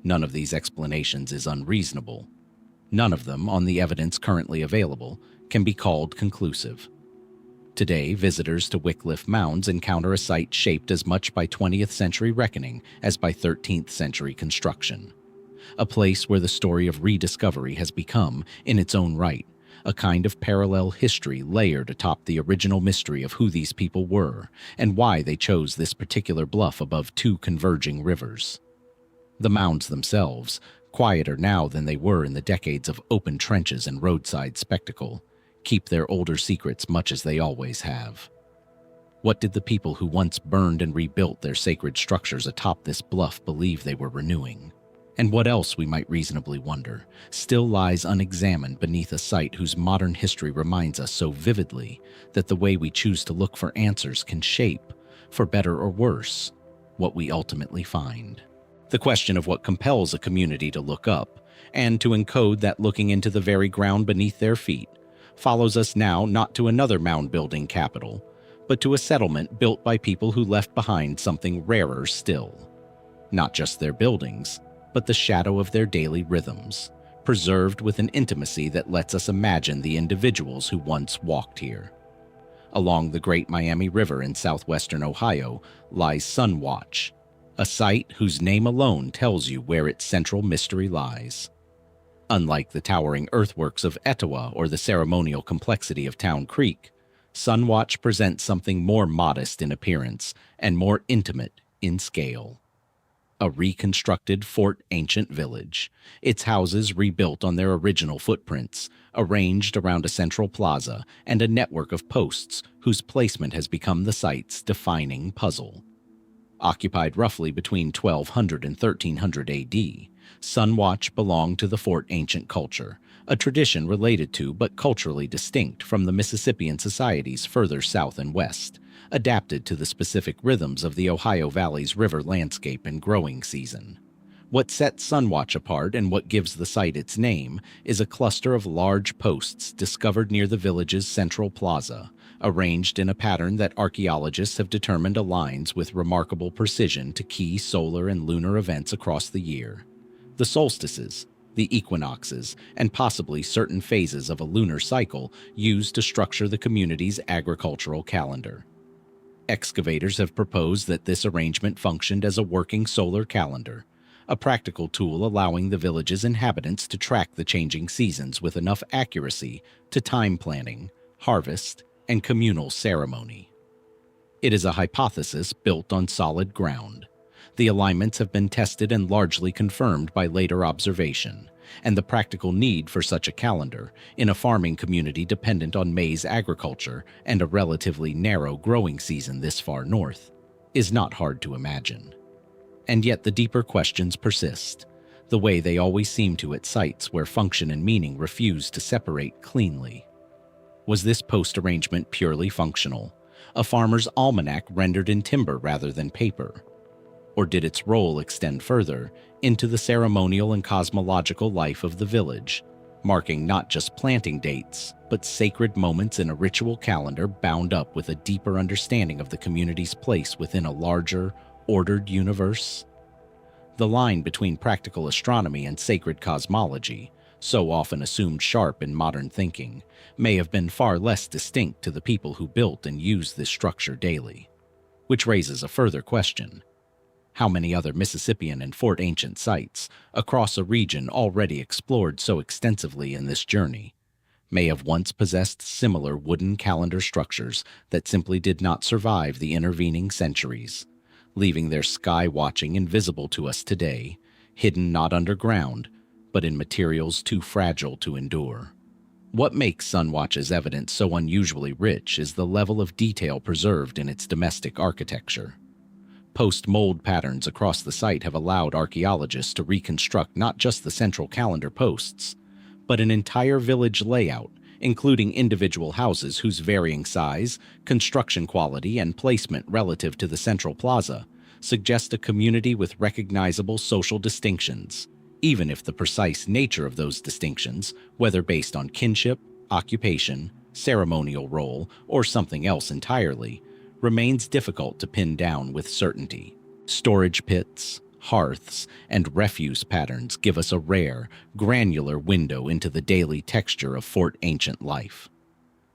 Speaker 1: None of these explanations is unreasonable. None of them, on the evidence currently available, can be called conclusive. Today, visitors to Wickliffe Mounds encounter a site shaped as much by 20th century reckoning as by 13th century construction. A place where the story of rediscovery has become, in its own right, a kind of parallel history layered atop the original mystery of who these people were and why they chose this particular bluff above two converging rivers. The mounds themselves, quieter now than they were in the decades of open trenches and roadside spectacle, keep their older secrets much as they always have. What did the people who once burned and rebuilt their sacred structures atop this bluff believe they were renewing? And what else, we might reasonably wonder, still lies unexamined beneath a site whose modern history reminds us so vividly that the way we choose to look for answers can shape, for better or worse, what we ultimately find. The question of what compels a community to look up, and to encode that looking into the very ground beneath their feet, follows us now not to another mound-building capital, but to a settlement built by people who left behind something rarer still. Not just their buildings, but the shadow of their daily rhythms, preserved with an intimacy that lets us imagine the individuals who once walked here. Along the Great Miami River in southwestern Ohio lies SunWatch, a site whose name alone tells you where its central mystery lies. Unlike the towering earthworks of Etowah or the ceremonial complexity of Town Creek, SunWatch presents something more modest in appearance and more intimate in scale. A reconstructed Fort Ancient village, its houses rebuilt on their original footprints, arranged around a central plaza and a network of posts whose placement has become the site's defining puzzle. Occupied roughly between 1200 and 1300 AD, SunWatch belonged to the Fort Ancient culture, a tradition related to but culturally distinct from the Mississippian societies further south and west, adapted to the specific rhythms of the Ohio Valley's river landscape and growing season. What sets SunWatch apart and what gives the site its name is a cluster of large posts discovered near the village's central plaza, arranged in a pattern that archaeologists have determined aligns with remarkable precision to key solar and lunar events across the year. The solstices, the equinoxes, and possibly certain phases of a lunar cycle used to structure the community's agricultural calendar. Excavators have proposed that this arrangement functioned as a working solar calendar, a practical tool allowing the village's inhabitants to track the changing seasons with enough accuracy to time planning, harvest, and communal ceremony. It is a hypothesis built on solid ground. The alignments have been tested and largely confirmed by later observation, and the practical need for such a calendar, in a farming community dependent on maize agriculture and a relatively narrow growing season this far north, is not hard to imagine. And yet the deeper questions persist, the way they always seem to at sites where function and meaning refuse to separate cleanly. Was this post-arrangement purely functional, a farmer's almanac rendered in timber rather than paper? Or did its role extend further into the ceremonial and cosmological life of the village, marking not just planting dates, but sacred moments in a ritual calendar bound up with a deeper understanding of the community's place within a larger, ordered universe? The line between practical astronomy and sacred cosmology, so often assumed sharp in modern thinking, may have been far less distinct to the people who built and used this structure daily. Which raises a further question. How many other Mississippian and Fort Ancient sites, across a region already explored so extensively in this journey, may have once possessed similar wooden calendar structures that simply did not survive the intervening centuries, leaving their sky watching invisible to us today, hidden not underground, but in materials too fragile to endure? What makes SunWatch's evidence so unusually rich is the level of detail preserved in its domestic architecture. Post-mold patterns across the site have allowed archaeologists to reconstruct not just the central calendar posts, but an entire village layout, including individual houses whose varying size, construction quality, and placement relative to the central plaza suggest a community with recognizable social distinctions, even if the precise nature of those distinctions, whether based on kinship, occupation, ceremonial role, or something else entirely, remains difficult to pin down with certainty. Storage pits, hearths, and refuse patterns give us a rare, granular window into the daily texture of Fort Ancient life.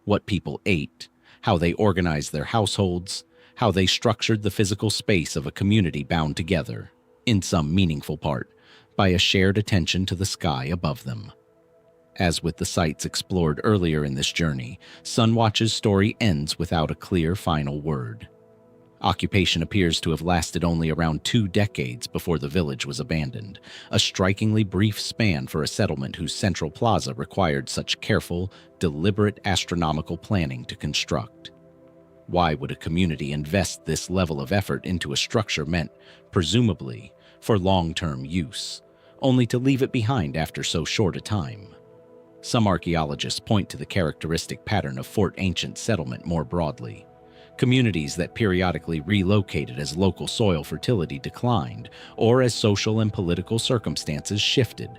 Speaker 1: What people ate, how they organized their households, how they structured the physical space of a community bound together, in some meaningful part, by a shared attention to the sky above them. As with the sites explored earlier in this journey, SunWatch's story ends without a clear final word. Occupation appears to have lasted only around 2 decades before the village was abandoned, a strikingly brief span for a settlement whose central plaza required such careful, deliberate astronomical planning to construct. Why would a community invest this level of effort into a structure meant, presumably, for long-term use, only to leave it behind after so short a time? Some archaeologists point to the characteristic pattern of Fort Ancient settlement more broadly. Communities that periodically relocated as local soil fertility declined or as social and political circumstances shifted,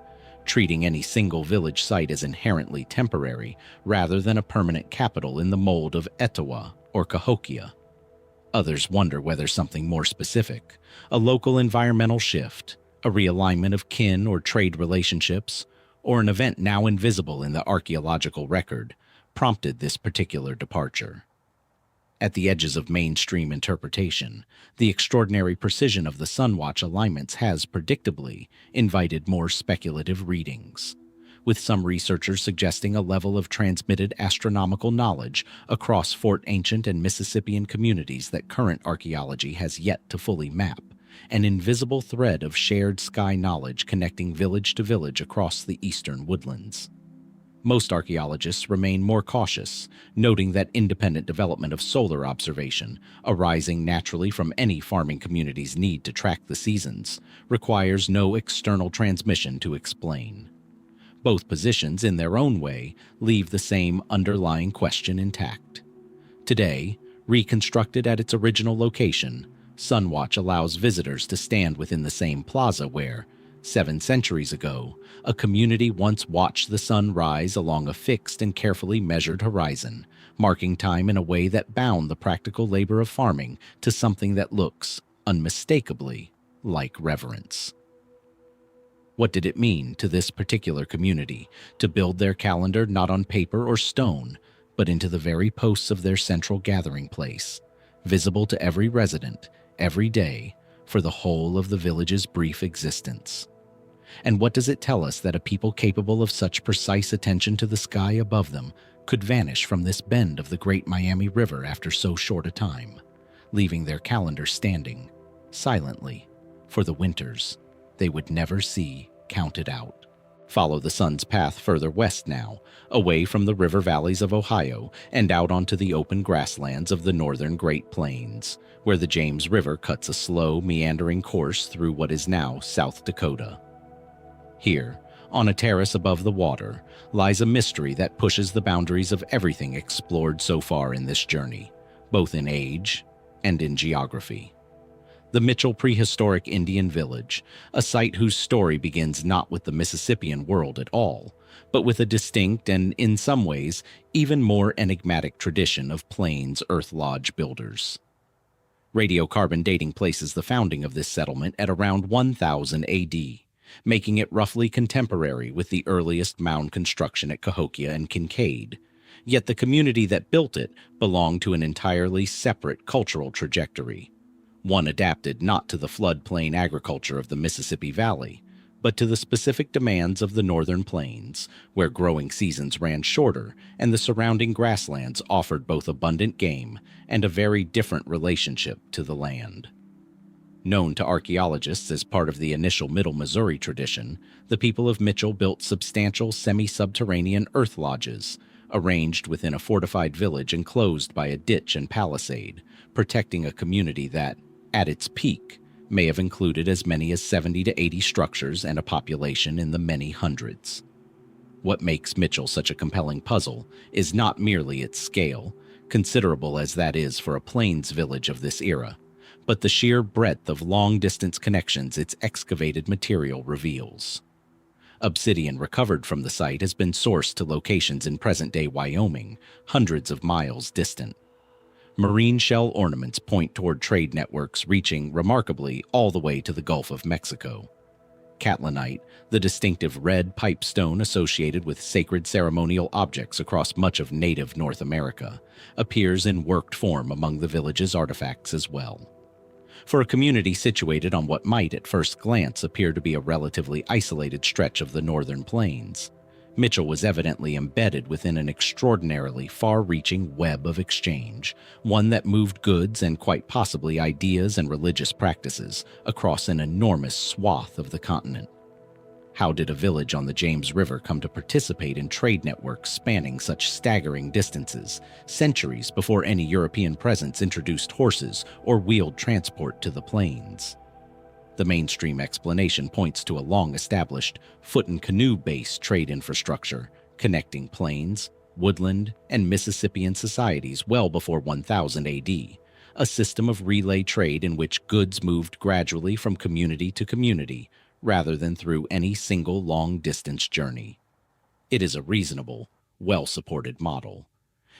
Speaker 1: treating any single village site as inherently temporary rather than a permanent capital in the mold of Etowah or Cahokia. Others wonder whether something more specific, a local environmental shift, a realignment of kin or trade relationships, or an event now invisible in the archaeological record, prompted this particular departure. At the edges of mainstream interpretation, the extraordinary precision of the SunWatch alignments has, predictably, invited more speculative readings, with some researchers suggesting a level of transmitted astronomical knowledge across Fort Ancient and Mississippian communities that current archaeology has yet to fully map, an invisible thread of shared sky knowledge connecting village to village across the eastern woodlands. Most archaeologists remain more cautious, noting that independent development of solar observation, arising naturally from any farming community's need to track the seasons, requires no external transmission to explain. Both positions, in their own way, leave the same underlying question intact. Today, reconstructed at its original location, SunWatch allows visitors to stand within the same plaza where, 7 centuries ago, a community once watched the sun rise along a fixed and carefully measured horizon, marking time in a way that bound the practical labor of farming to something that looks, unmistakably, like reverence. What did it mean to this particular community to build their calendar not on paper or stone, but into the very posts of their central gathering place, visible to every resident, every day, for the whole of the village's brief existence. And what does it tell us that a people capable of such precise attention to the sky above them could vanish from this bend of the Great Miami River after so short a time, leaving their calendar standing, silently, for the winters they would never see counted out? Follow the sun's path further west now, away from the river valleys of Ohio and out onto the open grasslands of the northern Great Plains, where the James River cuts a slow, meandering course through what is now South Dakota. Here, on a terrace above the water, lies a mystery that pushes the boundaries of everything explored so far in this journey, both in age and in geography. The Mitchell Prehistoric Indian Village, a site whose story begins not with the Mississippian world at all, but with a distinct and, in some ways, even more enigmatic tradition of Plains Earth Lodge builders. Radiocarbon dating places the founding of this settlement at around 1000 AD, making it roughly contemporary with the earliest mound construction at Cahokia and Kincaid. Yet the community that built it belonged to an entirely separate cultural trajectory, one adapted not to the floodplain agriculture of the Mississippi Valley, but to the specific demands of the northern plains, where growing seasons ran shorter and the surrounding grasslands offered both abundant game and a very different relationship to the land. Known to archaeologists as part of the initial Middle Missouri tradition, the people of Mitchell built substantial semi-subterranean earth lodges, arranged within a fortified village enclosed by a ditch and palisade, protecting a community that, at its peak, may have included as many as 70 to 80 structures and a population in the many hundreds. What makes Mitchell such a compelling puzzle is not merely its scale, considerable as that is for a plains village of this era, but the sheer breadth of long-distance connections its excavated material reveals. Obsidian recovered from the site has been sourced to locations in present-day Wyoming, hundreds of miles distant. Marine shell ornaments point toward trade networks reaching, remarkably, all the way to the Gulf of Mexico. Catlinite, the distinctive red pipestone associated with sacred ceremonial objects across much of native North America, appears in worked form among the village's artifacts as well. For a community situated on what might at first glance appear to be a relatively isolated stretch of the northern plains, Mitchell was evidently embedded within an extraordinarily far-reaching web of exchange, one that moved goods and quite possibly ideas and religious practices across an enormous swath of the continent. How did a village on the James River come to participate in trade networks spanning such staggering distances, centuries before any European presence introduced horses or wheeled transport to the plains? The mainstream explanation points to a long-established foot and canoe-based trade infrastructure connecting plains, woodland, and Mississippian societies well before 1000 AD, a system of relay trade in which goods moved gradually from community to community rather than through any single long-distance journey. It is a reasonable, well-supported model.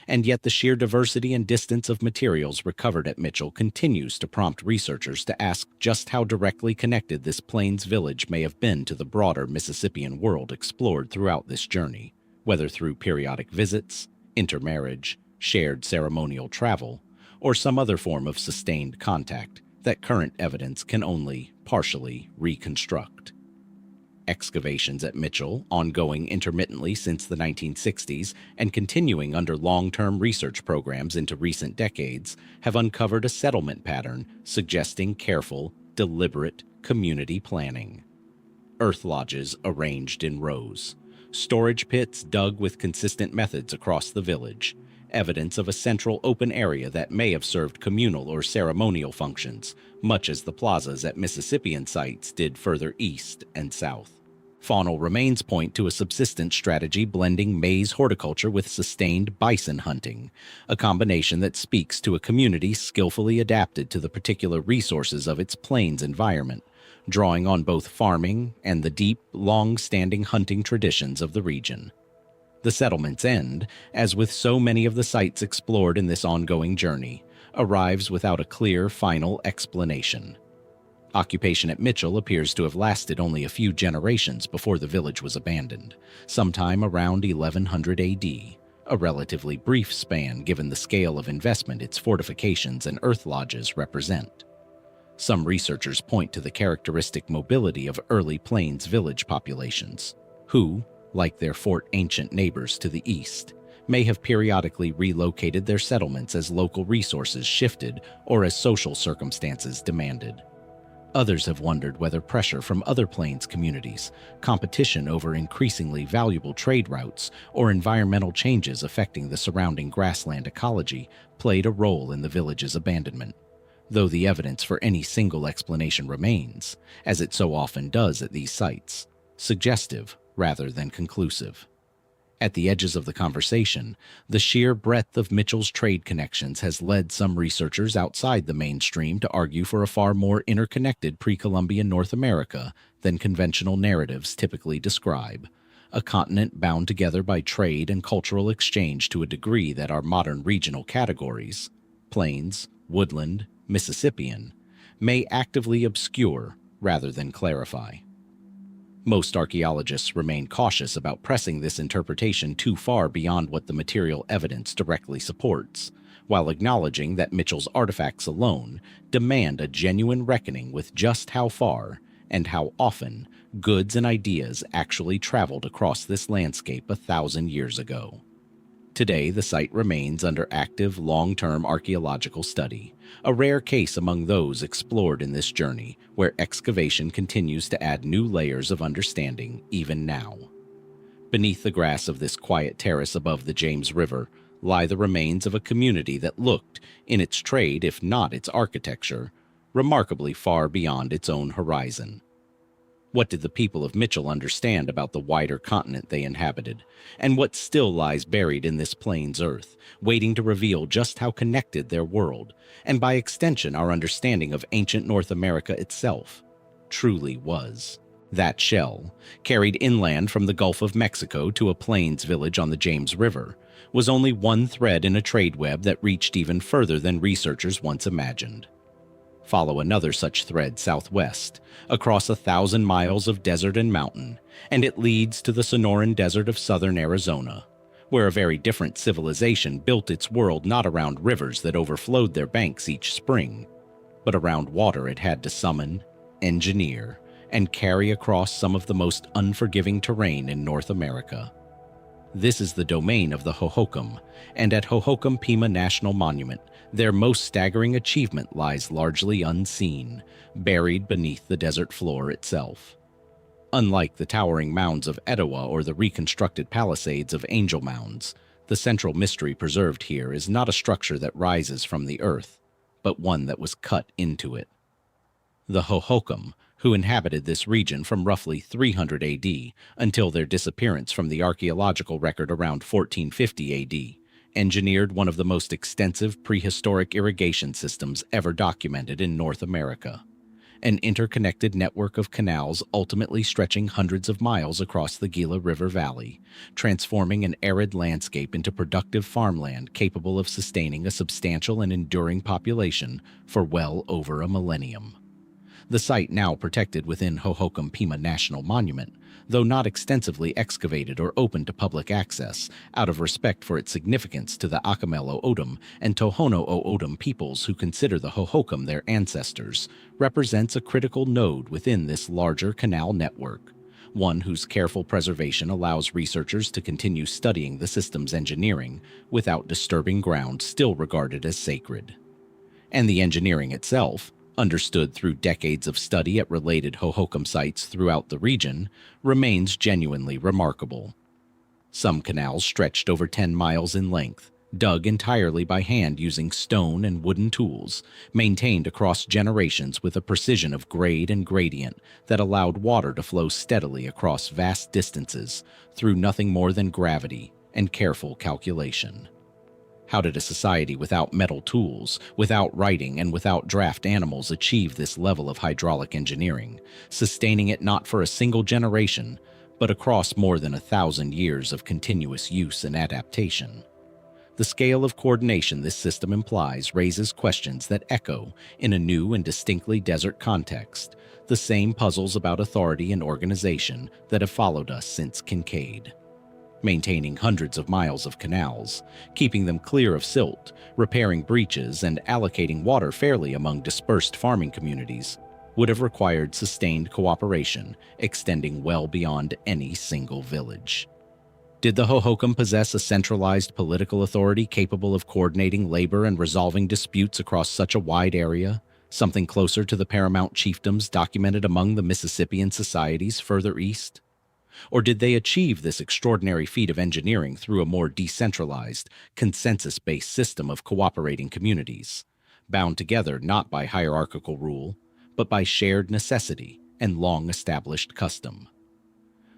Speaker 1: And yet the sheer diversity and distance of materials recovered at Mitchell continues to prompt researchers to ask just how directly connected this plains village may have been to the broader Mississippian world explored throughout this journey, whether through periodic visits, intermarriage, shared ceremonial travel, or some other form of sustained contact that current evidence can only partially reconstruct. Excavations at Mitchell, ongoing intermittently since the 1960s and continuing under long-term research programs into recent decades, have uncovered a settlement pattern suggesting careful, deliberate community planning. Earth lodges arranged in rows, storage pits dug with consistent methods across the village, evidence of a central open area that may have served communal or ceremonial functions, much as the plazas at Mississippian sites did further east and south. Faunal remains point to a subsistence strategy blending maize horticulture with sustained bison hunting, a combination that speaks to a community skillfully adapted to the particular resources of its plains environment, drawing on both farming and the deep, long-standing hunting traditions of the region. The settlement's end, as with so many of the sites explored in this ongoing journey, arrives without a clear final explanation. Occupation at Mitchell appears to have lasted only a few generations before the village was abandoned, sometime around 1100 AD, a relatively brief span given the scale of investment its fortifications and earth lodges represent. Some researchers point to the characteristic mobility of early Plains village populations, who, like their Fort Ancient neighbors to the east, may have periodically relocated their settlements as local resources shifted or as social circumstances demanded. Others have wondered whether pressure from other Plains communities, competition over increasingly valuable trade routes, or environmental changes affecting the surrounding grassland ecology played a role in the village's abandonment, though the evidence for any single explanation remains, as it so often does at these sites, suggestive rather than conclusive. At the edges of the conversation, the sheer breadth of Mitchell's trade connections has led some researchers outside the mainstream to argue for a far more interconnected pre-Columbian North America than conventional narratives typically describe, a continent bound together by trade and cultural exchange to a degree that our modern regional categories, Plains, Woodland, Mississippian, may actively obscure rather than clarify. Most archaeologists remain cautious about pressing this interpretation too far beyond what the material evidence directly supports, while acknowledging that Mitchell's artifacts alone demand a genuine reckoning with just how far and how often goods and ideas actually traveled across this landscape 1,000 years ago. Today, the site remains under active long-term archaeological study, a rare case among those explored in this journey, where excavation continues to add new layers of understanding even now. Beneath the grass of this quiet terrace above the James River lie the remains of a community that looked, in its trade if not its architecture, remarkably far beyond its own horizon. What did the people of Mitchell understand about the wider continent they inhabited, and what still lies buried in this plains earth, waiting to reveal just how connected their world, and by extension our understanding of ancient North America itself, truly was? That shell, carried inland from the Gulf of Mexico to a plains village on the James River, was only one thread in a trade web that reached even further than researchers once imagined. Follow another such thread southwest, across 1,000 miles of desert and mountain, and it leads to the Sonoran Desert of southern Arizona, where a very different civilization built its world not around rivers that overflowed their banks each spring, but around water it had to summon, engineer, and carry across some of the most unforgiving terrain in North America. This is the domain of the Hohokam, and at Hohokam Pima National Monument, their most staggering achievement lies largely unseen, buried beneath the desert floor itself. Unlike the towering mounds of Etowah or the reconstructed palisades of Angel Mounds, the central mystery preserved here is not a structure that rises from the earth, but one that was cut into it. The Hohokam, who inhabited this region from roughly 300 AD until their disappearance from the archaeological record around 1450 AD, engineered one of the most extensive prehistoric irrigation systems ever documented in North America, an interconnected network of canals ultimately stretching hundreds of miles across the Gila River Valley, transforming an arid landscape into productive farmland capable of sustaining a substantial and enduring population for well over a millennium. The site now protected within Hohokam Pima National Monument, though not extensively excavated or open to public access, out of respect for its significance to the Akamel O'odham and Tohono O'odham peoples who consider the Hohokam their ancestors, represents a critical node within this larger canal network, one whose careful preservation allows researchers to continue studying the system's engineering without disturbing ground still regarded as sacred. And the engineering itself, understood through decades of study at related Hohokam sites throughout the region, remains genuinely remarkable. Some canals stretched over 10 miles in length, dug entirely by hand using stone and wooden tools, maintained across generations with a precision of grade and gradient that allowed water to flow steadily across vast distances through nothing more than gravity and careful calculation. How did a society without metal tools, without writing, and without draft animals achieve this level of hydraulic engineering, sustaining it not for a single generation, but across more than 1,000 years of continuous use and adaptation? The scale of coordination this system implies raises questions that echo, in a new and distinctly desert context, the same puzzles about authority and organization that have followed us since Kincaid. maintaining hundreds of miles of canals, keeping them clear of silt, repairing breaches, and allocating water fairly among dispersed farming communities would have required sustained cooperation extending well beyond any single village. Did the Hohokam possess a centralized political authority capable of coordinating labor and resolving disputes across such a wide area, something closer to the paramount chiefdoms documented among the Mississippian societies further east? Or did they achieve this extraordinary feat of engineering through a more decentralized, consensus-based system of cooperating communities, bound together not by hierarchical rule, but by shared necessity and long-established custom?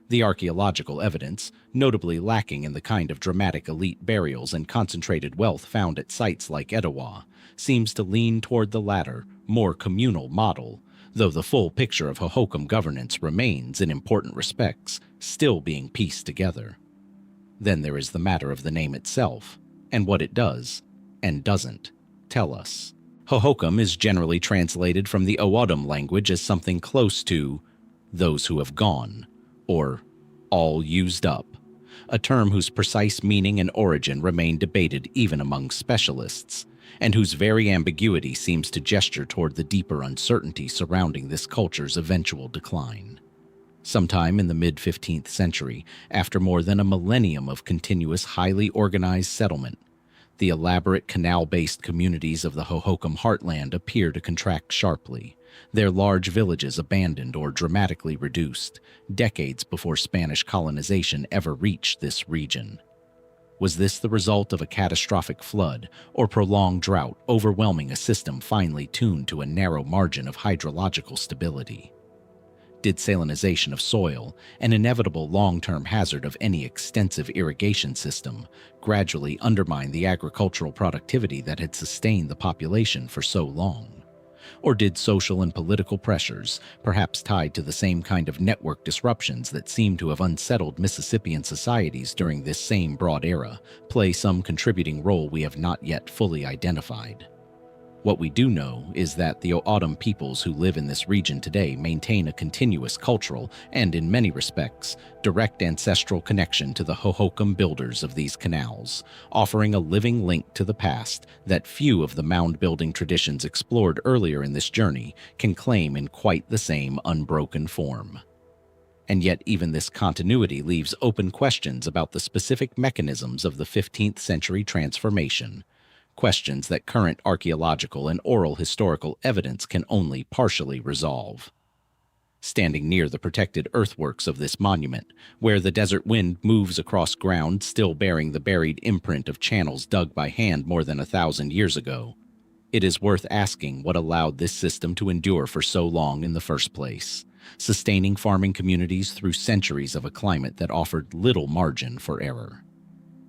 Speaker 1: The archaeological evidence, notably lacking in the kind of dramatic elite burials and concentrated wealth found at sites like Etowah, seems to lean toward the latter, more communal model, though the full picture of Hohokam governance remains, in important respects, still being pieced together. Then there is the matter of the name itself, and what it does, and doesn't, tell us. Hohokam is generally translated from the Awatovi language as something close to those who have gone, or all used up, a term whose precise meaning and origin remain debated even among specialists, and whose very ambiguity seems to gesture toward the deeper uncertainty surrounding this culture's eventual decline. Sometime in the mid-15th century, after more than a millennium of continuous, highly organized settlement, the elaborate canal-based communities of the Hohokam heartland appear to contract sharply, their large villages abandoned or dramatically reduced, decades before Spanish colonization ever reached this region. Was this the result of a catastrophic flood or prolonged drought overwhelming a system finely tuned to a narrow margin of hydrological stability? Did salinization of soil, an inevitable long-term hazard of any extensive irrigation system, gradually undermine the agricultural productivity that had sustained the population for so long? Or did social and political pressures, perhaps tied to the same kind of network disruptions that seem to have unsettled Mississippian societies during this same broad era, play some contributing role we have not yet fully identified? What we do know is that the Awatovi peoples who live in this region today maintain a continuous cultural and, in many respects, direct ancestral connection to the Hohokam builders of these canals, offering a living link to the past that few of the mound-building traditions explored earlier in this journey can claim in quite the same unbroken form. And yet even this continuity leaves open questions about the specific mechanisms of the 15th century transformation, questions that current archaeological and oral historical evidence can only partially resolve. Standing near the protected earthworks of this monument, where the desert wind moves across ground still bearing the buried imprint of channels dug by hand more than 1,000 years ago, it is worth asking what allowed this system to endure for so long in the first place, sustaining farming communities through centuries of a climate that offered little margin for error.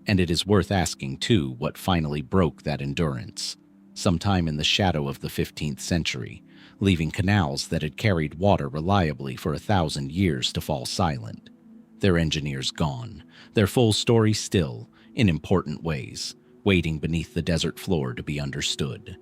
Speaker 1: And it is worth asking, too, what finally broke that endurance, sometime in the shadow of the 15th century, leaving canals that had carried water reliably for 1,000 years to fall silent, their engineers gone, their full story still, in important ways, waiting beneath the desert floor to be understood.